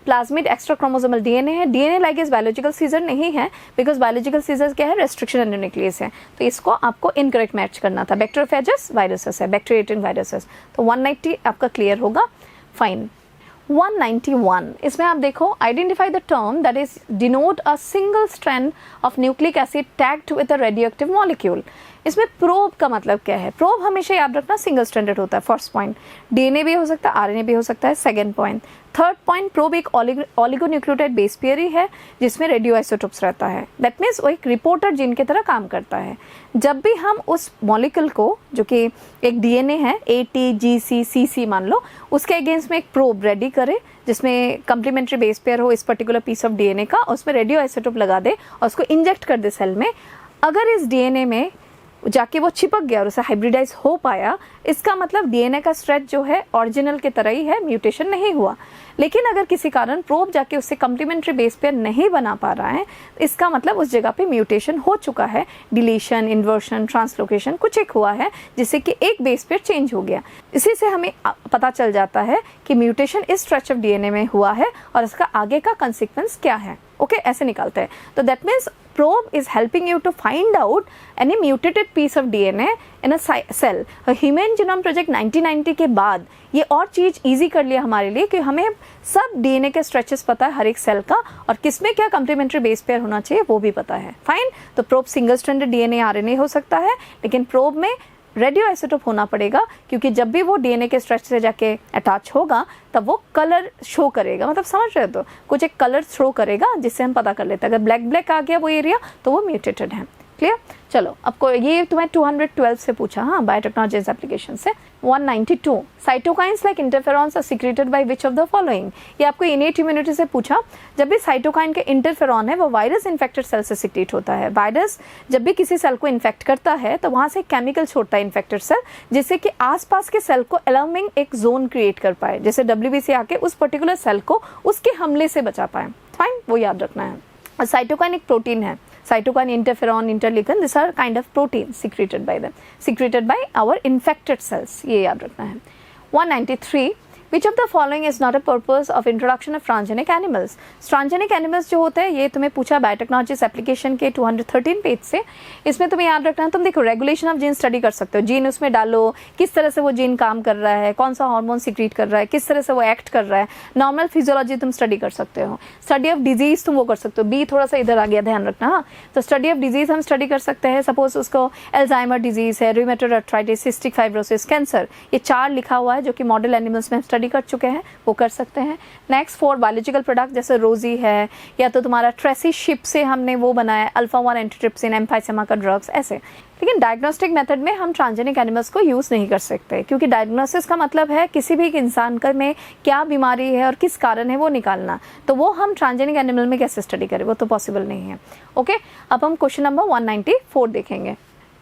S1: प्लाज्मिड एक्स्ट्रा क्रोमोसोमल DNA है. DNA लाइगेज बायोलॉजिकल सीजर नहीं है, बिकॉज बायोलॉजिकल सीजर क्या है, रेस्ट्रिक्शन एंडोन्यूक्लियस है, तो इसको आपको इनकरेक्ट मैच करना था. बैक्टीरियोफेजस वायरसेस है, बैक्टीरिएटिंग वायरसेस. तो 190 आपका क्लियर होगा. फाइन. 191, इसमें आप देखो, identify the term that is denote a single strand of nucleic acid tagged with a radioactive molecule. इसमें प्रोब का मतलब क्या है. प्रोब हमेशा याद रखना सिंगल स्ट्रैंडेड होता है. First point. DNA भी हो सकता है, RNA भी हो सकता है. Second point. Third point, probe एक ऑलिगोन्यूक्लियोटाइड बेस पेयर ही है जिसमें रेडियो आइसोटोप्स रहता है. दैट मीन्स वो एक रिपोर्टर जीन की तरह काम करता है. जब भी हम उस मॉलिक्यूल को, जो कि एक DNA है, ATGC मान लो, उसके अगेंस्ट में एक प्रोब रेडी करे जिसमें कंप्लीमेंट्री बेस पेयर हो इस पर्टिकुलर पीस ऑफ DNA का, और उसमें रेडियो आइसोटोप लगा दे और उसको इंजेक्ट कर दे सेल में. अगर इस DNA में जाके वो चिपक गया और उसे हाइब्रिडाइज हो पाया, इसका मतलब DNA का स्ट्रेच जो है ओरिजिनल के तरह ही है, म्यूटेशन नहीं हुआ. लेकिन अगर किसी कारण प्रोब जाके उससे कम्प्लीमेंट्री बेस पेयर नहीं बना पा रहा है, इसका मतलब उस जगह पे म्यूटेशन हो चुका है, डिलीशन, इन्वर्शन, ट्रांसलोकेशन कुछ एक हुआ है, जिससे कि एक बेस पेयर चेंज हो गया. इसी से हमें पता चल जाता है कि म्यूटेशन इस स्ट्रेच ऑफ DNA में हुआ है और इसका आगे का कंसिक्वेंस क्या है. ओके. ऐसे निकालते हैं. तो that means probe is helping you to find out any mutated piece of DNA in a cell. Human Genome Project 1990 के बाद ये और चीज इजी कर लिया हमारे लिए कि हमें सब DNA के स्ट्रेचेस पता है हर एक सेल का, और किसमें क्या कम्प्लीमेंट्री बेस पेयर होना चाहिए वो भी पता है. फाइन. तो probe single stranded DNA RNA हो सकता है, लेकिन प्रोब में रेडियो आइसोटोप होना पड़ेगा, क्योंकि जब भी वो डीएनए के स्ट्रेच से जाके अटैच होगा तब वो कलर शो करेगा, मतलब समझ रहे हो, तो कुछ एक कलर शो करेगा जिससे हम पता कर लेते हैं। अगर ब्लैक ब्लैक आ गया वो एरिया तो वो म्यूटेटेड है। क्लियर? चलो, आपको ये तुम्हें 212 से पूछा, हाँ, बायोटेक्नोलॉजी एप्लीकेशन से। 192 cytokines like interferons are secreted by which of the following. ये आपको इनेट इम्यूनिटी से पूछा। जब भी साइटोकाइन के इंटरफेरॉन है वो वायरस इन्फेक्टेड सेल से सिक्रेट होता है। वायरस जब भी किसी सेल को इन्फेक्ट करता है तो वहां से केमिकल छोड़ता है इन्फेक्टेड सेल, जिससे कि आसपास के सेल को अलार्मिंग एक जोन क्रिएट कर पाए, जैसे WBC आके उस पर्टिकुलर सेल को उसके हमले से बचा पाए। फाइन, वो याद रखना है। साइटोकाइन एक प्रोटीन है। Cytokine, interferon, interleukin, these are kind of proteins secreted by our infected cells. ये याद रखना है। 193 Which of the following is not a purpose of introduction of transgenic animals? Transgenic animals जो होते हैं ये तुम्हें पूछा बायोटेक्नोलॉजी एप्लीकेशन के 213 पेज से। इसमें तुम्हें याद रखना है, तुम देखो रेगुलेशन ऑफ जीन स्टडी कर सकते हो। जीन उसमें डालो, किस तरह से वो जीन काम कर रहा है, कौन सा हार्मोन सीक्रेट कर रहा है, किस तरह से वो एक्ट कर रहा है। नॉर्मल फिजियोलॉजी तुम स्टडी कर सकते हो। स्टडी ऑफ डिजीज तुम वो कर सकते हो। बी थोड़ा सा इधर आ गया, ध्यान रखना। हाँ, तो स्टडी ऑफ डिजीज हम स्टडी कर सकते हैं। सपोज उसको एल्जाइमर डिजीज है, rheumatoid arthritis, cystic fibrosis, cancer, ये 4 लिखा हुआ है जो कि मॉडल एनिमल्स में स्टडी कर चुके हैं, वो कर सकते हैं। नेक्स्ट 4 बायोलॉजिकल प्रोडक्ट जैसे रोजी है, या तो तुम्हारा ट्रेसी शिप से हमने वो बनाया अल्फा-1 एंटीट्रिप्सिन, एम्फाइसेमा का ड्रग्स, ऐसे। लेकिन डायग्नोस्टिक मेथड में हम ट्रांसजेनिक एनिमल्स को यूज़ नहीं कर सकते, क्योंकि डायग्नोसिस का मतलब है किसी भी इंसान में क्या बीमारी है और किस कारण है वो निकालना। तो वो हम ट्रांसजेनिक एनिमल में कैसे स्टडी करें, वो तो पॉसिबल नहीं है। ओके, अब हम क्वेश्चन नंबर 194 देखेंगे।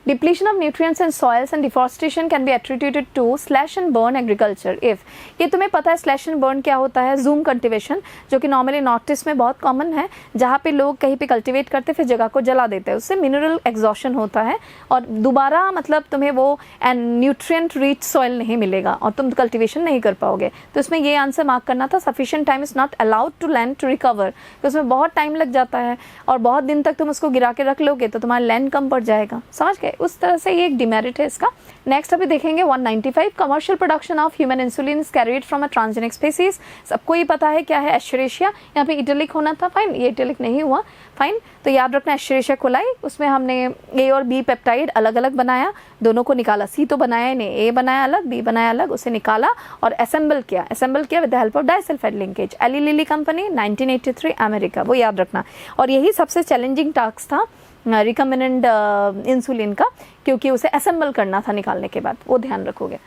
S1: Depletion of nutrients in soils and deforestation can be attributed to slash and burn agriculture if। ये तुम्हें पता है slash and burn क्या होता है? जूम कल्टिवेशन, जो कि नॉर्मली नॉर्थ ईस्ट में बहुत कॉमन है, जहाँ पे लोग कहीं पे कल्टिवेट करते फिर जगह को जला देते हैं, उससे मिनरल एग्जॉशन होता है और दोबारा मतलब तुम्हें वो न्यूट्रिएंट रिच सॉइल नहीं मिलेगा और तुम कल्टिवेशन नहीं कर पाओगे। तो इसमें ये आंसर मार्क करना था, sufficient time is not allowed to land to recover, तो उसमें बहुत टाइम लग जाता है और बहुत दिन तक तुम उसको गिरा के रख लोगे तो तुम्हारा लैंड कम पड़ जाएगा। समझ गए? उस तरह से ये एक डिमेरिट है इसका। नेक्स्ट अभी देखेंगे 195 commercial production of human insulin is carried from a transgenic species. सबको ये पता है क्या है? एस्चरेशिया। यहाँ पे इटैलिक होना था, फाइन, ये इटैलिक नहीं हुआ, फाइन। तो याद रखना एस्चरेशिया कोलाई, उसमें हमने ए और बी पेप्टाइड अलग अलग बनाया, दोनों को निकाला। सी तो बनाया नहीं, ए बनाया अलग, बी बनाया अलग, उसे निकाला और असेंबल किया with the help of disulphide linkage. Eli Lilly company, 1983, America, वो याद रखना। और यही सबसे चैलेंजिंग टास्क था रिकम्बिनेंट इंसुलिन का, क्योंकि उसे असेंबल करना था निकालने के बाद, वो ध्यान रखोगे।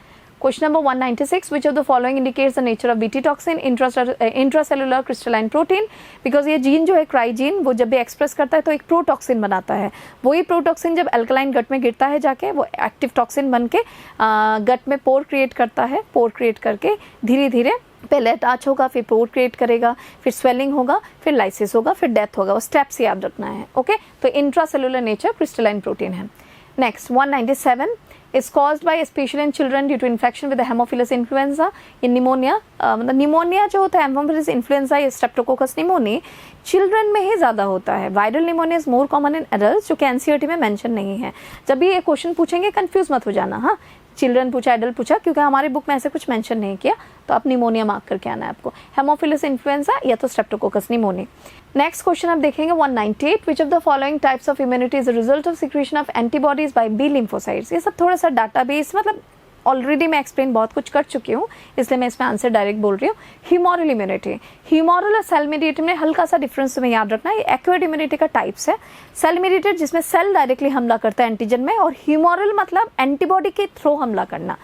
S1: Question number 196 which of the following indicates the nature of BT toxin intracellular crystalline protein. Because ये जीन जो है क्राइजीन, वो जब भी एक्सप्रेस करता है तो एक प्रोटॉक्सिन बनाता है। वही प्रोटॉक्सिन जब अल्कलाइन गट में गिरता है जाके वो एक्टिव टॉक्सिन बन के गट में पोर क्रिएट करता है। पोर क्रिएट करके धीरे धीरे पहले अटैच होगा, फिर पोर क्रिएट करेगा, फिर स्वेलिंग होगा, फिर लाइसिस होगा, फिर डेथ होगा। वो स्टेप्स याद रखना है। ओके, तो इंट्रासेलुलर नेचर क्रिस्टलाइन प्रोटीन है। Next 197 is caused by especially in children due to infection with the Haemophilus influenza। ये निमोनिया, मतलब निमोनिया जो होता है Haemophilus influenza या स्ट्रेप्टोकोकस निमोनी चिल्ड्रन में ही ज़्यादा होता है। Viral pneumonia is more common in adult, जो कि एनसीईआरटी में मेंशन नहीं है। जब भी ये क्वेश्चन पूछेंगे कंफ्यूज मत हो जाना। हाँ, चिल्ड्रन पूछा, एडल्ट पूछा, क्योंकि हमारी बुक में ऐसे कुछ मेंशन नहीं किया, तो आप निमोनिया मार्क करके आना है आपको, हेमोफिलस इन्फ्लुएंजा या तो स्ट्रेप्टोकोकस निमोनी। नेक्स्ट क्वेश्चन आप देखेंगे 198 which of the following types of immunity is the result of secretion of antibodies by B lymphocytes. ये सब थोड़ा सा डाटाबेस, मतलब ऑलरेडी मैं एक्सप्लेन बहुत कुछ कर चुकी हूँ, इसलिए मैं इसमें आंसर डायरेक्ट बोल रही हूँ। ह्यूमोरल इम्यूनिटी, ह्यूमोरल और सेल मीडिएटेड में हल्का सा डिफरेंस तुम्हें याद रखना है। ये एक्वायर्ड इम्यूनिटी का टाइप्स है। सेल मीडिएटेड जिसमें सेल डायरेक्टली हमला करता है एंटीजन में, और ह्यूमोरल मतलब एंटीबॉडी के थ्रू हमला करना।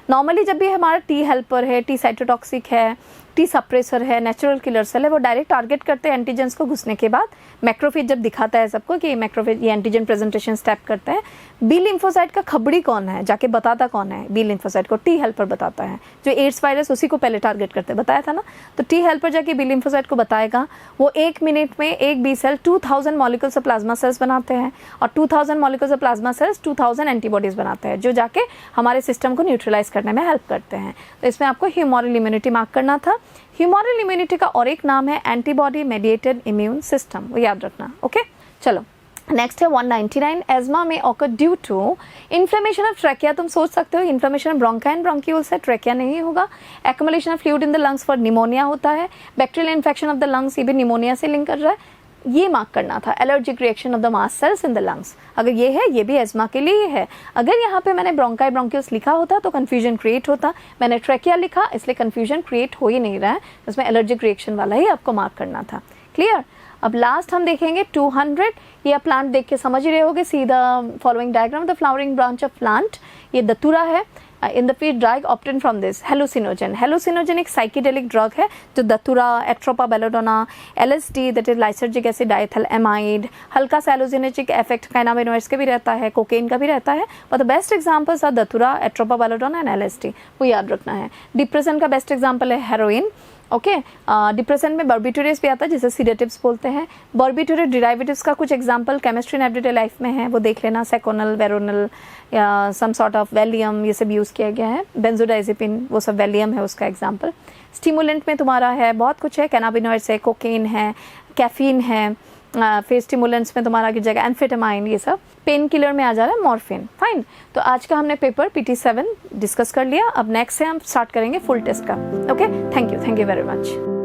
S1: नॉर्मली जब भी हमारा टी हेल्पर है, टी साइटोटॉक्सिक है, टी सप्रेसर है, नेचुरल किलर सेल है, वो डायरेक्ट टारगेट करते हैं एंटीजेंस को घुसने के बाद। मैक्रोफेज जब दिखाता है सबको कि मैक्रोफेज ये एंटीजन प्रेजेंटेशन स्टेप करता है। बी लिम्फोसाइट का खबड़ी कौन है, जाके बताता कौन है बी लिम्फोसाइट को? टी हेल्पर बताता है। जो एड्स वायरस उसी को पहले टारगेट करते हैं, बताया था ना। तो टी हेल्पर जाके बी लिम्फोसाइट को बताएगा। वो 1 मिनट में एक B cell 2000 molecules of plasma cells बनाते हैं, और 2000 molecules of plasma cells 2000 antibodies बनाते हैं, जो जाके हमारे सिस्टम को न्यूट्रलाइज करने में हेल्प करते हैं। तो इसमें आपको ह्यूमोरल इम्यूनिटी मार्क करना था। ह्यूमोरल इम्यूनिटी का और एक नाम है एंटीबॉडी मेडिएटेड इम्यून सिस्टम, वो याद रखना। ओके, चलो नेक्स्ट है 199 एज्मा में occur due to inflammation of trachea. तुम सोच सकते हो inflammation of bronchi and bronchioles है, ट्रैकिया नहीं होगा। Accumulation of fluid in the lungs for pneumonia होता है। Bacterial infection of the lungs, ये भी निमोनिया से लिंक कर रहा है। ये मार्क करना था, allergic reaction of the mast cells in the lungs. अगर ये है, ये भी एस्मा के लिए है। अगर यहाँ पे मैंने ब्रोंकाई ब्रोंकियस लिखा होता तो कन्फ्यूजन क्रिएट होता, मैंने ट्रैकिया लिखा इसलिए कन्फ्यूजन क्रिएट हो ही नहीं रहा है, इसमें एलर्जिक रिएक्शन वाला ही आपको मार्क करना था। क्लियर। अब लास्ट हम देखेंगे 200। ये प्लांट देख के समझ ही रहे होगे, see the following diagram, the flowering branch of plant. ये दतूरा है। In the field drug obtain from this hallucinogen. Hallucinogen एक साइकिडेलिक ड्रग है जो datura, Atropa belladonna, LSD that is lysergic acid diethyl amide, हल्का सा एलोजिनेटिक इफेक्ट कैनाबिनोइड्स के भी रहता है, कोकेन का भी रहता है, but the best examples are datura, Atropa belladonna and LSD। वो याद रखना है। डिप्रेशन का बेस्ट एग्जांपल है हेरोइन। ओके, डिप्रेशन में बार्बिटूरेट्स भी आता है जिसे सीडेटिव्स बोलते हैं। बार्बिटूरेट डिराइवेटिव्स का कुछ example chemistry and everyday life में है, वो देख लेना, सेकोनल, वेरोनल या सम सॉर्ट ऑफ वैलियम, ये सब यूज़ किया गया है। बेंजोडाइजेपिन, वो सब वैलियम है उसका एग्जांपल। स्टिमुलेंट में तुम्हारा है बहुत कुछ है, कैनाबिनोइड्स है, कोकेन है, कैफीन है, फिर स्टिमुलेंट्स में तुम्हारा की जगह एम्फेटामाइन, ये सब। पेन किलर में आ जा रहा है मॉर्फिन। फाइन, तो आज का हमने पेपर PT7 डिस्कस कर लिया। अब नेक्स्ट से हम स्टार्ट करेंगे फुल टेस्ट का। Okay, thank you very much.